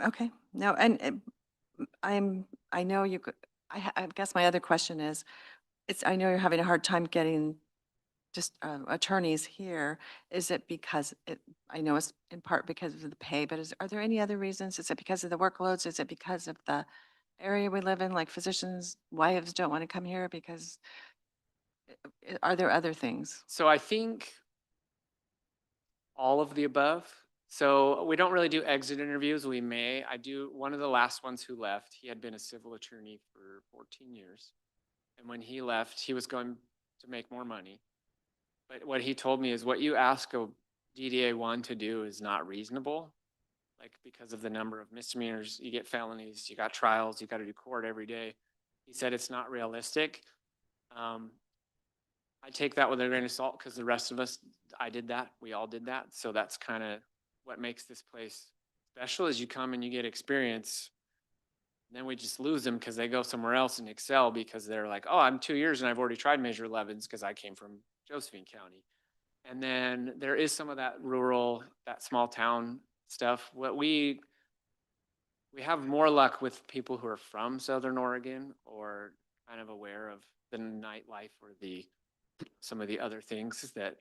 Okay, no, and I know you could, I guess my other question is, I know you're having a hard time getting just attorneys here, is it because I know it's in part because of the pay, but are there any other reasons? Is it because of the workloads? Is it because of the area we live in, like physicians' wives don't want to come here because, are there other things? So I think all of the above. So we don't really do exit interviews. We may. I do. One of the last ones who left, he had been a civil attorney for 14 years. And when he left, he was going to make more money. But what he told me is what you ask a DDA one to do is not reasonable. Like because of the number of misdemeanors, you get felonies, you got trials, you got to do court every day. He said it's not realistic. I take that with a grain of salt because the rest of us, I did that. We all did that. So that's kind of what makes this place special is you come and you get experience. And then we just lose them because they go somewhere else and excel because they're like, oh, I'm 2 years and I've already tried Measure 11s because I came from Josephine County. And then there is some of that rural, that small town stuff. What we have more luck with people who are from Southern Oregon or kind of aware of the nightlife or some of the other things that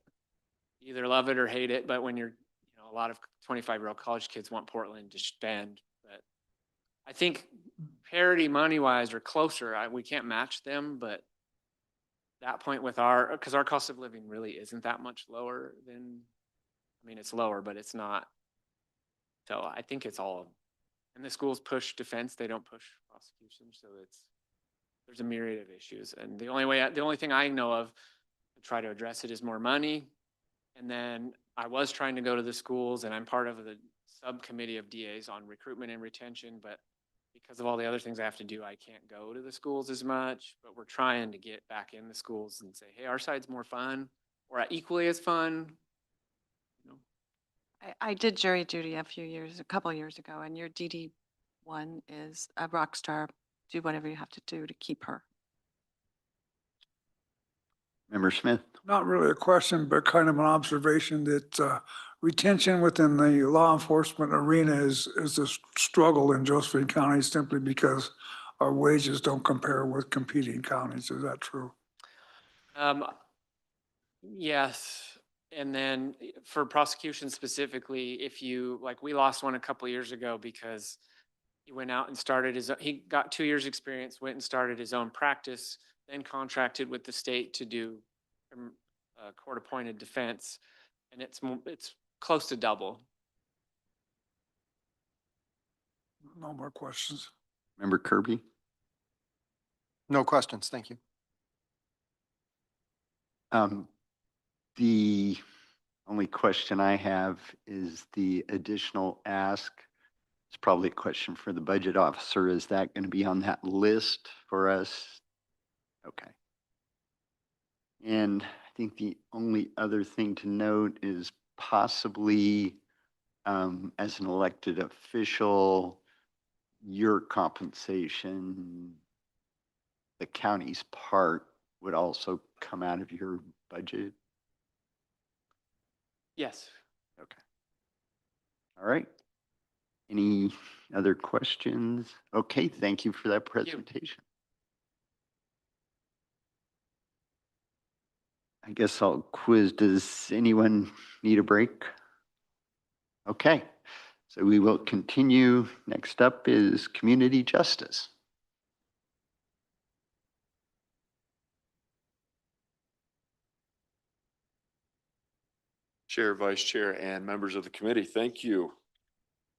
either love it or hate it. But when you're, a lot of 25-year-old college kids want Portland to spend. But I think parity money-wise or closer, we can't match them, but that point with because our cost of living really isn't that much lower than, it's lower, but it's not. So I think it's all, and the schools push defense, they don't push prosecution. So there's a myriad of issues. And the only thing I know of to try to address it is more money. And then I was trying to go to the schools and I'm part of the subcommittee of DAs on recruitment and retention, but because of all the other things I have to do, I can't go to the schools as much, but we're trying to get back in the schools and say, hey, our side's more fun or equally as fun. I did jury duty a couple years ago, and your DD1 is a rock star. Do whatever you have to do to keep her. Member Smith? Not really a question, but kind of an observation that retention within the law enforcement arena is a struggle in Josephine County simply because our wages don't compare with competing counties. Is that true? Yes. And then for prosecution specifically, we lost one a couple of years ago because he went out and he got 2 years experience, went and started his own practice, then contracted with the state to do court-appointed defense. And it's close to double. No more questions. Member Kirby? No questions. Thank you. The only question I have is the additional ask. It's probably a question for the budget officer. Is that going to be on that list for us? Okay. And I think the only other thing to note is possibly as an elected official, your compensation, the county's part would also come out of your budget. Yes. Okay. All right. Any other questions? Okay, thank you for that presentation. I guess I'll quiz. Does anyone need a break? Okay, so we will continue. Next up is community justice. Chair, Vice Chair, and members of the committee, thank you.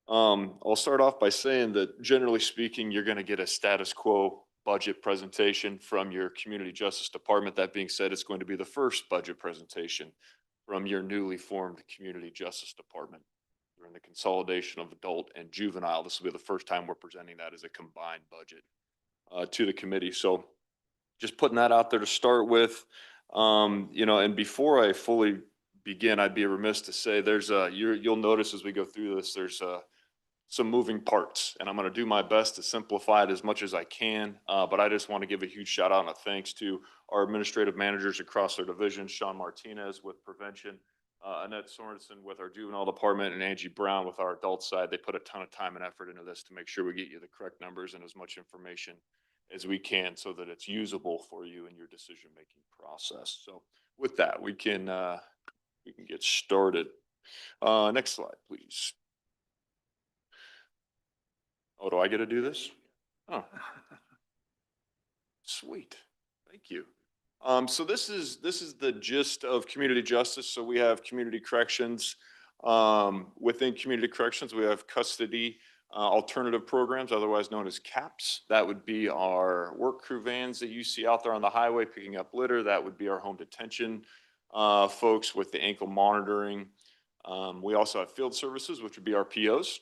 I'll start off by saying that generally speaking, you're going to get a status quo budget presentation from your Community Justice Department. That being said, it's going to be the first budget presentation from your newly formed Community Justice Department. During the consolidation of adult and juvenile, this will be the first time we're presenting that as a combined budget to the committee. So just putting that out there to start with, and before I fully begin, I'd be remiss to say you'll notice as we go through this, there's some moving parts, and I'm going to do my best to simplify it as much as I can. But I just want to give a huge shout out and a thanks to our administrative managers across our divisions, Sean Martinez with prevention, Annette Sorensen with our juvenile department, and Angie Brown with our adult side. They put a ton of time and effort into this to make sure we get you the correct numbers and as much information as we can so that it's usable for you in your decision-making process. So with that, we can get started. Next slide, please. Oh, do I get to do this? Oh, sweet. Thank you. So this is the gist of community justice. So we have community corrections. Within community corrections, we have custody alternative programs, otherwise known as CAPS. That would be our work crew vans that you see out there on the highway picking up litter. That would be our home detention folks with the ankle monitoring. We also have field services, which would be our POs.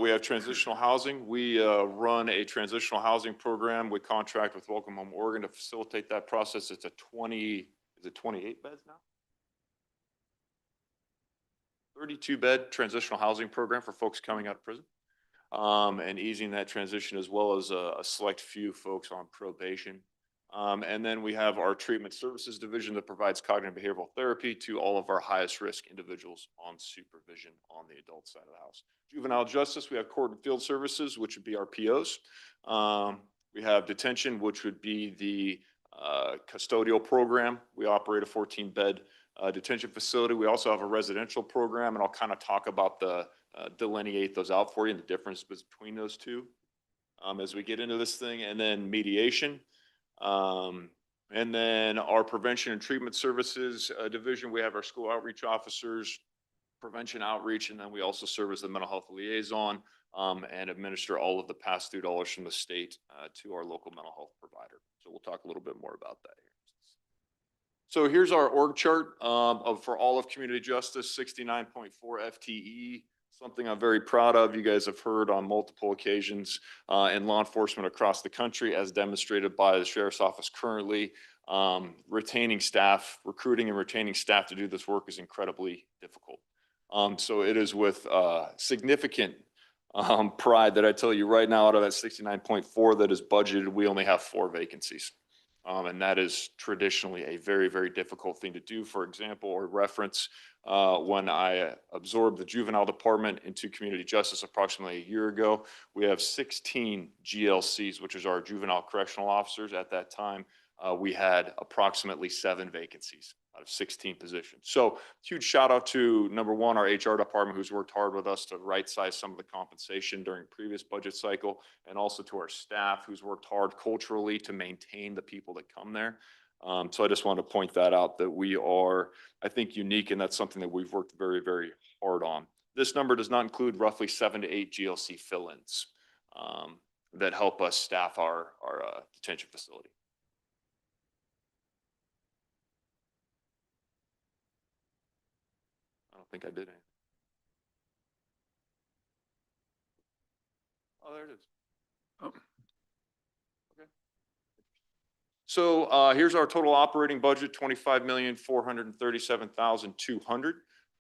We have transitional housing. We run a transitional housing program. We contract with Welcome Home Oregon to facilitate that process. It's a 28 beds now? 32 bed transitional housing program for folks coming out of prison, and easing that transition, as well as a select few folks on probation. And then we have our treatment services division that provides cognitive behavioral therapy to all of our highest risk individuals on supervision on the adult side of the house. Juvenile justice, we have court and field services, which would be our POs. We have detention, which would be the custodial program. We operate a 14-bed detention facility. We also have a residential program, and I'll kind of talk about delineate those out for you and the difference between those two as we get into this thing. And then mediation. And then our prevention and treatment services division, we have our school outreach officers, prevention outreach, and then we also serve as the mental health liaison and administer all of the pass-through dollars from the state to our local mental health provider. So we'll talk a little bit more about that here. So here's our org chart for all of community justice, 69.4 FTE. Something I'm very proud of. You guys have heard on multiple occasions in law enforcement across the country, as demonstrated by the sheriff's office currently. Retaining staff, recruiting and retaining staff to do this work is incredibly difficult. So it is with significant pride that I tell you right now, out of that 69.4 that is budgeted, we only have 4 vacancies. And that is traditionally a very, very difficult thing to do. For example, or reference, when I absorbed the juvenile department into community justice approximately a year ago, we have 16 GLCs, which is our juvenile correctional officers. At that time, we had approximately 7 vacancies out of 16 positions. So huge shout out to, number one, our HR department, who's worked hard with us to right size some of the compensation during previous budget cycle, and also to our staff, who's worked hard culturally to maintain the people that come there. So I just wanted to point that out, that we are, I think, unique, and that's something that we've worked very, very hard on. This number does not include roughly 7 to 8 GLC fill-ins that help us staff our detention facility. I don't think I did anything. Oh, there it is. Oh. Okay. So here's our total operating budget, $25,437,200.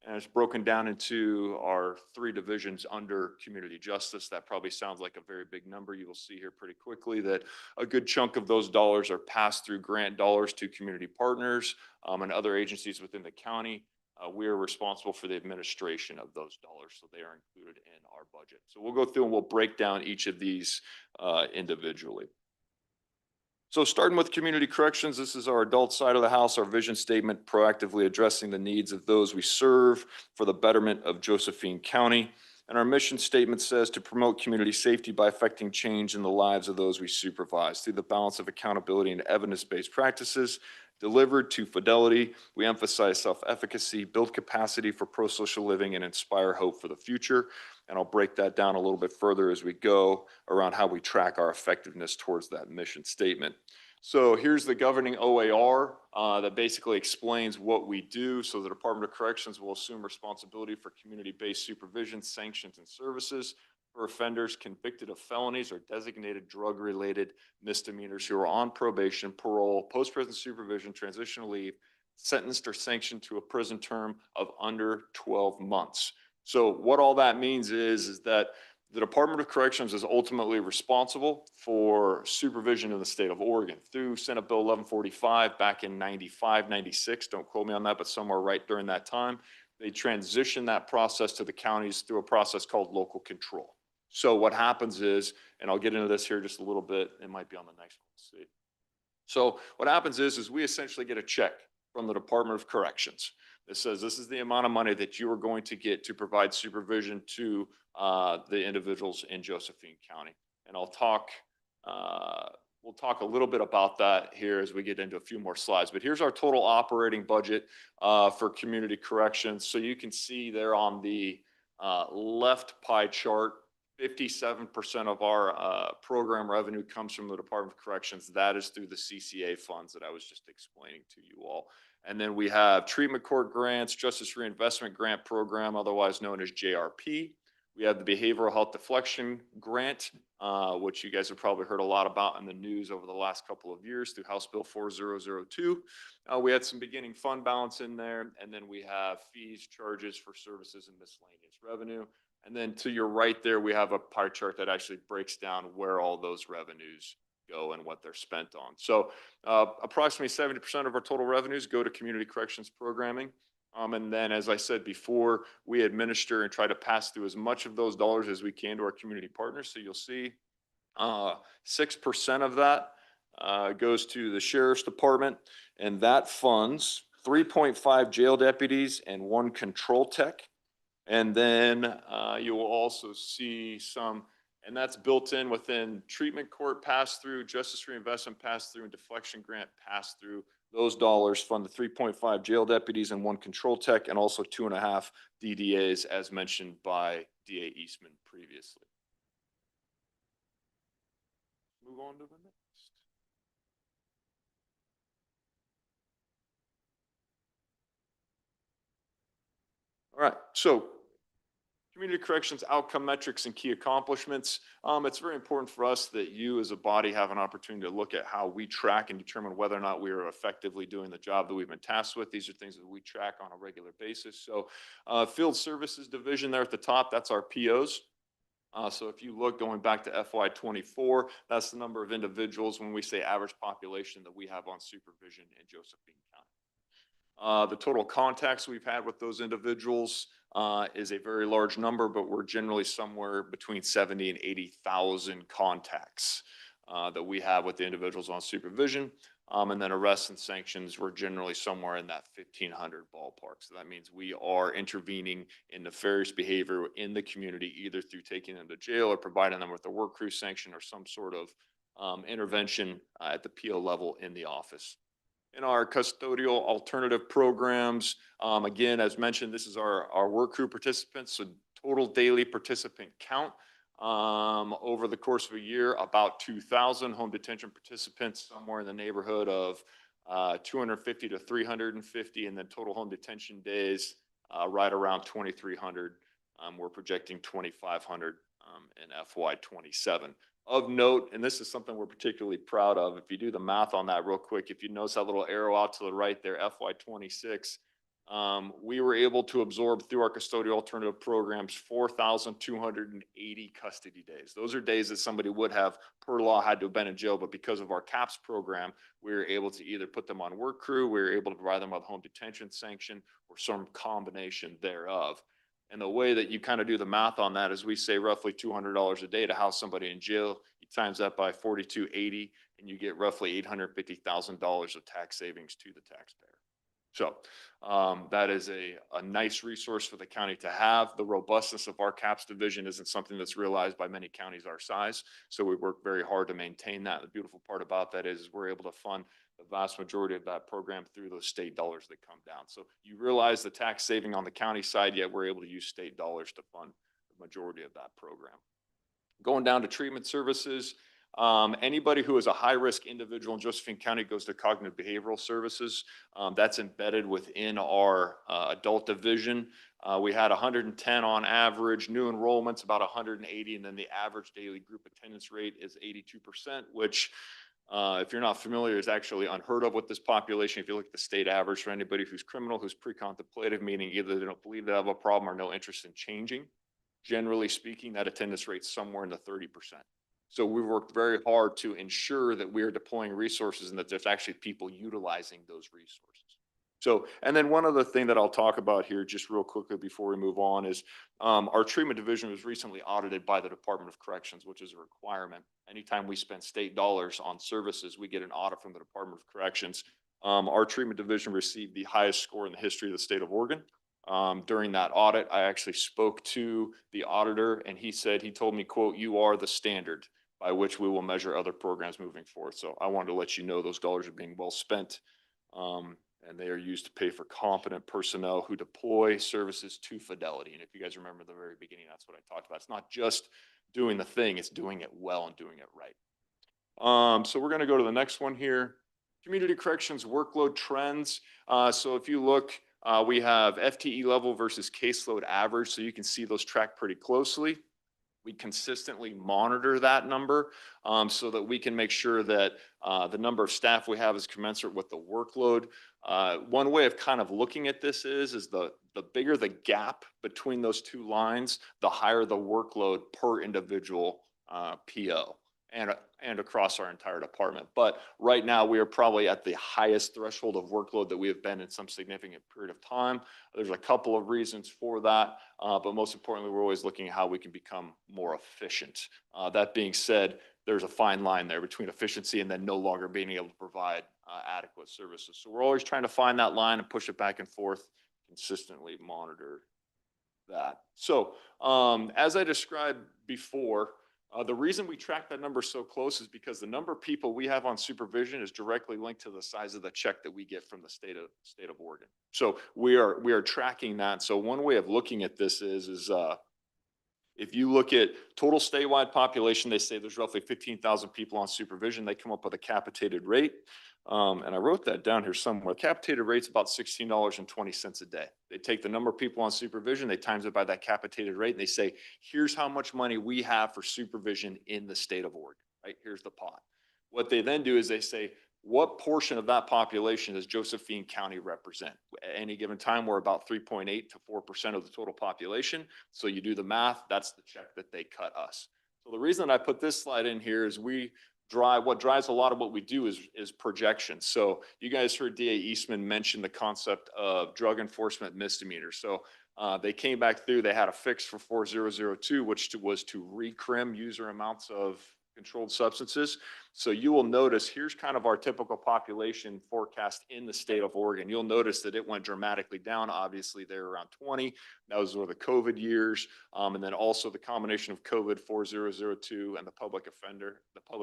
And it's broken down into our 3 divisions under community justice. That probably sounds like a very big number. You will see here pretty quickly that a good chunk of those dollars are passed through grant dollars to community partners and other agencies within the county. We are responsible for the administration of those dollars, so they are included in our budget. So we'll go through and we'll break down each of these individually. So starting with community corrections, this is our adult side of the house, our vision statement, proactively addressing the needs of those we serve for the betterment of Josephine County. And our mission statement says to promote community safety by affecting change in the lives of those we supervise through the balance of accountability and evidence-based practices. Delivered to fidelity, we emphasize self-efficacy, build capacity for pro-social living, and inspire hope for the future. And I'll break that down a little bit further as we go around how we track our effectiveness towards that mission statement. So here's the governing OAR that basically explains what we do. So the Department of Corrections will assume responsibility for community-based supervision, sanctions, and services for offenders convicted of felonies or designated drug-related misdemeanors who are on probation, parole, post-prison supervision, transitional leave, sentenced or sanctioned to a prison term of under 12 months. So what all that means is that the Department of Corrections is ultimately responsible for supervision in the state of Oregon through Senate Bill 1145 back in 95, 96. Don't quote me on that, but somewhere right during that time, they transitioned that process to the counties through a process called local control. So what happens is, and I'll get into this here just a little bit, it might be on the next one, let's see. So what happens is we essentially get a check from the Department of Corrections. This says this is the amount of money that you are going to get to provide supervision to the individuals in Josephine County. And we'll talk a little bit about that here as we get into a few more slides. But here's our total operating budget for community corrections. So you can see there on the left pie chart, 57% of our program revenue comes from the Department of Corrections. That is through the CCA funds that I was just explaining to you all. And then we have treatment court grants, Justice Reinvestment Grant Program, otherwise known as JRP. We have the Behavioral Health Deflection Grant, which you guys have probably heard a lot about in the news over the last couple of years through House Bill 4002. We had some beginning fund balance in there, and then we have fees, charges for services and miscellaneous revenue. And then to your right there, we have a pie chart that actually breaks down where all those revenues go and what they're spent on. So approximately 70% of our total revenues go to community corrections programming. And then, as I said before, we administer and try to pass through as much of those dollars as we can to our community partners. So you'll see 6% of that goes to the Sheriff's Department, and that funds 3.5 jail deputies and 1 control tech. And then you will also see some, and that's built in within treatment court pass-through, justice reinvestment pass-through, and deflection grant pass-through. Those dollars fund the 3.5 jail deputies and 1 control tech, and also 2.5 DDAs, as mentioned by DA Eastman previously. Move on to the next. All right, so community corrections outcome metrics and key accomplishments. It's very important for us that you as a body have an opportunity to look at how we track and determine whether or not we are effectively doing the job that we've been tasked with. These are things that we track on a regular basis. So field services division there at the top, that's our POs. So if you look going back to FY24, that's the number of individuals when we say average population that we have on supervision in Josephine County. The total contacts we've had with those individuals is a very large number, but we're generally somewhere between 70 and 80,000 contacts that we have with the individuals on supervision. And then arrests and sanctions, we're generally somewhere in that 1,500 ballpark. So that means we are intervening in nefarious behavior in the community, either through taking them to jail or providing them with a work crew sanction or some sort of intervention at the PO level in the office. In our custodial alternative programs, again, as mentioned, this is our work crew participants. So total daily participant count over the course of a year, about 2,000 home detention participants, somewhere in the neighborhood of 250 to 350, and then total home detention days right around 2,300. We're projecting 2,500 in FY27. Of note, and this is something we're particularly proud of, if you do the math on that real quick, if you notice that little arrow out to the right there, FY26, we were able to absorb through our custodial alternative programs 4,280 custody days. Those are days that somebody would have per law had to have been in jail, but because of our CAPS program, we were able to either put them on work crew, we were able to provide them with home detention sanction, or some combination thereof. And the way that you kind of do the math on that is we say roughly $200 a day to house somebody in jail. You times that by 4,280, and you get roughly $850,000 of tax savings to the taxpayer. So that is a nice resource for the county to have. The robustness of our CAPS division isn't something that's realized by many counties our size. So we work very hard to maintain that. The beautiful part about that is we're able to fund the vast majority of that program through those state dollars that come down. So you realize the tax saving on the county side, yet we're able to use state dollars to fund the majority of that program. Going down to treatment services, anybody who is a high-risk individual in Josephine County goes to cognitive behavioral services. That's embedded within our adult division. We had 110 on average, new enrollments about 180, and then the average daily group attendance rate is 82%, which if you're not familiar, is actually unheard of with this population. If you look at the state average for anybody who's criminal, who's pre-contemplative, meaning either they don't believe they have a problem or no interest in changing, generally speaking, that attendance rate's somewhere in the 30%. So we've worked very hard to ensure that we are deploying resources and that there's actually people utilizing those resources. So, and then one other thing that I'll talk about here just real quickly before we move on is our treatment division was recently audited by the Department of Corrections, which is a requirement. Anytime we spend state dollars on services, we get an audit from the Department of Corrections. Our treatment division received the highest score in the history of the state of Oregon. During that audit, I actually spoke to the auditor and he told me, quote, "You are the standard by which we will measure other programs moving forward." So I wanted to let you know those dollars are being well spent. And they are used to pay for competent personnel who deploy services to Fidelity. And if you guys remember the very beginning, that's what I talked about. It's not just doing the thing, it's doing it well and doing it right. So we're going to go to the next one here. Community corrections workload trends. So if you look, we have FTE level versus caseload average. So you can see those track pretty closely. We consistently monitor that number so that we can make sure that the number of staff we have is commensurate with the workload. One way of kind of looking at this is the bigger the gap between those two lines, the higher the workload per individual PO and across our entire department. But right now we are probably at the highest threshold of workload that we have been in some significant period of time. There's a couple of reasons for that, but most importantly, we're always looking at how we can become more efficient. That being said, there's a fine line there between efficiency and then no longer being able to provide adequate services. So we're always trying to find that line and push it back and forth, consistently monitor that. So as I described before, the reason we track that number so close is because the number of people we have on supervision is directly linked to the size of the check that we get from the state of Oregon. So we are tracking that. So one way of looking at this is if you look at total statewide population, they say there's roughly 15,000 people on supervision. They come up with a capitated rate. And I wrote that down here somewhere. Capitated rate's about $16.20 a day. They take the number of people on supervision, they times it by that capitated rate, and they say, here's how much money we have for supervision in the state of Oregon, right? Here's the pot. What they then do is they say, what portion of that population does Josephine County represent? At any given time, we're about 3.8 to 4% of the total population. So you do the math, that's the check that they cut us. So the reason I put this slide in here is what drives a lot of what we do is projections. So you guys heard DA Eastman mention the concept of drug enforcement misdemeanors. So they came back through, they had a fix for 4002, which was to recrim user amounts of controlled substances. So you will notice here's kind of our typical population forecast in the state of Oregon. You'll notice that it went dramatically down. Obviously they're around 20. That was were the COVID years. And then also the combination of COVID 4002 and the public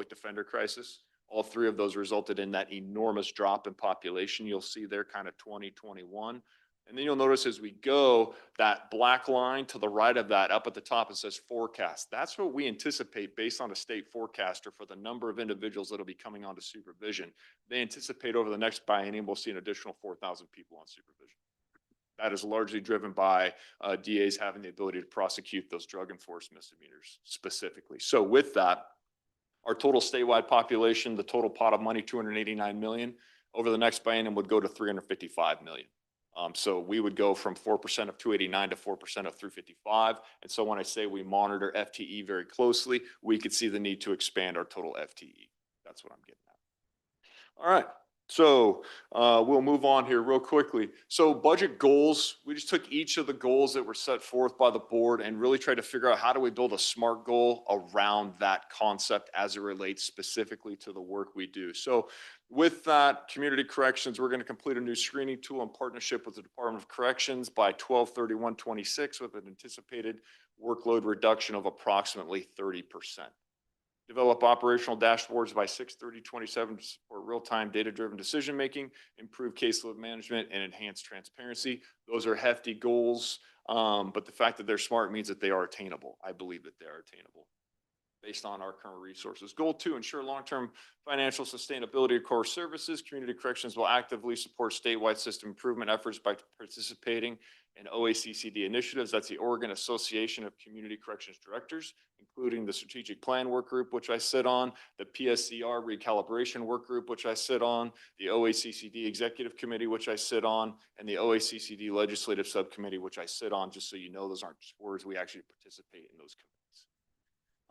defender crisis. All three of those resulted in that enormous drop in population. You'll see there kind of 2021. And then you'll notice as we go, that black line to the right of that up at the top, it says forecast. That's what we anticipate based on a state forecaster for the number of individuals that'll be coming onto supervision. They anticipate over the next biennium, we'll see an additional 4,000 people on supervision. That is largely driven by DAs having the ability to prosecute those drug enforcement misdemeanors specifically. So with that, our total statewide population, the total pot of money, 289 million, over the next biennium would go to 355 million. So we would go from 4% of 289 to 4% of 355. And so when I say we monitor FTE very closely, we could see the need to expand our total FTE. That's what I'm getting at. All right. So we'll move on here real quickly. So budget goals, we just took each of the goals that were set forth by the board and really tried to figure out how do we build a SMART goal around that concept as it relates specifically to the work we do. So with that, community corrections, we're going to complete a new screening tool in partnership with the Department of Corrections by 12/31/26 with an anticipated workload reduction of approximately 30%. Develop operational dashboards by 6/30/27 to support real-time data-driven decision-making, improve caseload management, and enhance transparency. Those are hefty goals, but the fact that they're SMART means that they are attainable. I believe that they are attainable based on our current resources. Goal 2, ensure long-term financial sustainability of core services. Community corrections will actively support statewide system improvement efforts by participating in OACCD initiatives. That's the Oregon Association of Community Corrections Directors, including the Strategic Plan Work Group, which I sit on, the PSCR Recalibration Work Group, which I sit on, the OACCD Executive Committee, which I sit on, and the OACCD Legislative Subcommittee, which I sit on. Just so you know, those aren't just words. We actually participate in those committees.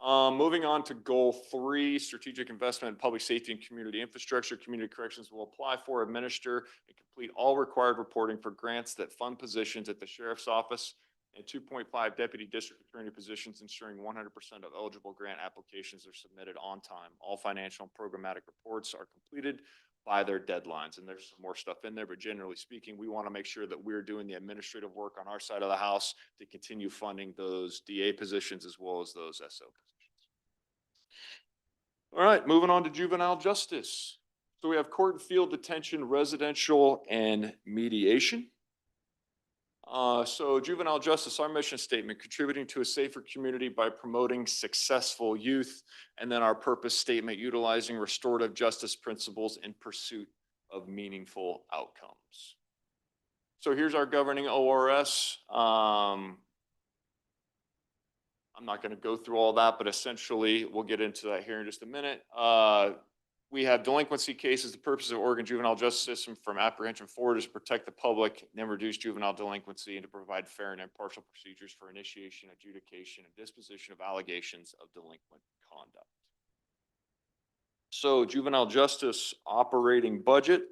Moving on to goal 3, strategic investment in public safety and community infrastructure. Community corrections will apply for, administer, and complete all required reporting for grants that fund positions at the sheriff's office and 2.5 deputy district attorney positions, ensuring 100% of eligible grant applications are submitted on time. All financial and programmatic reports are completed by their deadlines. And there's some more stuff in there, but generally speaking, we want to make sure that we're doing the administrative work on our side of the house to continue funding those DA positions as well as those SO positions. All right, moving on to juvenile justice. So we have court and field detention, residential, and mediation. So juvenile justice, our mission statement, contributing to a safer community by promoting successful youth. And then our purpose statement, utilizing restorative justice principles in pursuit of meaningful outcomes. So here's our governing ORS. I'm not going to go through all that, but essentially we'll get into that here in just a minute. We have delinquency cases. The purpose of Oregon juvenile justice system from apprehension forward is to protect the public and reduce juvenile delinquency and to provide fair and impartial procedures for initiation, adjudication, and disposition of allegations of delinquent conduct. So juvenile justice operating budget.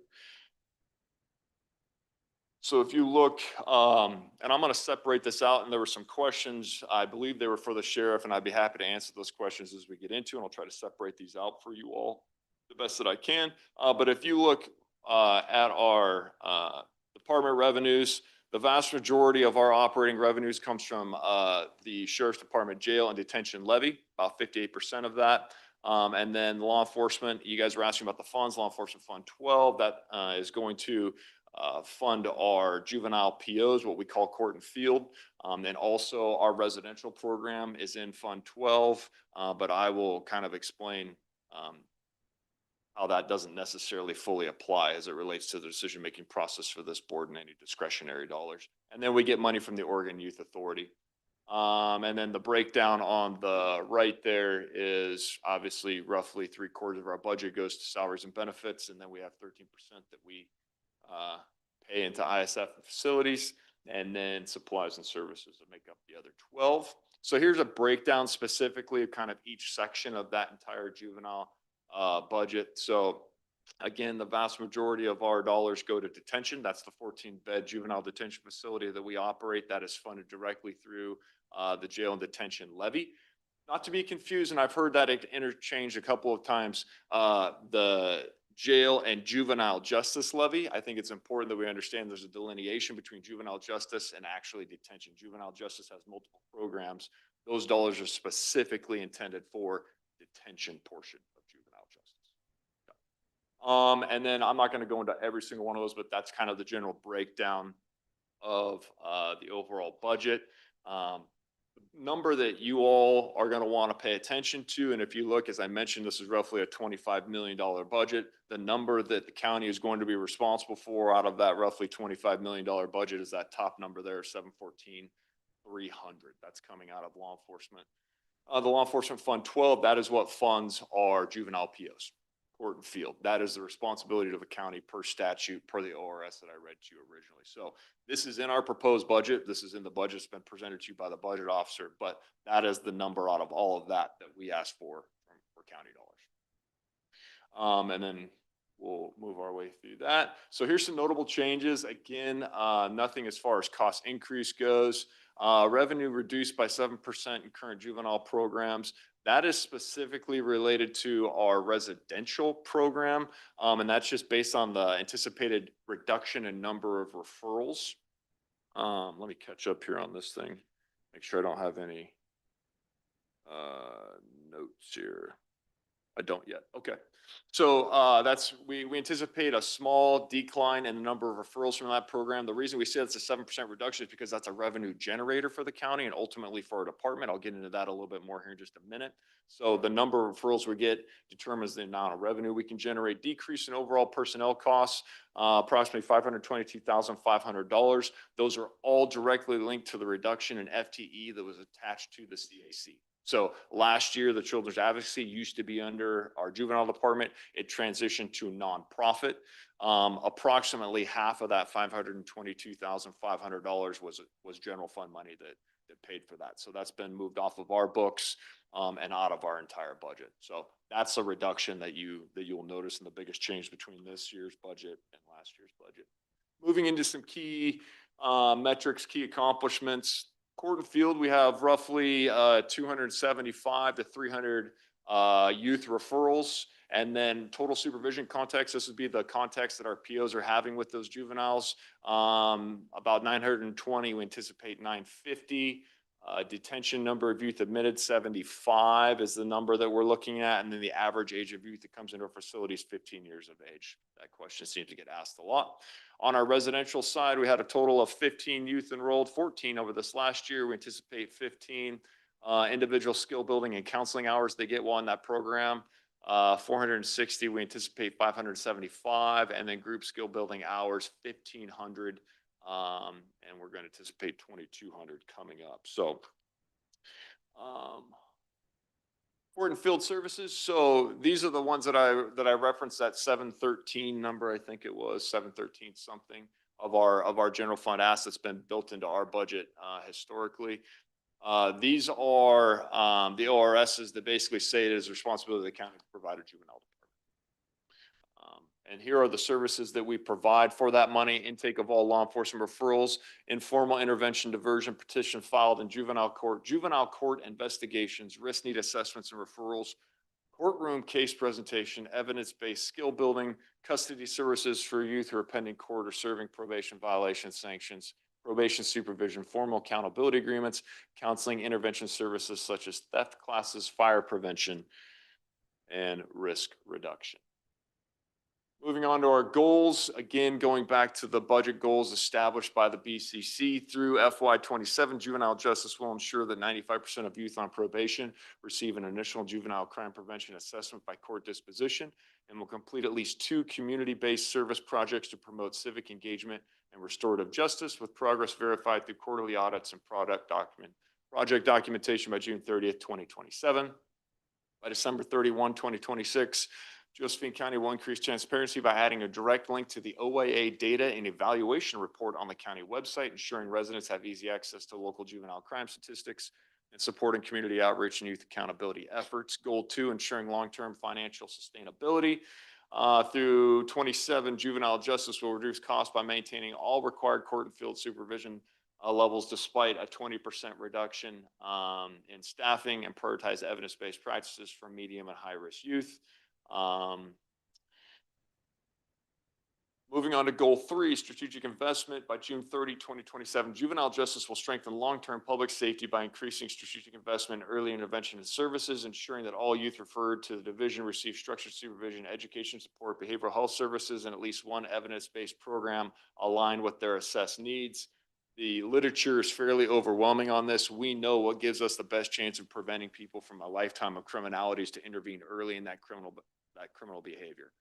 So if you look, and I'm going to separate this out, and there were some questions, I believe they were for the sheriff, and I'd be happy to answer those questions as we get into, and I'll try to separate these out for you all the best that I can. But if you look at our department revenues, the vast majority of our operating revenues comes from the Sheriff's Department jail and detention levy, about 58% of that. And then law enforcement, you guys were asking about the funds, Law Enforcement Fund 12, that is going to fund our juvenile POs, what we call court and field. And also our residential program is in Fund 12, but I will kind of explain how that doesn't necessarily fully apply as it relates to the decision-making process for this board and any discretionary dollars. And then we get money from the Oregon Youth Authority. And then the breakdown on the right there is obviously roughly 3/4 of our budget goes to salaries and benefits. And then we have 13% that we pay into ISF and facilities, and then supplies and services that make up the other 12. So here's a breakdown specifically of kind of each section of that entire juvenile budget. So again, the vast majority of our dollars go to detention. That's the 14-bed juvenile detention facility that we operate that is funded directly through the jail and detention levy. Not to be confused, and I've heard that interchanged a couple of times, the jail and juvenile justice levy. I think it's important that we understand there's a delineation between juvenile justice and actually detention. Juvenile justice has multiple programs. Those dollars are specifically intended for detention portion of juvenile justice. And then I'm not going to go into every single one of those, but that's kind of the general breakdown of the overall budget. Number that you all are going to want to pay attention to, and if you look, as I mentioned, this is roughly a $25 million budget. The number that the county is going to be responsible for out of that roughly $25 million budget is that top number there, $714,300. That's coming out of law enforcement. The Law Enforcement Fund 12, that is what funds our juvenile POs, court and field. That is the responsibility of the county per statute, per the ORS that I read to you originally. So this is in our proposed budget. This is in the budget that's been presented to you by the budget officer, but that is the number out of all of that that we asked for county dollars. And then we'll move our way through that. So here's some notable changes. Again, nothing as far as cost increase goes. Revenue reduced by 7% in current juvenile programs. That is specifically related to our residential program, and that's just based on the anticipated reduction in number of referrals. Let me catch up here on this thing. Make sure I don't have any notes here. I don't yet. Okay. So we anticipate a small decline in the number of referrals from that program. The reason we say it's a 7% reduction is because that's a revenue generator for the county and ultimately for our department. I'll get into that a little bit more here in just a minute. So the number of referrals we get determines the amount of revenue we can generate. Decrease in overall personnel costs, approximately $522,500. Those are all directly linked to the reduction in FTE that was attached to the CAC. So last year, the Children's Advocacy used to be under our juvenile department. It transitioned to nonprofit. Approximately half of that $522,500 was general fund money that paid for that. So that's been moved off of our books and out of our entire budget. So that's a reduction that you'll notice in the biggest change between this year's budget and last year's budget. Moving into some key metrics, key accomplishments. Court and field, we have roughly 275 to 300 youth referrals. And then total supervision context, this would be the context that our POs are having with those juveniles. About 920, we anticipate 950. Detention number of youth admitted, 75 is the number that we're looking at. And then the average age of youth that comes into our facility is 15 years of age. That question seems to get asked a lot. On our residential side, we had a total of 15 youth enrolled, 14 over this last year. We anticipate 15 individual skill building and counseling hours they get while in that program. 460, we anticipate 575, and then group skill building hours, 1,500. And we're going to anticipate 2,200 coming up. So, Court and field services. So these are the ones that I referenced, that 713 number, I think it was 713 something of our general fund assets been built into our budget historically. These are the ORSs that basically say it is responsibility of the county to provide a juvenile department. And here are the services that we provide for that money: intake of all law enforcement referrals, informal intervention diversion petition filed in juvenile court investigations, risk need assessments and referrals, courtroom case presentation, evidence-based skill building, custody services for youth who are pending court or serving probation violation sanctions, probation supervision, formal accountability agreements, counseling intervention services such as theft classes, fire prevention, and risk reduction. Moving on to our goals, again, going back to the budget goals established by the BCC through FY27, juvenile justice will ensure that 95% of youth on probation receive an initial juvenile crime prevention assessment by court disposition, and will complete at least 2 community-based service projects to promote civic engagement and restorative justice, with progress verified through quarterly audits and project documentation by June 30th, 2027. By December 31, 2026, Josephine County will increase transparency by adding a direct link to the OIA data and evaluation report on the county website, ensuring residents have easy access to local juvenile crime statistics and supporting community outreach and youth accountability efforts. Goal 2, ensuring long-term financial sustainability. Through 27, juvenile justice will reduce costs by maintaining all required court and field supervision levels despite a 20% reduction in staffing, and prioritize evidence-based practices for medium and high-risk youth. Moving on to goal 3, strategic investment. By June 30, 2027, juvenile justice will strengthen long-term public safety by increasing strategic investment in early intervention and services, ensuring that all youth referred to the division receive structured supervision, education support, behavioral health services, and at least one evidence-based program aligned with their assessed needs. The literature is fairly overwhelming on this. We know what gives us the best chance of preventing people from a lifetime of criminalities to intervene early in that criminal behavior.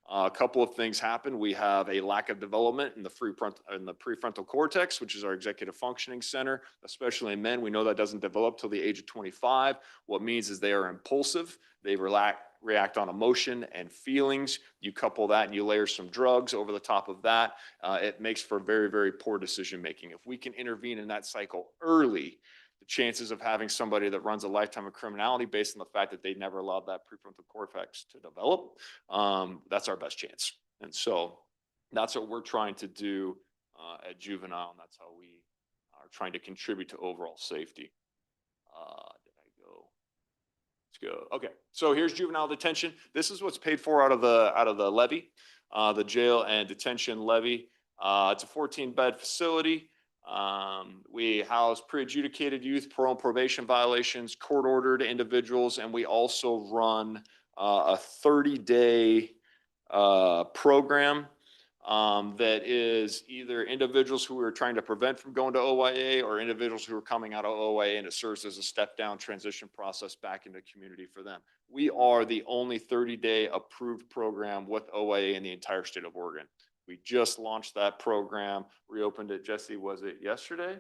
A couple of things happen. We have a lack of development in the prefrontal cortex, which is our executive functioning center, especially in men. We know that doesn't develop till the age of 25. What means is they are impulsive. They react on emotion and feelings. You couple that and you layer some drugs over the top of that. It makes for very, very poor decision making. If we can intervene in that cycle early, the chances of having somebody that runs a lifetime of criminality based on the fact that they never allowed that prefrontal cortex to develop, that's our best chance. And so that's what we're trying to do at Juvenile, and that's how we are trying to contribute to overall safety. Let's go. Okay, so here's juvenile detention. This is what's paid for out of the levy, the jail and detention levy. It's a 14-bed facility. We house pre-adjudicated youth, parole and probation violations, court-ordered individuals, and we also run a 30-day program that is either individuals who are trying to prevent from going to OIA or individuals who are coming out of OIA, and it serves as a step-down transition process back into community for them. We are the only 30-day approved program with OIA in the entire state of Oregon. We just launched that program, reopened it. Jesse, was it yesterday?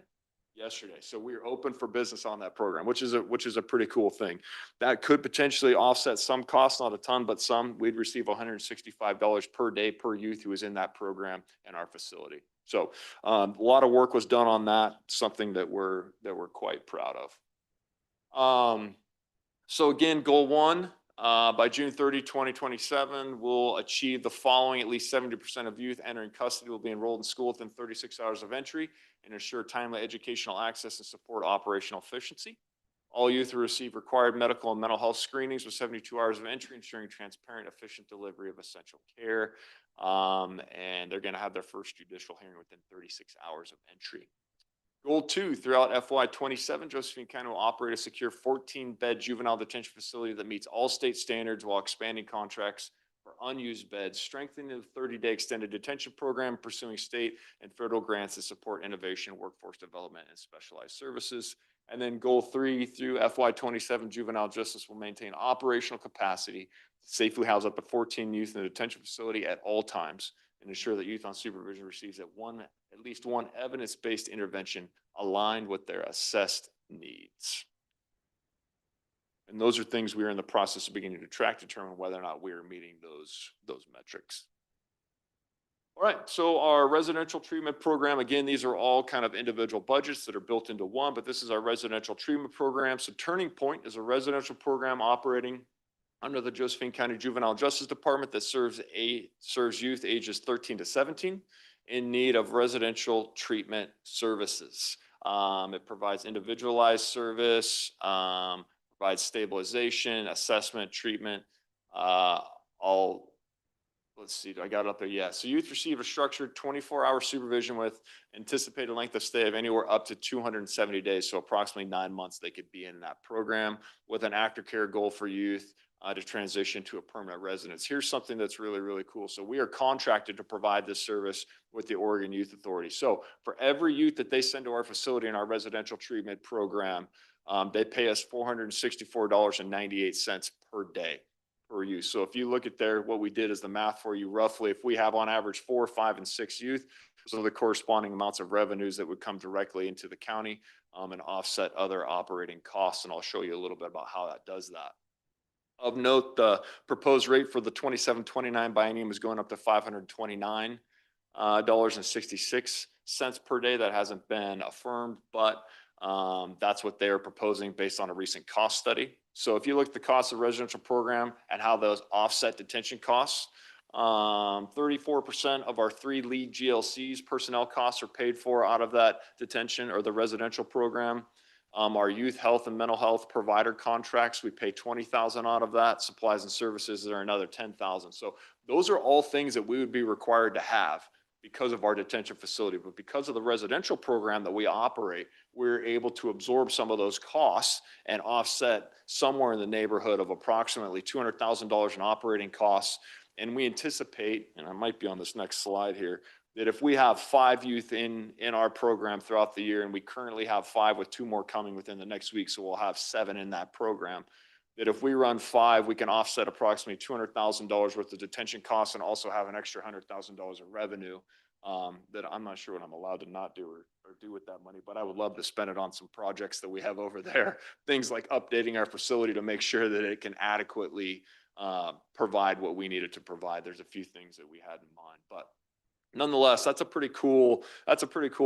Yesterday. So we're open for business on that program, which is a pretty cool thing. That could potentially offset some costs, not a ton, but some. We'd receive $165 per day per youth who is in that program in our facility. So a lot of work was done on that, something that we're quite proud of. So again, goal 1. By June 30, 2027, we'll achieve the following: at least 70% of youth entering custody will be enrolled in school within 36 hours of entry, and ensure timely educational access and support operational efficiency. All youth will receive required medical and mental health screenings with 72 hours of entry, ensuring transparent, efficient delivery of essential care. And they're going to have their first judicial hearing within 36 hours of entry. Goal 2, throughout FY27, Josephine County will operate a secure 14-bed juvenile detention facility that meets all state standards while expanding contracts for unused beds, strengthening the 30-day extended detention program, pursuing state and federal grants to support innovation, workforce development, and specialized services. And then goal 3, through FY27, juvenile justice will maintain operational capacity to safely house up to 14 youth in the detention facility at all times and ensure that youth on supervision receives at least one evidence-based intervention aligned with their assessed needs. And those are things we are in the process of beginning to track, determine whether or not we are meeting those metrics. All right, so our residential treatment program, again, these are all kind of individual budgets that are built into one, but this is our residential treatment program. So Turning Point is a residential program operating under the Josephine County Juvenile Justice Department that serves youth ages 13 to 17 in need of residential treatment services. It provides individualized service, provides stabilization, assessment, treatment, let's see, I got it up there. Yeah. So youth receive a structured 24-hour supervision with anticipated length of stay of anywhere up to 270 days. So approximately 9 months they could be in that program with an aftercare goal for youth to transition to a permanent residence. Here's something that's really, really cool. So we are contracted to provide this service with the Oregon Youth Authority. So for every youth that they send to our facility in our residential treatment program, they pay us $464.98 per day per youth. So if you look at there, what we did is the math for you roughly, if we have on average 4, 5, and 6 youth, so the corresponding amounts of revenues that would come directly into the county and offset other operating costs. And I'll show you a little bit about how that does that. Of note, the proposed rate for the 27-29 biennium is going up to $529.66 per day. That hasn't been affirmed, but that's what they're proposing based on a recent cost study. So if you look at the cost of the residential program and how those offset detention costs, 34% of our 3 lead GLCs personnel costs are paid for out of that detention or the residential program. Our youth health and mental health provider contracts, we pay $20,000 out of that. Supplies and services are another $10,000. So those are all things that we would be required to have because of our detention facility. But because of the residential program that we operate, we're able to absorb some of those costs and offset somewhere in the neighborhood of approximately $200,000 in operating costs. And we anticipate, and I might be on this next slide here, that if we have 5 youth in our program throughout the year, and we currently have 5 with 2 more coming within the next week, so we'll have 7 in that program, that if we run 5, we can offset approximately $200,000 worth of detention costs and also have an extra $100,000 of revenue that I'm not sure what I'm allowed to not do or do with that money, but I would love to spend it on some projects that we have over there. Things like updating our facility to make sure that it can adequately provide what we needed to provide. There's a few things that we had in mind, but nonetheless, that's a pretty cool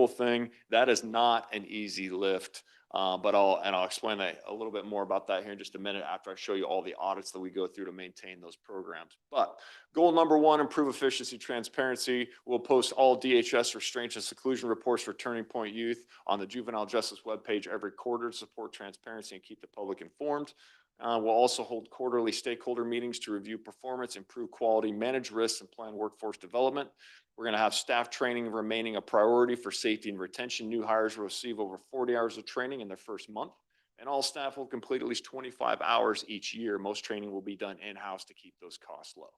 thing. That is not an easy lift. But I'll explain that a little bit more about that here in just a minute after I show you all the audits that we go through to maintain those programs. But goal number 1, improve efficiency, transparency. We'll post all DHS restraint and seclusion reports for Turning Point Youth on the Juvenile Justice webpage every quarter to support transparency and keep the public informed. We'll also hold quarterly stakeholder meetings to review performance, improve quality, manage risks, and plan workforce development. We're going to have staff training remaining a priority for safety and retention. New hires will receive over 40 hours of training in their first month, and all staff will complete at least 25 hours each year. Most training will be done in-house to keep those costs low.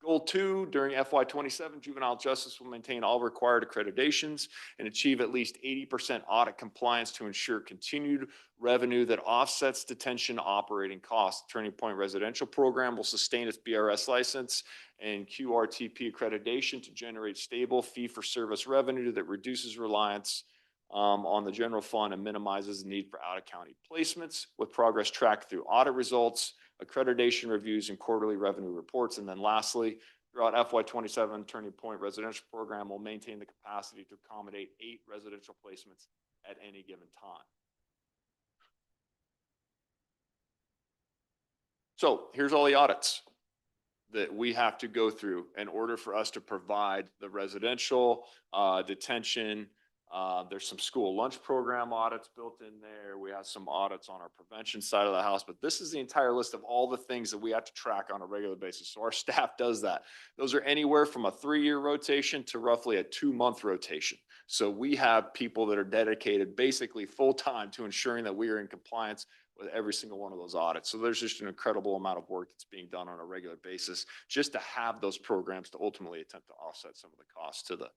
Goal 2, during FY27, juvenile justice will maintain all required accreditations and achieve at least 80% audit compliance to ensure continued revenue that offsets detention operating costs. Turning Point Residential Program will sustain its BRS license and QRTP accreditation to generate stable fee-for-service revenue that reduces reliance on the general fund and minimizes the need for out-of-county placements, with progress tracked through audit results, accreditation reviews, and quarterly revenue reports. And then lastly, throughout FY27, Turning Point Residential Program will maintain the capacity to accommodate 8 residential placements at any given time. So here's all the audits that we have to go through in order for us to provide the residential detention There's some school lunch program audits built in there. We have some audits on our prevention side of the house, but this is the entire list of all the things that we have to track on a regular basis. So our staff does that. Those are anywhere from a 3-year rotation to roughly a 2-month rotation. So we have people that are dedicated basically full-time to ensuring that we are in compliance with every single one of those audits. So there's just an incredible amount of work that's being done on a regular basis just to have those programs to ultimately attempt to offset some of the costs to the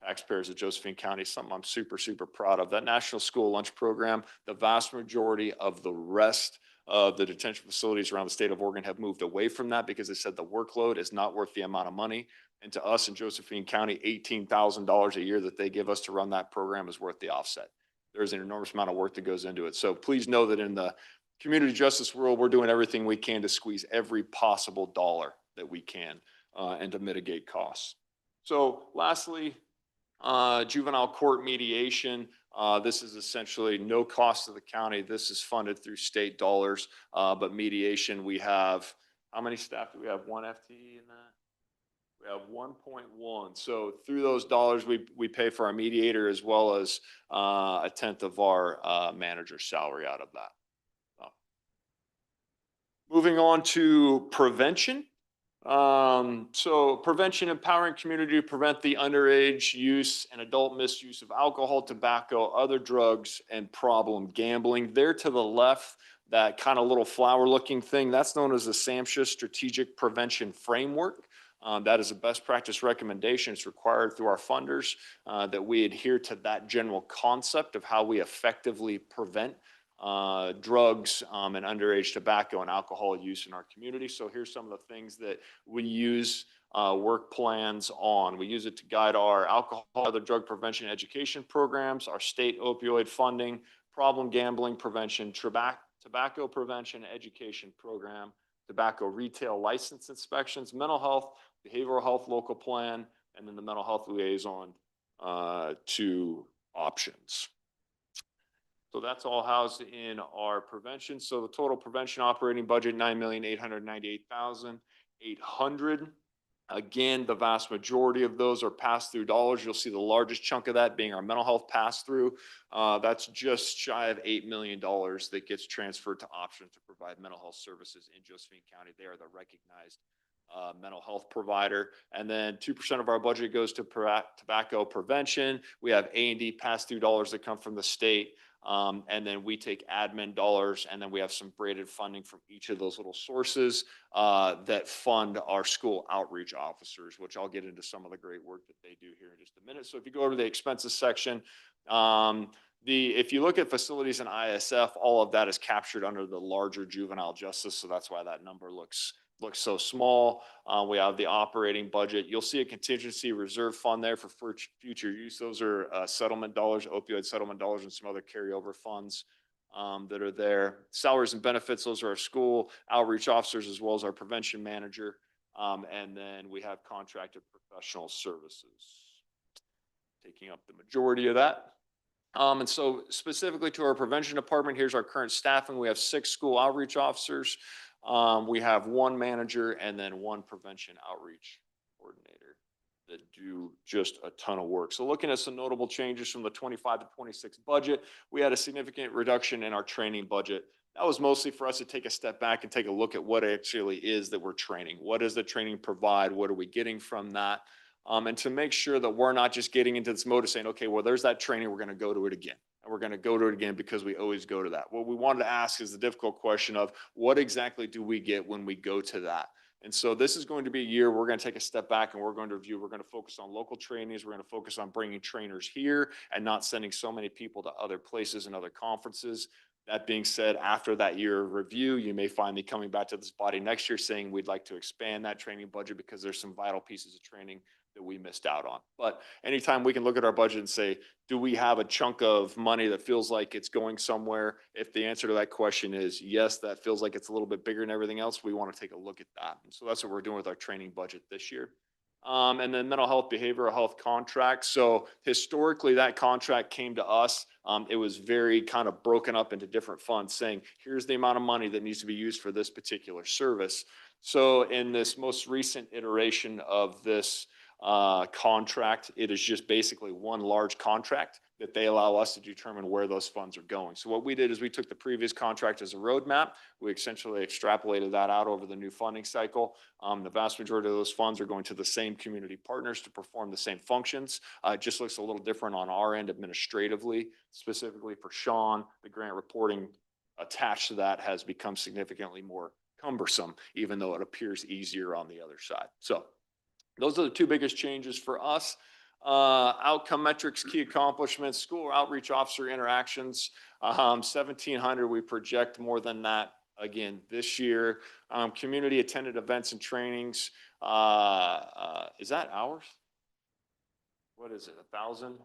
taxpayers of Josephine County. Something I'm super, super proud of. That National School Lunch Program, the vast majority of the rest of the detention facilities around the state of Oregon have moved away from that because they said the workload is not worth the amount of money. And to us in Josephine County, $18,000 a year that they give us to run that program is worth the offset. There's an enormous amount of work that goes into it. So please know that in the community justice world, we're doing everything we can to squeeze every possible dollar that we can and to mitigate costs. So lastly, juvenile court mediation. This is essentially no cost to the county. This is funded through state dollars, but mediation, we have, how many staff do we have? 1 FTE in that? We have 1.1. So through those dollars, we pay for our mediator as well as a tenth of our manager's salary out of that. Moving on to prevention. So prevention, empowering community to prevent the underage use and adult misuse of alcohol, tobacco, other drugs, and problem gambling. There to the left, that kind of little flower looking thing, that's known as the SAMHSA Strategic Prevention Framework. That is a best practice recommendation. It's required through our funders that we adhere to that general concept of how we effectively prevent drugs and underage tobacco and alcohol use in our community. So here's some of the things that we use work plans on. We use it to guide our alcohol, other drug prevention education programs, our state opioid funding, problem gambling prevention, tobacco prevention education program, tobacco retail license inspections, mental health, behavioral health local plan, and then the mental health liaison to options. So that's all housed in our prevention. So the total prevention operating budget, $9,898,800. Again, the vast majority of those are pass-through dollars. You'll see the largest chunk of that being our mental health pass-through. That's just shy of $8 million that gets transferred to option to provide mental health services in Josephine County. They are the recognized mental health provider. And then 2% of our budget goes to tobacco prevention. We have A&D pass-through dollars that come from the state. And then we take admin dollars, and then we have some braided funding from each of those little sources that fund our school outreach officers, which I'll get into some of the great work that they do here in just a minute. So if you go over to the expenses section, if you look at facilities and ISF, all of that is captured under the larger juvenile justice. So that's why that number looks so small. We have the operating budget. You'll see a contingency reserve fund there for future use. Those are settlement dollars, opioid settlement dollars, and some other carryover funds that are there. Salaries and benefits, those are our school outreach officers as well as our prevention manager. And then we have contracted professional services taking up the majority of that. And so specifically to our prevention department, here's our current staffing. We have 6 school outreach officers. We have 1 manager and then 1 prevention outreach coordinator that do just a ton of work. So looking at some notable changes from the 25 to 26 budget, we had a significant reduction in our training budget. That was mostly for us to take a step back and take a look at what it actually is that we're training. What does the training provide? What are we getting from that? And to make sure that we're not just getting into this mode of saying, okay, well, there's that training, we're going to go to it again. And we're going to go to it again because we always go to that. What we wanted to ask is the difficult question of what exactly do we get when we go to that? And so this is going to be a year we're going to take a step back and we're going to review. We're going to focus on local trainings. We're going to focus on bringing trainers here and not sending so many people to other places and other conferences. That being said, after that year of review, you may find me coming back to this body next year saying we'd like to expand that training budget because there's some vital pieces of training that we missed out on. But anytime we can look at our budget and say, do we have a chunk of money that feels like it's going somewhere? If the answer to that question is yes, that feels like it's a little bit bigger than everything else, we want to take a look at that. And so that's what we're doing with our training budget this year. And then mental health, behavioral health contract. So historically that contract came to us. It was very kind of broken up into different funds saying, here's the amount of money that needs to be used for this particular service. So in this most recent iteration of this contract, it is just basically one large contract that they allow us to determine where those funds are going. So what we did is we took the previous contract as a roadmap. We essentially extrapolated that out over the new funding cycle. The vast majority of those funds are going to the same community partners to perform the same functions. It just looks a little different on our end administratively, specifically for Sean. The grant reporting attached to that has become significantly more cumbersome, even though it appears easier on the other side. So those are the two biggest changes for us. Outcome metrics, key accomplishments, school outreach officer interactions, 1,700. We project more than that again this year. Community attended events and trainings. Is that hours? What is it? 1,000?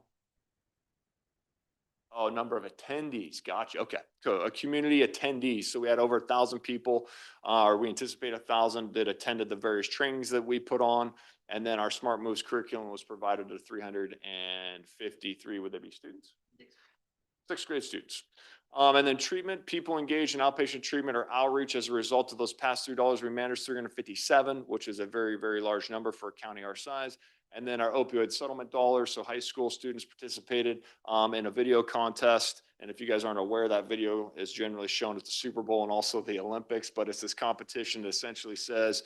Oh, number of attendees. Gotcha. Okay. So a community attendees. So we had over 1,000 people, or we anticipate 1,000 that attended the various trainings that we put on. And then our Smart Moves curriculum was provided to 353, would they be students? Sixth grade students. And then treatment, people engaged in outpatient treatment or outreach as a result of those pass-through dollars. We managed 357, which is a very, very large number for a county our size. And then our opioid settlement dollars. So high school students participated in a video contest. And if you guys aren't aware, that video is generally shown at the Super Bowl and also the Olympics, but it's this competition that essentially says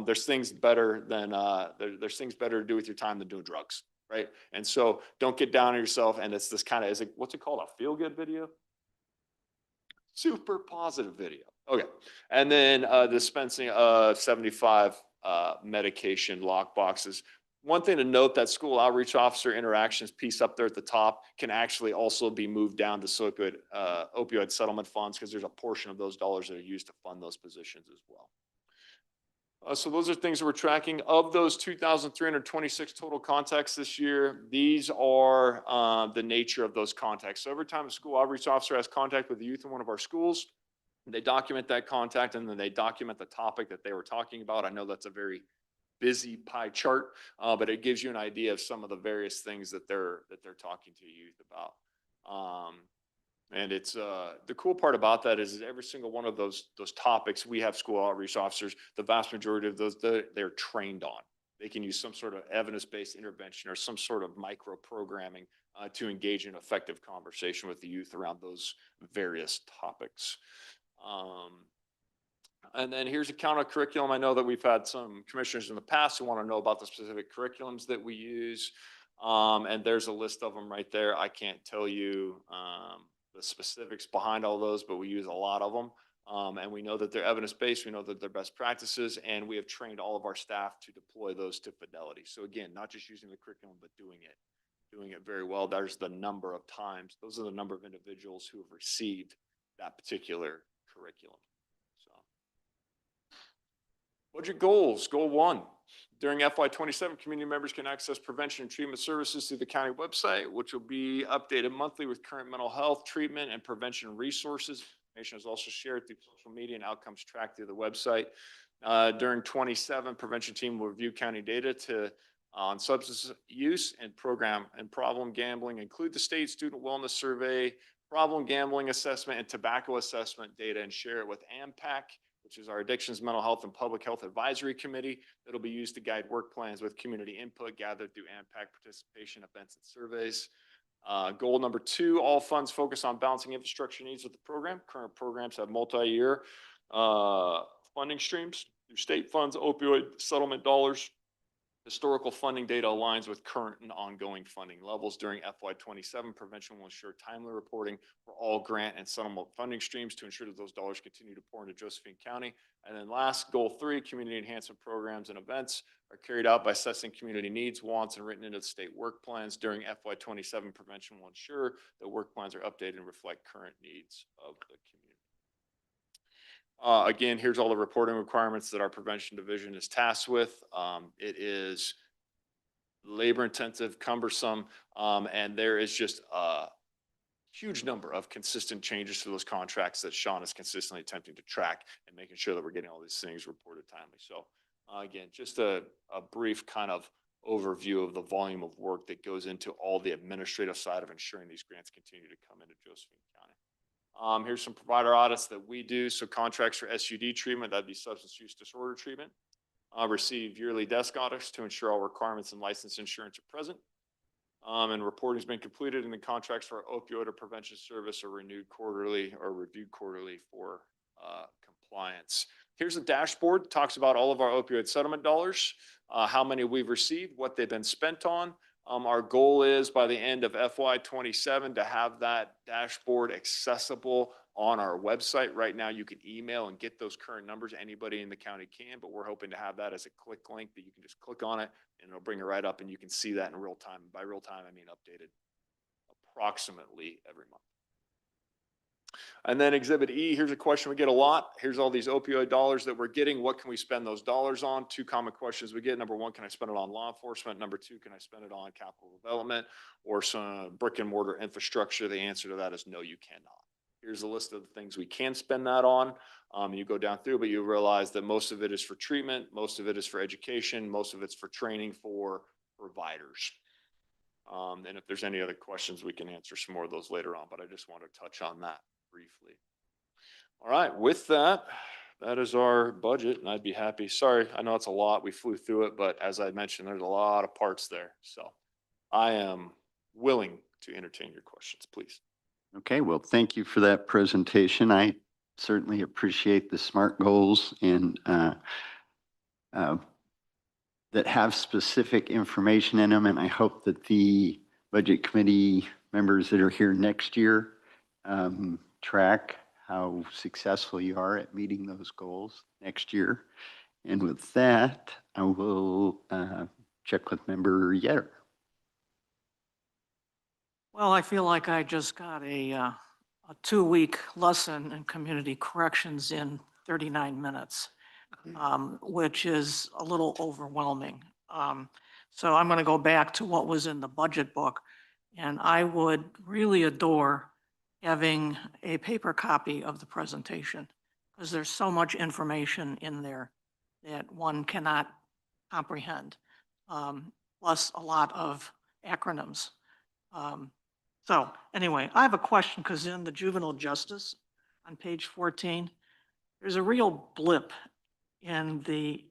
there's things better than there's things better to do with your time than doing drugs, right? And so don't get down on yourself. And it's this kind of, is it, what's it called? A feel-good video? Super positive video. Okay. And then dispensing of 75 medication lock boxes. One thing to note, that school outreach officer interactions piece up there at the top can actually also be moved down to opioid settlement funds, because there's a portion of those dollars that are used to fund those positions as well. So those are things that we're tracking. Of those 2,326 total contacts this year, these are the nature of those contacts. So every time a school outreach officer has contact with the youth in one of our schools, they document that contact, and then they document the topic that they were talking about. I know that's a very busy pie chart, but it gives you an idea of some of the various things that they're talking to youth about. And it's the cool part about that is every single one of those topics, we have school outreach officers. The vast majority of those they're trained on. They can use some sort of evidence-based intervention or some sort of micro programming to engage in effective conversation with the youth around those various topics. And then here's a count of curriculum. I know that we've had some commissioners in the past who want to know about the specific curriculums that we use. And there's a list of them right there. I can't tell you the specifics behind all those, but we use a lot of them. And we know that they're evidence-based. We know that they're best practices, and we have trained all of our staff to deploy those to fidelity. So again, not just using the curriculum, but doing it very well. There's the number of times. Those are the number of individuals who have received that particular curriculum. Budget goals. Goal 1. During FY27, community members can access prevention and treatment services through the county website, which will be updated monthly with current mental health treatment and prevention resources. Information is also shared through social media and outcomes tracked through the website. During 27, prevention team will review county data on substance use and problem gambling, include the state student wellness survey, problem gambling assessment, and tobacco assessment data, and share it with AMPAC, which is our Addictions, Mental Health, and Public Health Advisory Committee. That'll be used to guide work plans with community input gathered through AMPAC participation events and surveys. Goal number 2, all funds focus on balancing infrastructure needs with the program. Current programs have multi-year funding streams through state funds, opioid settlement dollars. Historical funding data aligns with current and ongoing funding levels. During FY27, prevention will ensure timely reporting for all grant and settlement funding streams to ensure that those dollars continue to pour into Josephine County. And then last, goal 3, community enhancement programs and events are carried out by assessing community needs, wants, and written into the state work plans. During FY27, prevention will ensure that work plans are updated and reflect current needs of the community. Again, here's all the reporting requirements that our prevention division is tasked with. It is labor intensive, cumbersome, and there is just a huge number of consistent changes to those contracts that Sean is consistently attempting to track and making sure that we're getting all these things reported timely. So again, just a brief kind of overview of the volume of work that goes into all the administrative side of ensuring these grants continue to come into Josephine County. Here's some provider audits that we do. So contracts for SUD treatment, that'd be substance use disorder treatment. Receive yearly desk audits to ensure all requirements and license insurance are present. And reporting's been completed and the contracts for opioid prevention service are renewed quarterly or reviewed quarterly for compliance. Here's a dashboard, talks about all of our opioid settlement dollars, how many we've received, what they've been spent on. Our goal is by the end of FY '27 to have that dashboard accessible on our website. Right now, you can email and get those current numbers. Anybody in the county can, but we're hoping to have that as a click link that you can just click on it and it'll bring it right up and you can see that in real time. By real time, I mean updated approximately every month. And then Exhibit E, here's a question we get a lot. Here's all these opioid dollars that we're getting. What can we spend those dollars on? Two common questions we get. Number one, can I spend it on law enforcement? Number two, can I spend it on capital development or some brick and mortar infrastructure? The answer to that is no, you cannot. Here's a list of the things we can spend that on. You go down through, but you realize that most of it is for treatment, most of it is for education, most of it's for training for providers. And if there's any other questions, we can answer some more of those later on, but I just want to touch on that briefly. All right, with that, that is our budget and I'd be happy. Sorry, I know it's a lot. We flew through it, but as I mentioned, there's a lot of parts there. So I am willing to entertain your questions, please. Okay, well, thank you for that presentation. I certainly appreciate the SMART goals and that have specific information in them. And I hope that the budget committee members that are here next year track how successful you are at meeting those goals next year. And with that, I will check with Member Yetter. Well, I feel like I just got a 2-week lesson in community corrections in 39 minutes, which is a little overwhelming. So I'm going to go back to what was in the budget book, and I would really adore having a paper copy of the presentation because there's so much information in there that one cannot comprehend, plus a lot of acronyms. So anyway, I have a question because in the juvenile justice on page 14, there's a real blip in the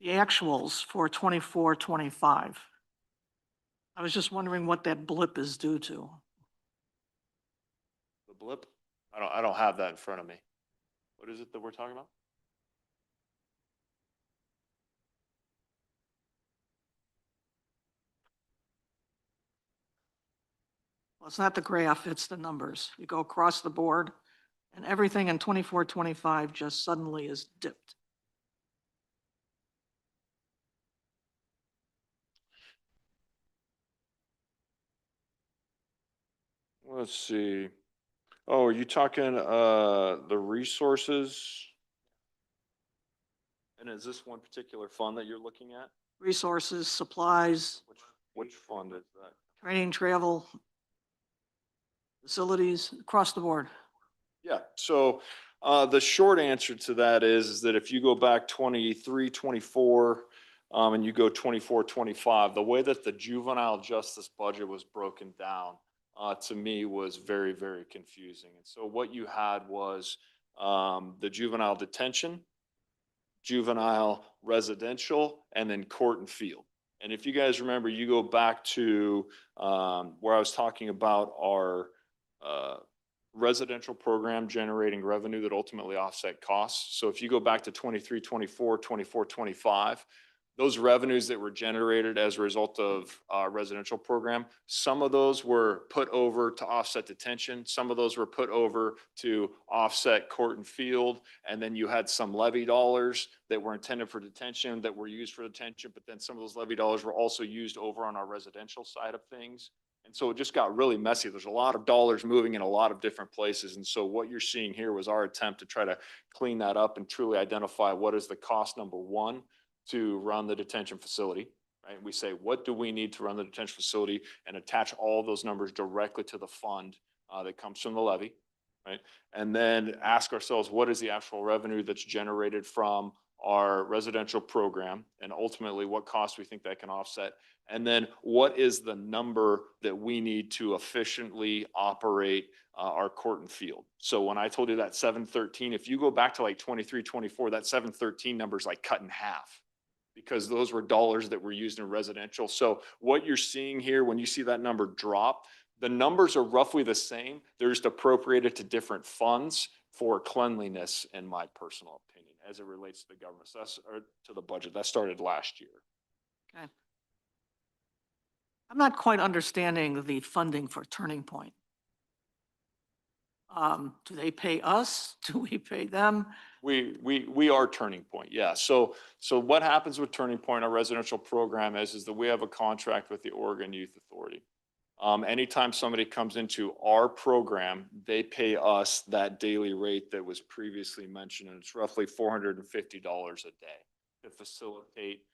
actuals for 24-25. I was just wondering what that blip is due to. The blip? I don't have that in front of me. What is it that we're talking about? Well, it's not the graph, it's the numbers. You go across the board and everything in 24-25 just suddenly is dipped. Let's see. Oh, are you talking the resources? And is this one particular fund that you're looking at? Resources, supplies, Which fund is that? training, travel, facilities, across the board. Yeah, so the short answer to that is that if you go back 23, 24, and you go 24, 25, the way that the juvenile justice budget was broken down to me was very, very confusing. And so what you had was the juvenile detention, juvenile residential, and then court and field. And if you guys remember, you go back to where I was talking about our residential program generating revenue that ultimately offset costs. So if you go back to 23, 24, 24, 25, those revenues that were generated as a result of residential program, some of those were put over to offset detention. Some of those were put over to offset court and field. And then you had some levy dollars that were intended for detention that were used for detention. But then some of those levy dollars were also used over on our residential side of things. And so it just got really messy. There's a lot of dollars moving in a lot of different places. And so what you're seeing here was our attempt to try to clean that up and truly identify what is the cost, number one, to run the detention facility, right? We say, what do we need to run the detention facility, and attach all those numbers directly to the fund that comes from the levy, right? And then ask ourselves, what is the actual revenue that's generated from our residential program, and ultimately what costs we think that can offset. And then what is the number that we need to efficiently operate our court and field? So when I told you that 713, if you go back to like 23, 24, that 713 number is like cut in half. because those were dollars that were used in residential. So what you're seeing here, when you see that number drop, the numbers are roughly the same. They're just appropriated to different funds for cleanliness, in my personal opinion, as it relates to the government. So that's, or to the budget. That started last year. Okay. I'm not quite understanding the funding for Turning Point. Do they pay us? Do we pay them? We are Turning Point, yeah. So what happens with Turning Point, our residential program is that we have a contract with the Oregon Youth Authority. Anytime somebody comes into our program, they pay us that daily rate that was previously mentioned, and it's roughly $450 a day to facilitate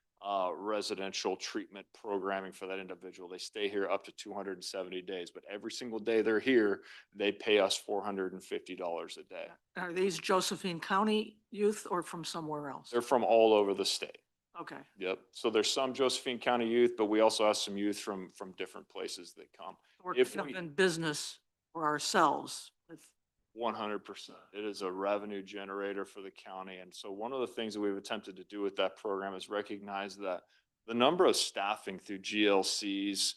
residential treatment programming for that individual. They stay here up to 270 days, but every single day they're here, they pay us $450 a day. Are these Josephine County youth or from somewhere else? They're from all over the state. Okay. Yep. So there's some Josephine County youth, but we also have some youth from different places that come. We're If kind we- of in business for ourselves with 100%. It is a revenue generator for the county. And so one of the things that we've attempted to do with that program is recognize that the number of staffing through GLCs,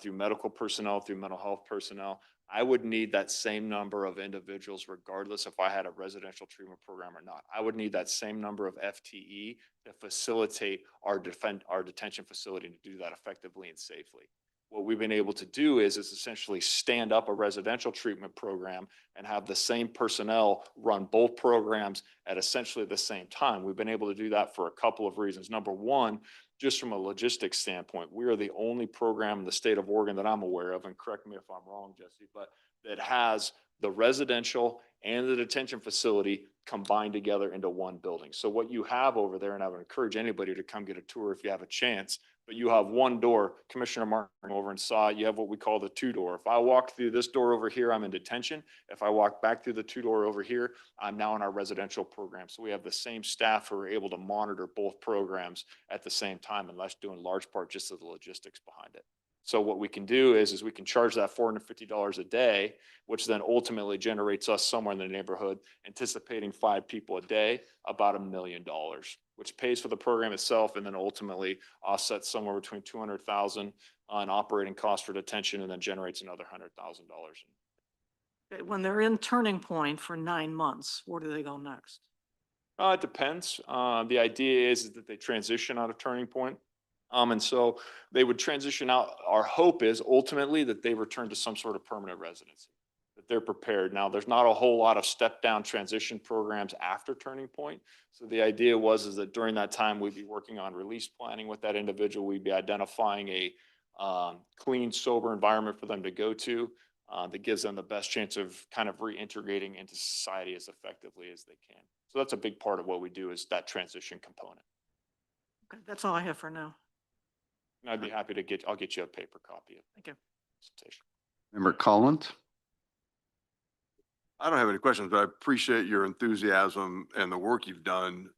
through medical personnel, through mental health personnel, I would need that same number of individuals regardless if I had a residential treatment program or not. I would need that same number of FTE to facilitate our detention facility and to do that effectively and safely. What we've been able to do is essentially stand up a residential treatment program and have the same personnel run both programs at essentially the same time. We've been able to do that for a couple of reasons. Number one, just from a logistics standpoint, we are the only program in the state of Oregon that I'm aware of, and correct me if I'm wrong, Jesse, but that has the residential and the detention facility combined together into one building. So what you have over there, and I would encourage anybody to come get a tour if you have a chance, but you have one door. Commissioner Martin over and saw it. You have what we call the two door. If I walk through this door over here, I'm in detention. If I walk back through the two door over here, I'm now in our residential program. So we have the same staff who are able to monitor both programs at the same time, and that's due in large part just of the logistics behind it. So what we can do is we can charge that $450 a day, which then ultimately generates us somewhere in the neighborhood, anticipating 5 people a day, about $1 million, which pays for the program itself and then ultimately offsets somewhere between 200,000 on operating costs for detention and then generates another $100,000. Okay, when they're in Turning Point for 9 months, where do they go next? It depends. The idea is that they transition out of Turning Point. And so they would transition out. Our hope is ultimately that they return to some sort of permanent residency, that they're prepared. Now, there's not a whole lot of step down transition programs after Turning Point. So the idea is that during that time, we'd be working on release planning with that individual. We'd be identifying a clean, sober environment for them to go to that gives them the best chance of kind of reintegrating into society as effectively as they can. So that's a big part of what we do, is that transition component. Okay, that's all I have for now. And I'd be happy to I'll get you a paper copy of Thank you. the presentation. Member Collins? I don't have any questions, but I appreciate your enthusiasm and the work you've done.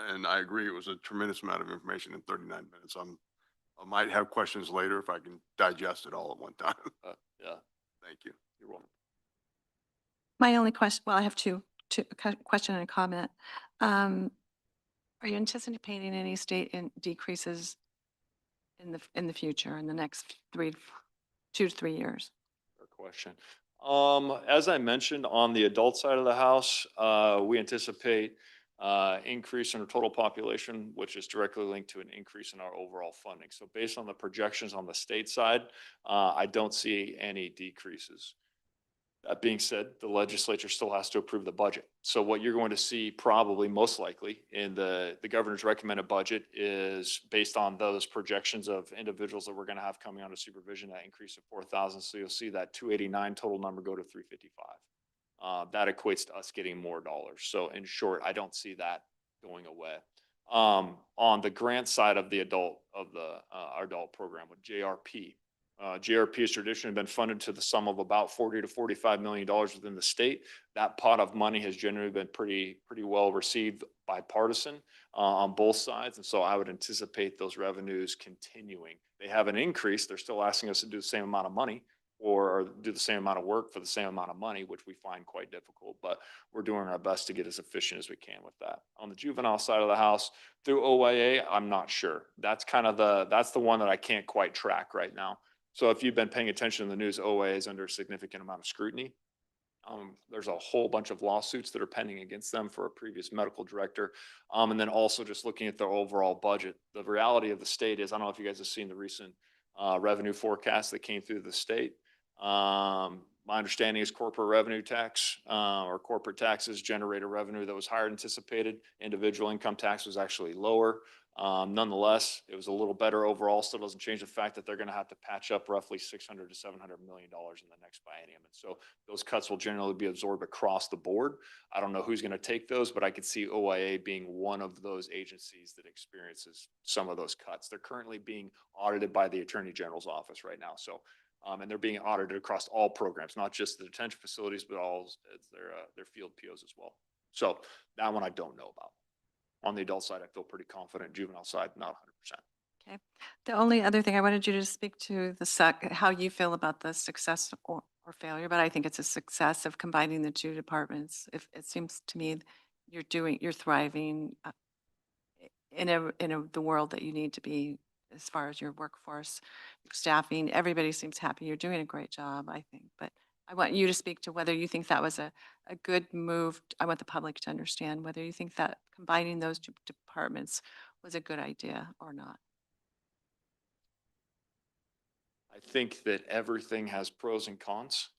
And I agree, it was a tremendous amount of information in 39 minutes. I might have questions later if I can digest it all at one time. Yeah, Thank you. you're welcome. My only question, well, I have two question and a comment. Are you anticipating any state decreases in the future, in the next 2 to 3 years? Fair question. As I mentioned, on the adult side of the house, we anticipate increase in our total population, which is directly linked to an increase in our overall funding. So based on the projections on the state side, I don't see any decreases. That being said, the legislature still has to approve the budget. So what you're going to see probably most likely in the governor's recommended budget is based on those projections of individuals that we're going to have coming under supervision, that increase of 4,000. So you'll see that 289 total number go to 355. That equates to us getting more dollars. So in short, I don't see that going away. On the grant side of the our adult program with JRP, JRP has traditionally been funded to the sum of about $40 to $45 million within the state. That pot of money has generally been pretty well received bipartisan on both sides. And so I would anticipate those revenues continuing. They haven't increased. They're still asking us to do the same amount of money, or do the same amount of work for the same amount of money, which we find quite difficult, but we're doing our best to get as efficient as we can with that. On the juvenile side of the house, through OYA, I'm not sure. That's kind of that's the one that I can't quite track right now. So if you've been paying attention to the news, OYA is under a significant amount of scrutiny. There's a whole bunch of lawsuits that are pending against them for a previous medical director. And then also just looking at their overall budget. The reality of the state is, I don't know if you guys have seen the recent revenue forecast that came through the state. My understanding is corporate revenue tax or corporate taxes generate a revenue that was higher than anticipated. Individual income tax was actually lower. Nonetheless, it was a little better overall. Still doesn't change the fact that they're going to have to patch up roughly $600 to $700 million in the next biennium. And so those cuts will generally be absorbed across the board. I don't know who's going to take those, but I could see OIA being one of those agencies that experiences some of those cuts. They're currently being audited by the Attorney General's office right now. So, and they're being audited across all programs, not just the detention facilities, but all their field POs as well. So that one I don't know about. On the adult side, I feel pretty confident. Juvenile side, not 100%. Okay. The only other thing I wanted you to speak to how you feel about the success or failure, but I think it's a success of combining the two departments. If it seems to me you're thriving in the world that you need to be as far as your workforce, staffing, everybody seems happy. You're doing a great job, I think, but I want you to speak to whether you think that was a good move. I want the public to understand whether you think that combining those two departments was a good idea or not. I think that everything has pros and cons,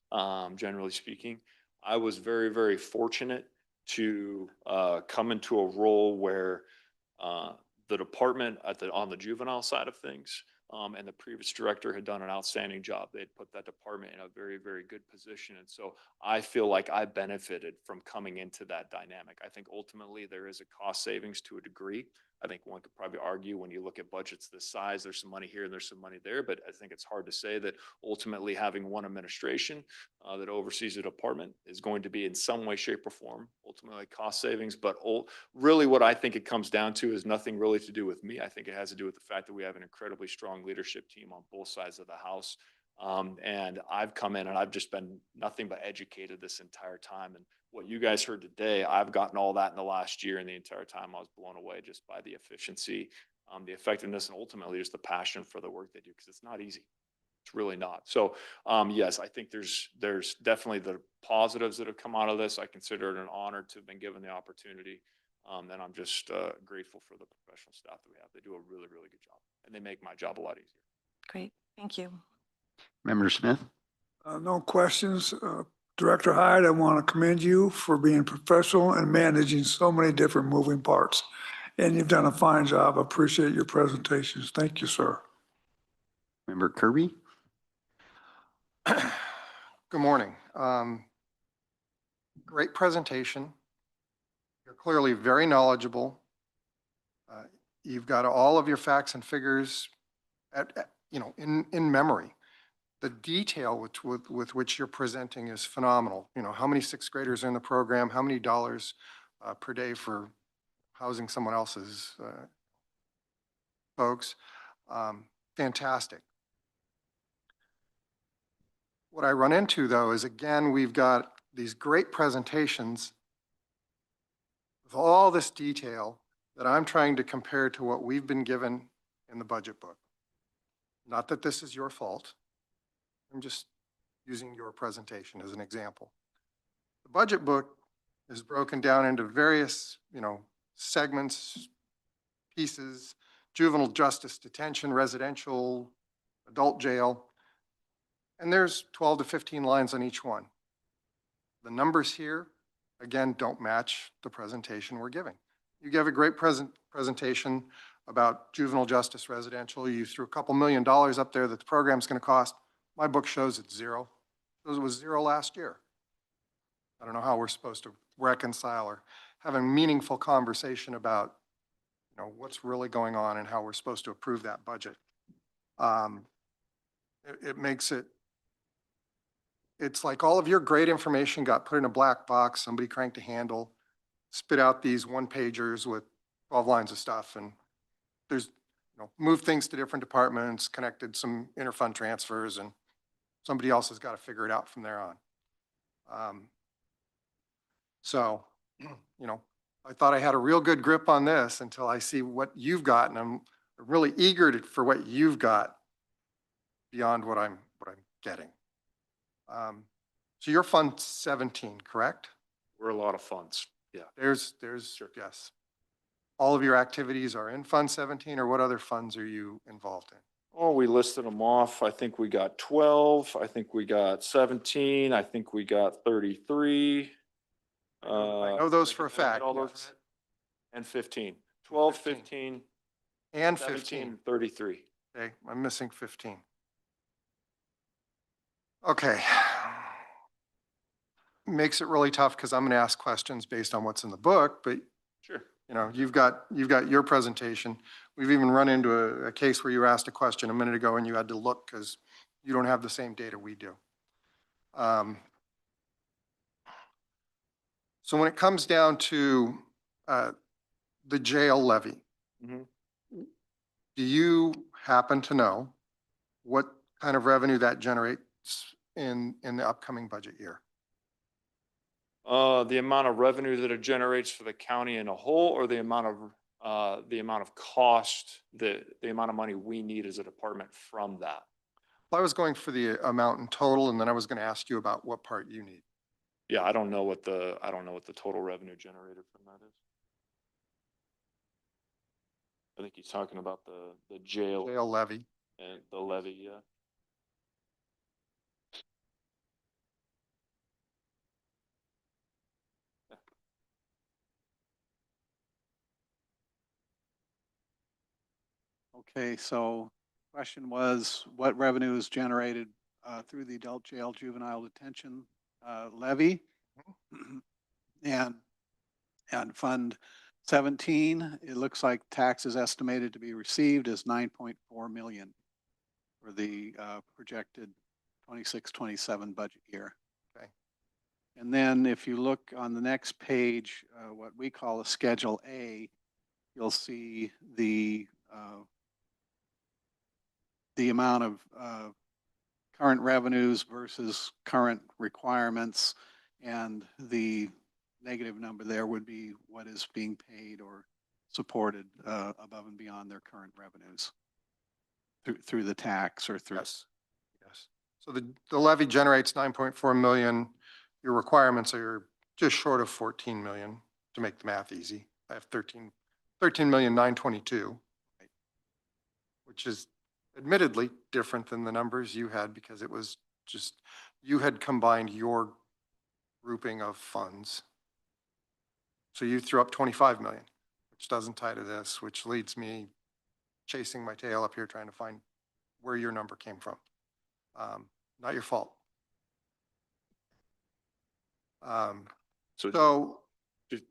generally speaking. I was very, very fortunate to come into a role where the department on the juvenile side of things and the previous director had done an outstanding job. They'd put that department in a very, very good position. And so I feel like I benefited from coming into that dynamic. I think ultimately there is a cost savings to a degree. I think one could probably argue when you look at budgets this size, there's some money here and there's some money there, but I think it's hard to say that ultimately having one administration that oversees a department is going to be in some way, shape, or form ultimately cost savings. But really what I think it comes down to is nothing really to do with me. I think it has to do with the fact that we have an incredibly strong leadership team on both sides of the house. And I've come in and I've just been nothing but educated this entire time. And what you guys heard today, I've gotten all that in the last year, and the entire time I was blown away just by the efficiency, the effectiveness, and ultimately just the passion for the work they do, because it's not easy. It's really not. So yes, I think there's definitely the positives that have come out of this. I consider it an honor to have been given the opportunity. And I'm just grateful for the professional staff that we have. They do a really, really good job, and they make my job a lot easier. Great. Thank you. Member Smith? No questions. Director Hyde, I want to commend you for being professional and managing so many different moving parts. And you've done a fine job. Appreciate your presentations. Thank you, sir. Member Kirby? Good morning. Great presentation. You're clearly very knowledgeable. You've got all of your facts and figures in memory. The detail with which you're presenting is phenomenal. You know, how many sixth graders are in the program, how many dollars per day for housing someone else's folks. Fantastic. What I run into though is, again, we've got these great presentations with all this detail that I'm trying to compare to what we've been given in the budget book. Not that this is your fault. I'm just using your presentation as an example. The budget book is broken down into various, segments, pieces: juvenile justice, detention, residential, adult jail. And there's 12 to 15 lines on each one. The numbers here, again, don't match the presentation we're giving. You gave a great presentation about juvenile justice residential. You threw a couple $1 million up there that the program's going to cost. My book shows it's zero. It was zero last year. I don't know how we're supposed to reconcile or have a meaningful conversation about, what's really going on and how we're supposed to approve that budget. It makes it's like all of your great information got put in a black box. Somebody cranked a handle, spit out these one-pagers with 12 lines of stuff, and there's, moved things to different departments, connected some interfund transfers, and somebody else has got to figure it out from there on. So, you know, I thought I had a real good grip on this until I see what you've got, and I'm really eager for what you've got beyond what I'm getting. So you're Fund 17, correct? We're a lot of funds. Yeah. There's, yes. All of your activities are in Fund 17, or what other funds are you involved in? Oh, we listed them off. I think we got 12. I think we got 17. I think we got 33. I know those did I for a get- did I get fact, all those yes. right? And 15. 12, 15. 15, And 17, 15. 33. Okay, I'm missing 15. Okay. Makes it really tough because I'm going to ask questions based on what's in the book, but Sure. you know, you've got your presentation. We've even run into a case where you asked a question a minute ago and you had to look because you don't have the same data we do. So when it comes down to the jail levy, Mhm. do you happen to know what kind of revenue that generates in the upcoming budget year? The amount of revenue that it generates for the county in a whole, or the amount of cost, the amount of money we need as a department from that? Well, I was going for the amount in total, and then I was going to ask you about what part you need. Yeah, I don't know what the total revenue generated from that is. I think he's talking about the jail Jail levy. and the levy, yeah. Okay, so question was, what revenue is generated through the adult jail juvenile detention levy? And Fund 17, it looks like taxes estimated to be received is 9.4 million for the projected 26-27 budget year. Okay. And then if you look on the next page, what we call a Schedule A, you'll see the amount of current revenues versus current requirements, and the negative number there would be what is being paid or supported above and beyond their current revenues through the tax or through. Yes. Yes. So the levy generates 9.4 million. Your requirements are just short of 14 million, to make the math easy. I have 13,922,000, which is admittedly different than the numbers you had because it was just, you had combined your grouping of funds. So you threw up 25 million, which doesn't tie to this, which leads me chasing my tail up here trying to find where your number came from. Not your fault. So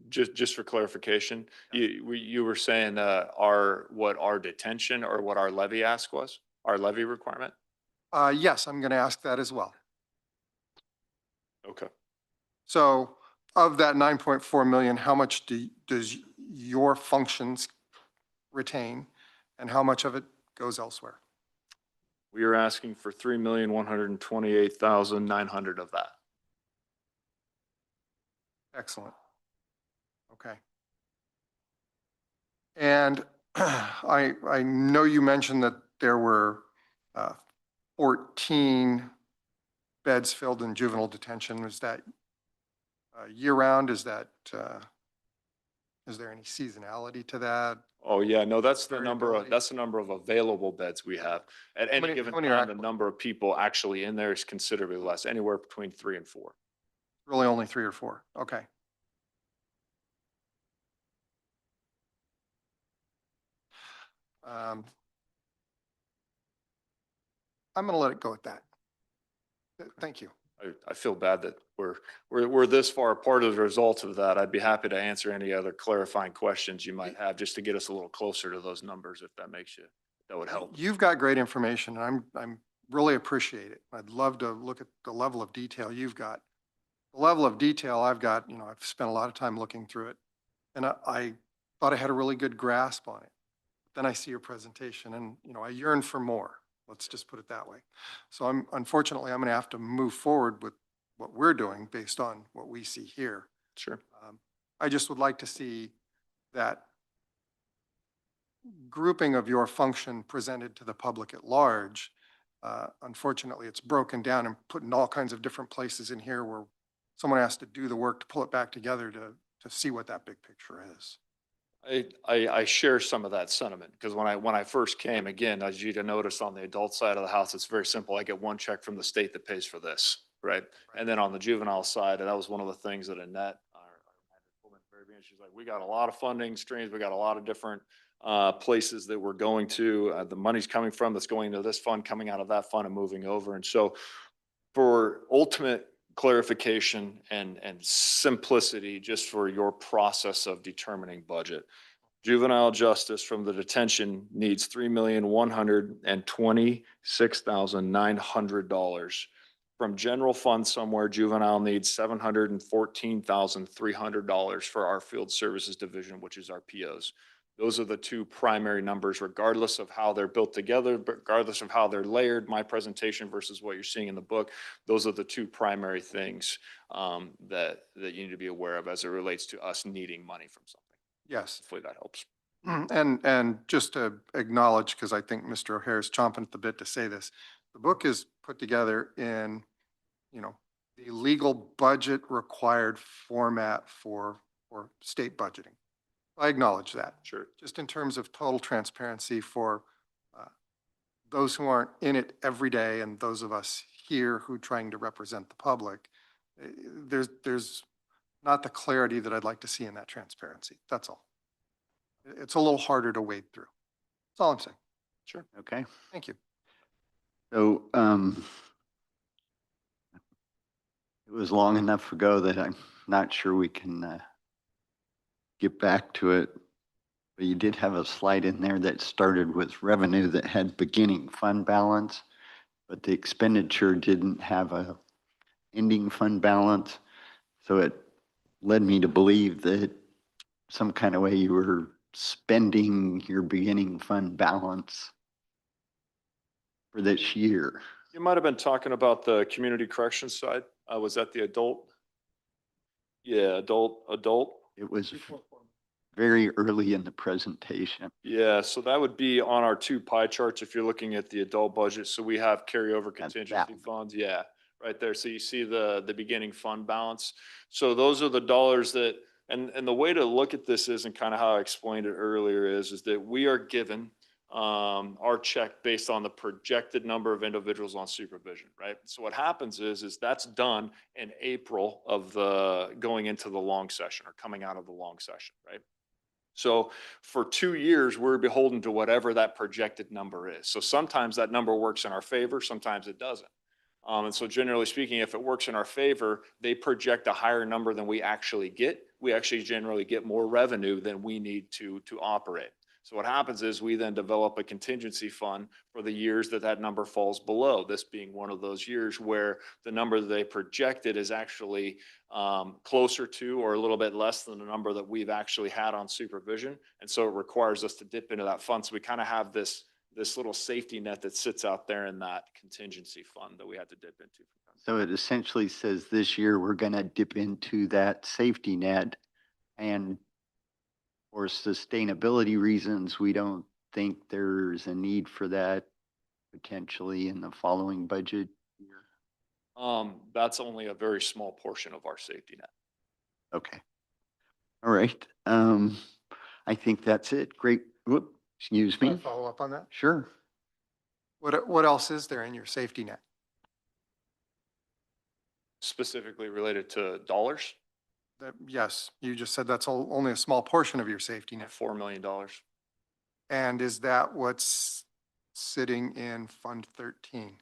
Just for clarification, you were saying, what our detention or what our levy ask was, our levy requirement? yes, I'm going to ask that as well. Okay. So of that 9.4 million, how much does your functions retain and how much of it goes elsewhere? We are asking for 3,128,900 of that. Excellent. Okay. And I know you mentioned that there were 14 beds filled in juvenile detention. Was that year round? Is there any seasonality to that? Oh, yeah, no, that's the Variability. number of available beds we have. At any many- given how many are time, the active? number of people actually in there is considerably less, anywhere between 3 and 4. Really only 3 or 4. Okay. I'm going to let it go at that. Thank you. I feel bad that we're this far apart as a result of that. I'd be happy to answer any other clarifying questions you might have, just to get us a little closer to those numbers, if that would help. You've got great information, and I'm really appreciate it. I'd love to look at the level of detail you've got. The level of detail I've got, you know, I've spent a lot of time looking through it, and I thought I had a really good grasp on it. Then I see your presentation and, you know, I yearn for more. Let's just put it that way. So unfortunately, I'm going to have to move forward with what we're doing based on what we see here. Sure. I just would like to see that grouping of your function presented to the public at large. Unfortunately, it's broken down and put in all kinds of different places in here where someone has to do the work to pull it back together to see what that big picture is. I share some of that sentiment because when I first came, again, as you'd noticed on the adult side of the house, it's very simple. I get one check from the state that pays for this, right? And then on the juvenile side, and that was one of the things that Annette, she's like, we got a lot of funding streams. We got a lot of different places that we're going to. The money's coming from that's going to this fund, coming out of that fund and moving over. And so for ultimate clarification and simplicity, just for your process of determining budget, juvenile justice from the detention needs $3,126,900. From general fund somewhere, juvenile needs $714,300 for our field services division, which is our POs. Those are the two primary numbers, regardless of how they're built together, regardless of how they're layered, my presentation versus what you're seeing in the book. Those are the two primary things that you need to be aware of as it relates to us needing money from something. Yes. Hopefully that helps. And just to acknowledge, because I think Mr. O'Hare is chomping at the bit to say this, the book is put together in, the legal budget required format for state budgeting. I acknowledge that. Sure. Just in terms of total transparency for those who aren't in it every day and those of us here who are trying to represent the public, there's not the clarity that I'd like to see in that transparency. That's all. It's a little harder to wade through. That's all I'm saying. Sure. Okay. Thank you. So, it was long enough ago that I'm not sure we can get back to it. But you did have a slide in there that started with revenue that had beginning fund balance, but the expenditure didn't have a ending fund balance. So it led me to believe that some kind of way you were spending your beginning fund balance for this year. You might have been talking about the community corrections side. Was that the adult? Yeah, adult. It was very early in the presentation. Yeah, so that would be on our two pie charts if you're looking at the adult budget. So we have carryover That's contingency that. funds. Yeah, right there. So you see the beginning fund balance. So those are the dollars that, and the way to look at this is, and kind of how I explained it earlier is that we are given our check based on the projected number of individuals on supervision, right? So what happens is that's done in April of going into the long session or coming out of the long session, right? So for 2 years, we're beholden to whatever that projected number is. So sometimes that number works in our favor, sometimes it doesn't. And so generally speaking, if it works in our favor, they project a higher number than we actually get. We actually generally get more revenue than we need to operate. So what happens is we then develop a contingency fund for the years that number falls below, this being one of those years where the number that they projected is actually closer to or a little bit less than the number that we've actually had on supervision. And so it requires us to dip into that fund. So we kind of have this little safety net that sits out there in that contingency fund that we had to dip into. So it essentially says this year we're going to dip into that safety net, and for sustainability reasons, we don't think there's a need for that potentially in the following budget year. That's only a very small portion of our safety net. Okay. All right. I think that's it. Great. Whoop, excuse Can I me. follow up on that? Sure. What else is there in your safety net? Specifically related to dollars, Yes, you just said that's only a small portion of your safety net. $4 million. And is that what's sitting in Fund 13?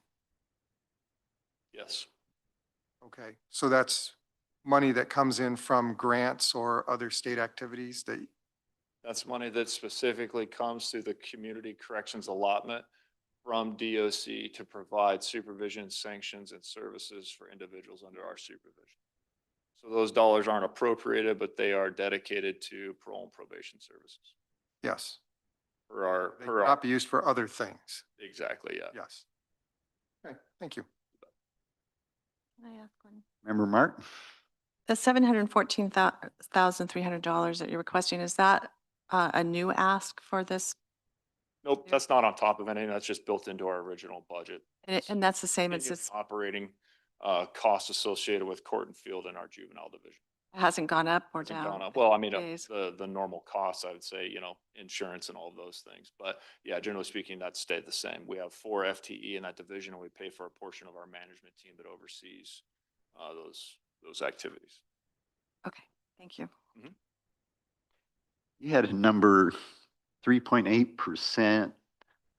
Yes. Okay, so that's money that comes in from grants or other state activities that, That's money that specifically comes through the community corrections allotment from DOC to provide supervision, sanctions, and services for individuals under our supervision. So those dollars aren't appropriated, but they are dedicated to parole and probation services. yes. They per our, cannot be used for other things. exactly, yeah. Yes. Okay, thank you. Can I ask one? Member Martin? The $714,300 that you're requesting, is that a new ask for this? Nope, Yeah. that's not on top of anything. That's just built into our original budget. And that's the same, it's Continuing just, operating costs associated with court and field in our juvenile division. it hasn't gone up or Hasn't down? gone up. Well, I mean, Days. the normal costs, I would say, you know, insurance and all of those things. But yeah, generally speaking, that's stayed the same. We have 4 FTE in that division, and we pay for a portion of our management team that oversees those activities. Okay, thank you. You had a number, 3.8%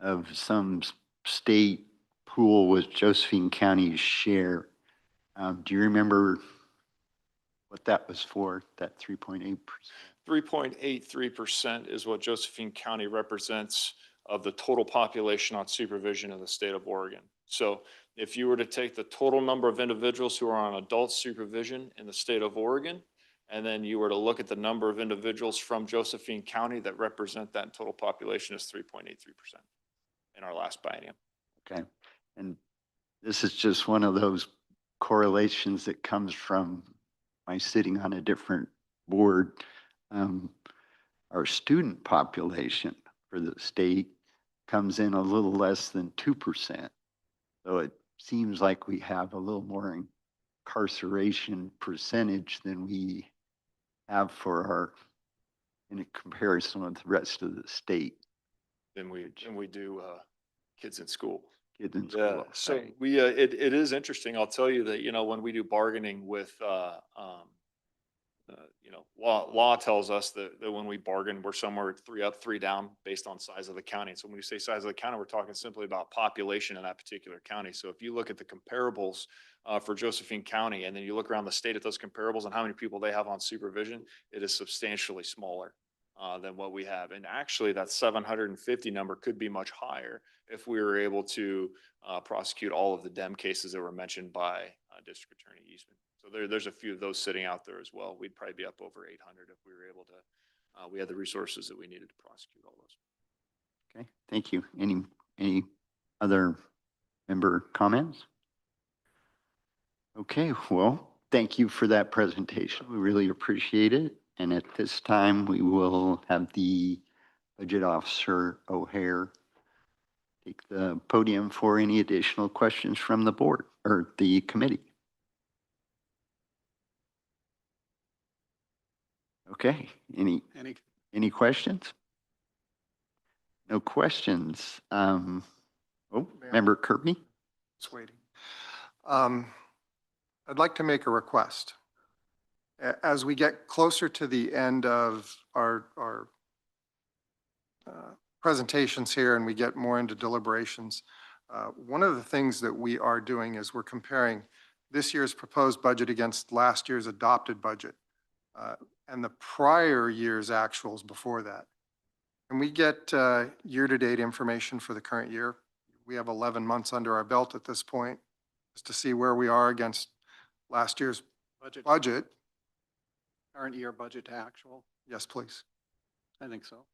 of some state pool was Josephine County's share. Do you remember what that was for, that 3.8%? 3.83% is what Josephine County represents of the total population on supervision in the state of Oregon. So if you were to take the total number of individuals who are on adult supervision in the state of Oregon, and then you were to look at the number of individuals from Josephine County that represent that total population is 3.83% in our last biennium. Okay, and this is just one of those correlations that comes from my sitting on a different board. Our student population for the state comes in a little less than 2%. So it seems like we have a little more incarceration percentage than we have for our, in a comparison with the rest of the state. Than we do kids in school. Kids in Yeah, school. so right. we, it is interesting. I'll tell you that, you know, when we do bargaining with, you know, law tells us that when we bargain, we're somewhere 3 up, 3 down based on size of the county. So when you say size of the county, we're talking simply about population in that particular county. So if you look at the comparables for Josephine County, and then you look around the state at those comparables and how many people they have on supervision, it is substantially smaller than what we have. And actually that 750 number could be much higher if we were able to prosecute all of the DEM cases that were mentioned by District Attorney Eastman. So there's a few of those sitting out there as well. We'd probably be up over 800 if we were able to, we had the resources that we needed to prosecute all those. Okay, thank you. Any other member comments? Okay, well, thank you for that presentation. We really appreciate it. And at this time, we will have the Budget Officer O'Hare take the podium for any additional questions from the board or the committee. Okay, any questions? No questions. Oh, Member Kirby? It's waiting. I'd like to make a request. As we get closer to the end of our presentations here and we get more into deliberations, one of the things that we are doing is we're comparing this year's proposed budget against last year's adopted budget and the prior year's actuals before that. Can we get year-to-date information for the current year? We have 11 months under our belt at this point, just to see where we are against last year's budget. Current year budget to actual? Yes, please. I think so.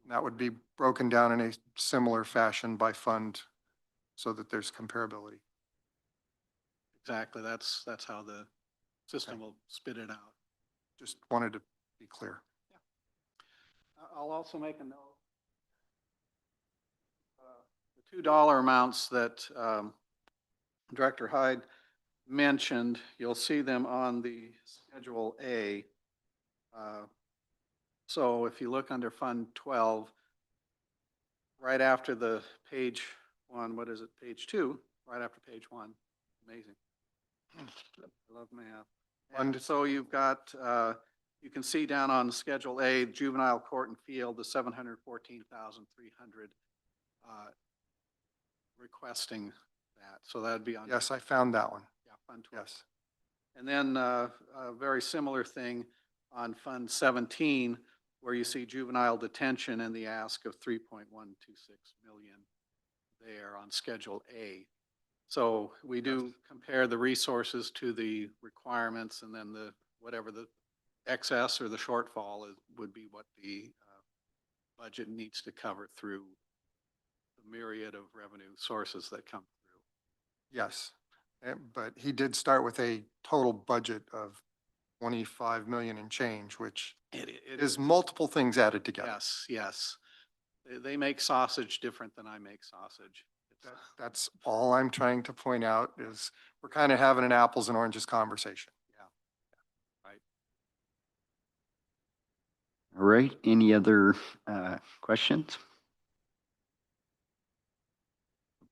That would be broken down in a similar fashion by fund so that there's comparability. Exactly. That's how the system will spit it out. Just wanted to be clear. I'll also make a note. The $2 amounts that Director Hyde mentioned, you'll see them on the Schedule A. So if you look under Fund 12, right after the page 1, what is it, page 2, right after page 1. Amazing. I love math. And so you've got, you can see down on Schedule A, juvenile court and field, the 714,300 requesting that. So that'd be on. Yes, I found that one. Yeah, Fund 12. Yes. And then a very similar thing on Fund 17, where you see juvenile detention and the ask of 3.126 million there on Schedule A. So we do compare the resources to the requirements and then the, whatever the excess or the shortfall would be what the budget needs to cover through the myriad of revenue sources that come through. Yes, but he did start with a total budget of 25 million and change, which It is multiple things added together. Yes, yes. They make sausage different than I make sausage. That's all I'm trying to point out is we're kind of having an apples and oranges conversation. All right, any other questions?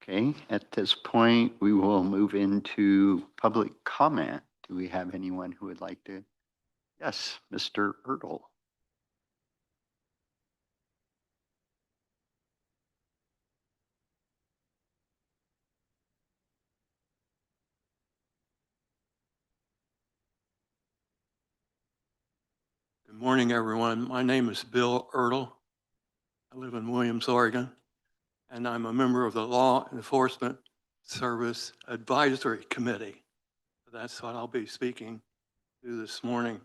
Okay, at this point, we will move into public comment. Do we have anyone who would like to? Yes, Mr. Ertl. Good morning, everyone. My name is Bill Ertl. I live in Williams, Oregon, and I'm a member of the Law Enforcement Service Advisory Committee. That's what I'll be speaking to this morning.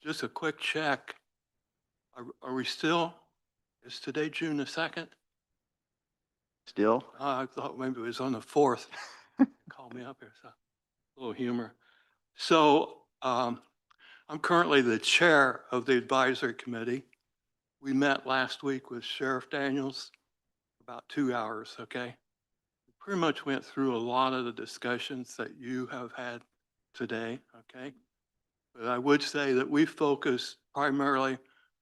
Just a quick check. Are we still, is today June the 2nd? Still? I thought maybe it was on the 4th. Call me up here, so a little humor. So I'm currently the chair of the advisory committee. We met last week with Sheriff Daniels, about 2 hours, okay? We pretty much went through a lot of the discussions that you have had today, okay? But I would say that we focus primarily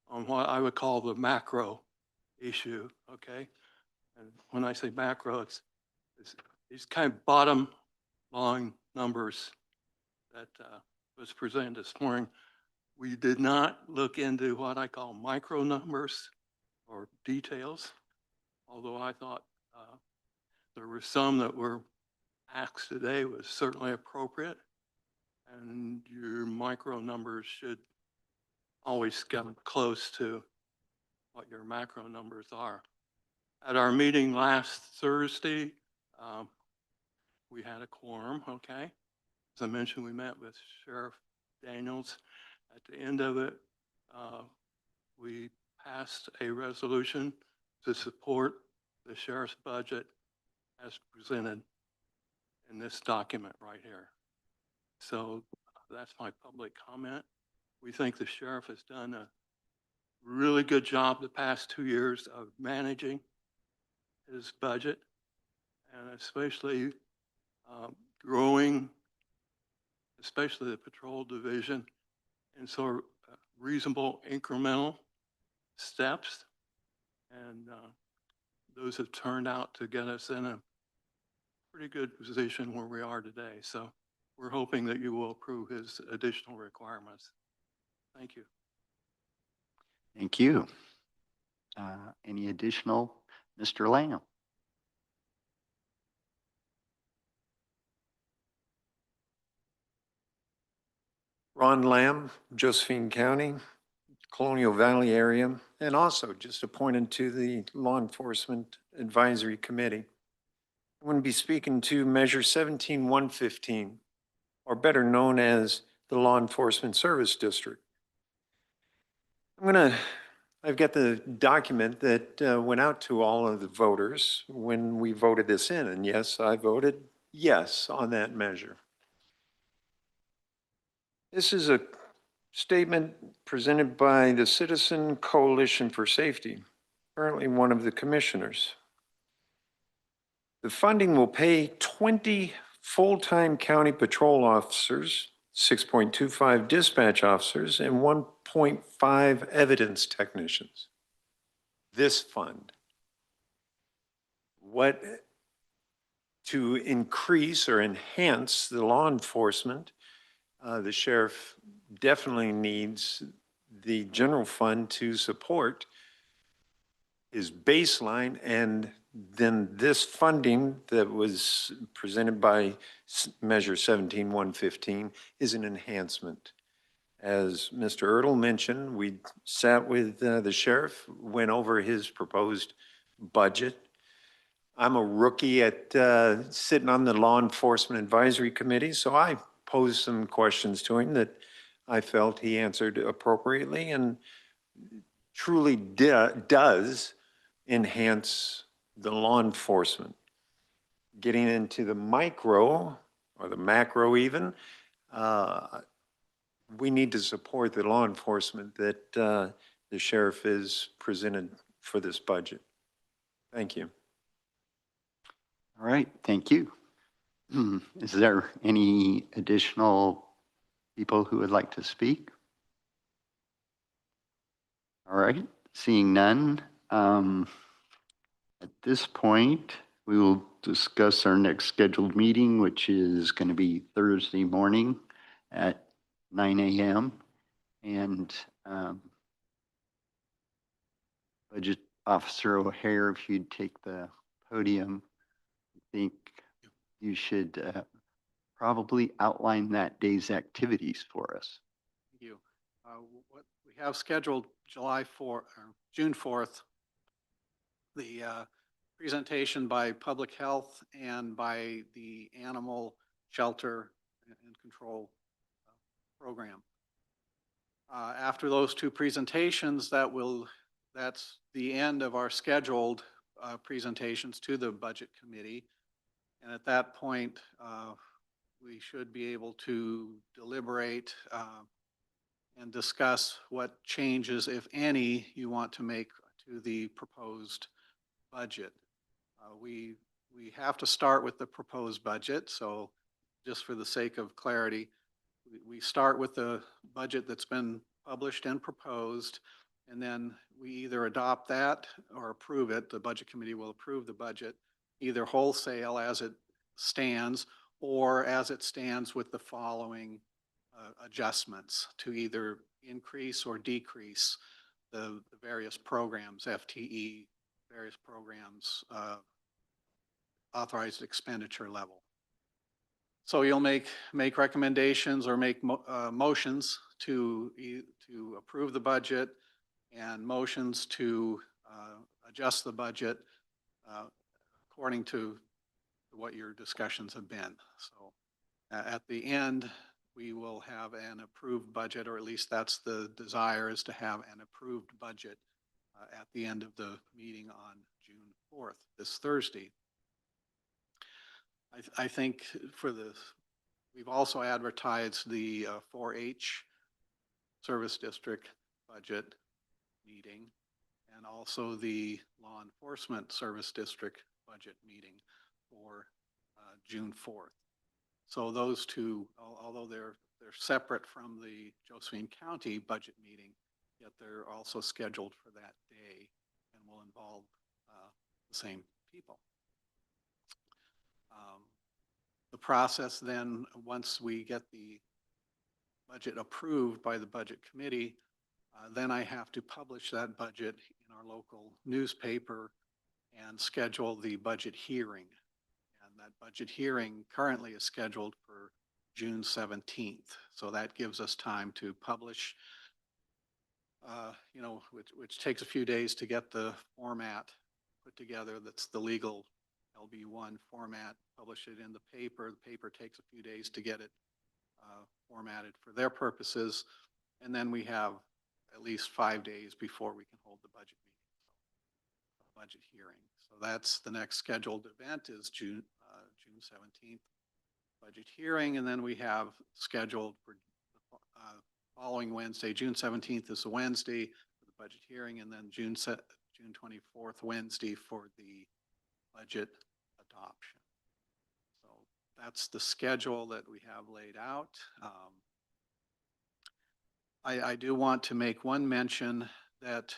on what I would call the macro issue, okay? And when I say macro, it's these kind of bottom line numbers that was presented this morning. We did not look into what I call micro numbers or details, although I thought there were some that were asked today was certainly appropriate. And your micro numbers should always get close to what your macro numbers are. At our meeting last Thursday, we had a quorum, okay? As I mentioned, we met with Sheriff Daniels. At the end of it, we passed a resolution to support the sheriff's budget as presented in this document right here. So that's my public comment. We think the sheriff has done a really good job the past 2 years of managing his budget and especially growing, especially the patrol division, in sort of reasonable incremental steps. And those have turned out to get us in a pretty good position where we are today. So we're hoping that you will approve his additional requirements. Thank you. Thank you. Any additional? Mr. Lamb? Ron Lamb, Josephine County, Colonial Valley area, and also just appointed to the Law Enforcement Advisory Committee. I'm going to be speaking to Measure 17115, or better known as the Law Enforcement Service District. I've got the document that went out to all of the voters when we voted this in, and yes, I voted yes on that measure. This is a statement presented by the Citizen Coalition for Safety, currently one of the commissioners. The funding will pay 20 full-time county patrol officers, 6.25 dispatch officers, and 1.5 evidence technicians. This fund. What to increase or enhance the law enforcement, the sheriff definitely needs the general fund to support his baseline, and then this funding that was presented by Measure 17115 is an enhancement. As Mr. Ertl mentioned, we sat with the sheriff, went over his proposed budget. I'm a rookie at sitting on the Law Enforcement Advisory Committee, so I posed some questions to him that I felt he answered appropriately and truly does enhance the law enforcement. Getting into the micro or the macro even, we need to support the law enforcement that the sheriff is presented for this budget. Thank you. All right, thank you. Is there any additional people who would like to speak? All right, seeing none. At this point, we will discuss our next scheduled meeting, which is going to be Thursday morning at 9 a.m. And Budget Officer O'Hare, if you'd take the podium, I think you should probably outline that day's activities for us. Thank you. What we have scheduled July 4th, or June 4th, the presentation by Public Health and by the Animal Shelter and Control Program. After those two presentations, that's the end of our scheduled presentations to the Budget Committee. And at that point, we should be able to deliberate and discuss what changes, if any, you want to make to the proposed budget. We have to start with the proposed budget. So just for the sake of clarity, we start with the budget that's been published and proposed, and then we either adopt that or approve it. The Budget Committee will approve the budget, either wholesale as it stands or as it stands with the following adjustments to either increase or decrease the various programs, FTE, various programs, authorized expenditure level. So you'll make recommendations or make motions to approve the budget and motions to adjust the budget according to what your discussions have been. So at the end, we will have an approved budget, or at least that's the desire, is to have an approved budget at the end of the meeting on June 4th, this Thursday. I think we've also advertised the 4-H Service District budget meeting and also the Law Enforcement Service District budget meeting for June 4th. So those two, although they're separate from the Josephine County budget meeting, yet they're also scheduled for that day and will involve the same people. The process then, once we get the budget approved by the Budget Committee, then I have to publish that budget in our local newspaper and schedule the budget hearing. And that budget hearing currently is scheduled for June 17th. So that gives us time to publish, which takes a few days to get the format put together. That's the legal LB1 format, publish it in the paper. The paper takes a few days to get it formatted for their purposes. And then we have at least 5 days before we can hold the budget meeting, so budget hearing. So that's the next scheduled event is June 17th, budget hearing. And then we have scheduled for the following Wednesday, June 17th is a Wednesday for the budget hearing, and then June 24th, Wednesday for the budget adoption. So that's the schedule that we have laid out. I do want to make one mention that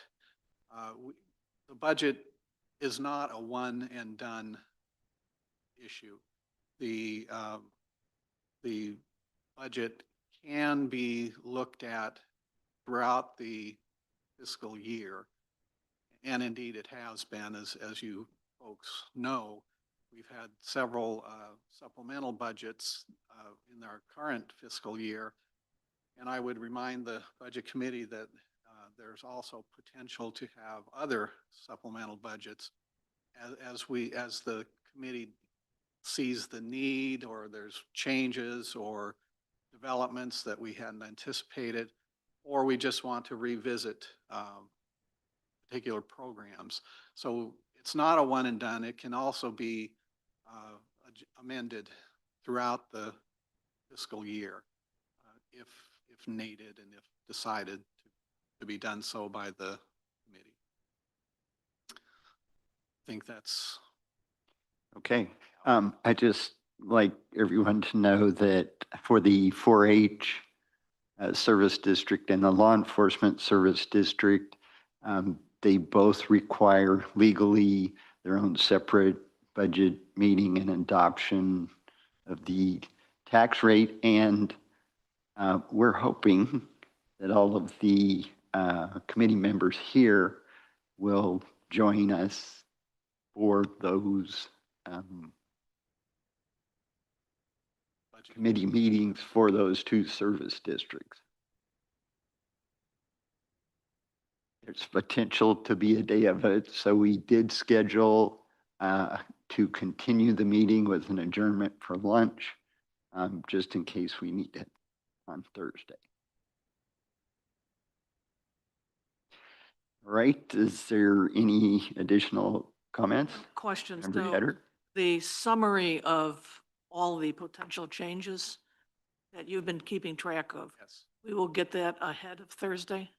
the budget is not a one and done issue. The budget can be looked at throughout the fiscal year, and indeed it has been, as you folks know. We've had several supplemental budgets in our current fiscal year, and I would remind the Budget Committee that there's also potential to have other supplemental budgets as the committee sees the need, or there's changes, or developments that we hadn't anticipated, or we just want to revisit particular programs. So it's not a one and done. It can also be amended throughout the fiscal year if needed and if decided to be done so by the committee. I think that's Okay. I just like everyone to know that for the 4-H service district and the law enforcement service district, they both require legally their own separate budget meeting and adoption of the tax rate. And we're hoping that all of the committee members here will join us for those budget. committee meetings for those two service districts. There's potential to be a day of it, so we did schedule to continue the meeting with an adjournment for lunch, just in case we need it on Thursday. All right, is there any additional comments? Questions, Member though. Etter? The summary of all the potential changes that you've been keeping track of, Yes. we will get that ahead of Thursday?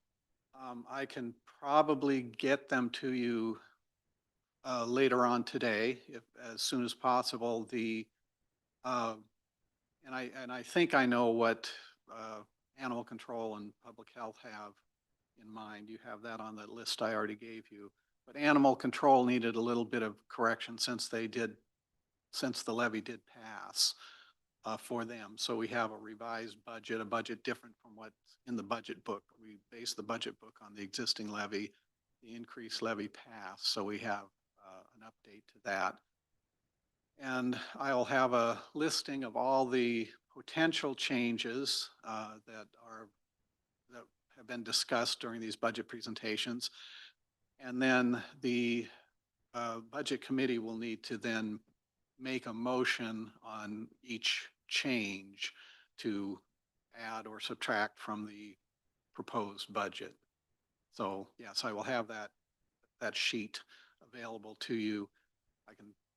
I can probably get them to you later on today, as soon as possible. And I think I know what animal control and public health have in mind. You have that on the list I already gave you. But animal control needed a little bit of correction since the levy did pass for them. So we have a revised budget, a budget different from what's in the budget book. We base the budget book on the existing levy. The increased levy passed, so we have an update to that. And I'll have a listing of all the potential changes that have been discussed during these budget presentations. And then the budget committee will need to then make a motion on each change to add or subtract from the proposed budget. So yes, I will have that sheet available to you.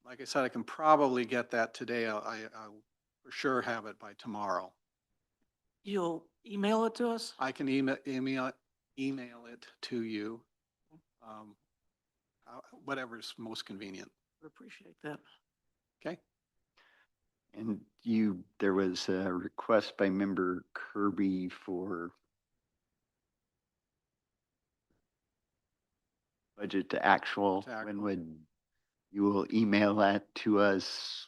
Like I said, I can probably get that today. I'll for sure have it by tomorrow. You'll email it to us? I can email it to you, whatever's most convenient. Would appreciate that. Okay. And there was a request by member Kirby for budget to actual. To actual. When would you will email that to us?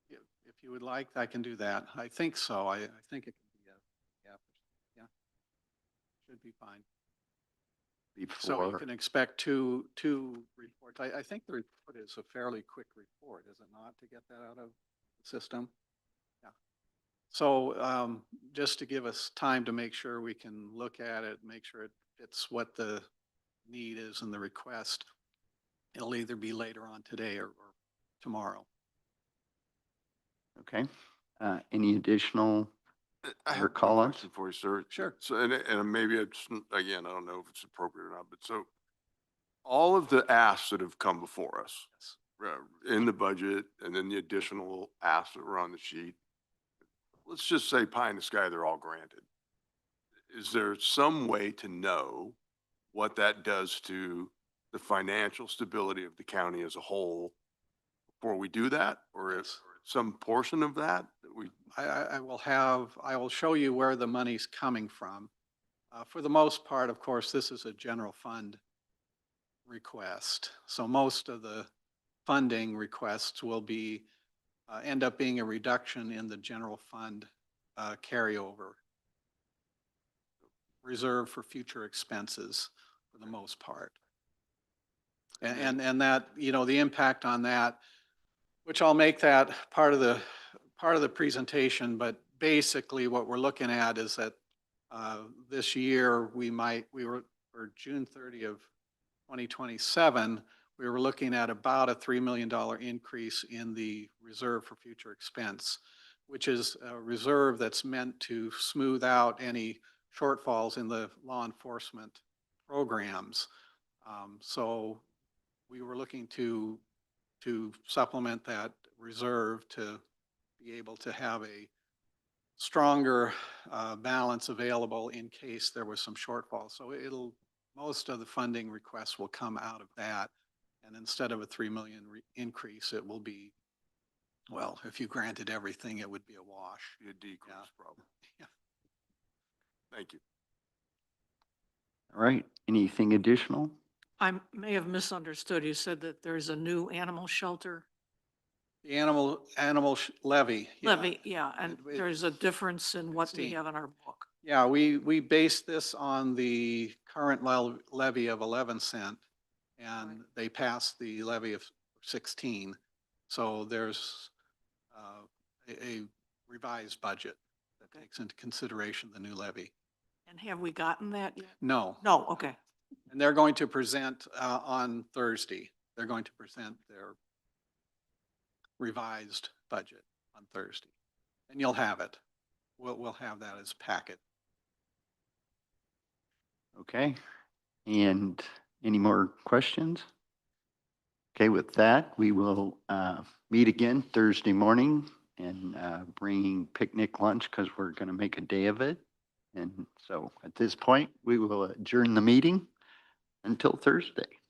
If you would like, I can do that. I think so. I think it can be yeah. Should be fine. So you Before, can expect two reports. I think the report is a fairly quick report, is it not, to get that out of the system? Yeah. So just to give us time to make sure we can look at it, make sure it fits what the need is in the request, it'll either be later on today or tomorrow. okay. Any additional I Or have a call-outs? question for you, sir. Sure. So, and maybe it's, again, I don't know if it's appropriate or not, but so all of the asks that have come before us in the budget and then the additional asks that were on the sheet, let's just say pie in the sky, they're all granted. Is there some way to know what that does to the financial stability of the county as a whole before we do that? Or if some portion of that we, I will show you where the money's coming from. For the most part, of course, this is a general fund request. So most of the funding requests will be, end up being a reduction in the general fund carryover, reserved for future expenses for the most part. And that, the impact on that, which I'll make that part of the presentation, but basically what we're looking at is that this year for June 30 of 2027, we were looking at about a $3 million increase in the reserve for future expense, which is a reserve that's meant to smooth out any shortfalls in the law enforcement programs. So we were looking to supplement that reserve to be able to have a stronger balance available in case there was some shortfall. So most of the funding requests will come out of that. And instead of a 3 million increase, it will be, well, if you granted everything, it would be a wash. Be a decrease Yeah. problem. Yeah. Thank you. All right, anything additional? I may have misunderstood. You said that there's a new animal shelter The animal levy. Yeah. levy, yeah, and It- there's a difference in what we 16. have in our book. Yeah, we based this on the current levy of 11 cent, and Right. they passed the levy of 16. So there's a revised budget that Okay. takes into consideration the new levy. And have we gotten that yet? No, No, okay. and they're going to present on Thursday. They're going to present their revised budget on Thursday. And you'll have it. We'll have that as packet. Okay, and any more questions? Okay, with that, we will meet again Thursday morning and bringing picnic lunch because we're going to make a day of it. And so at this point, we will adjourn the meeting until Thursday.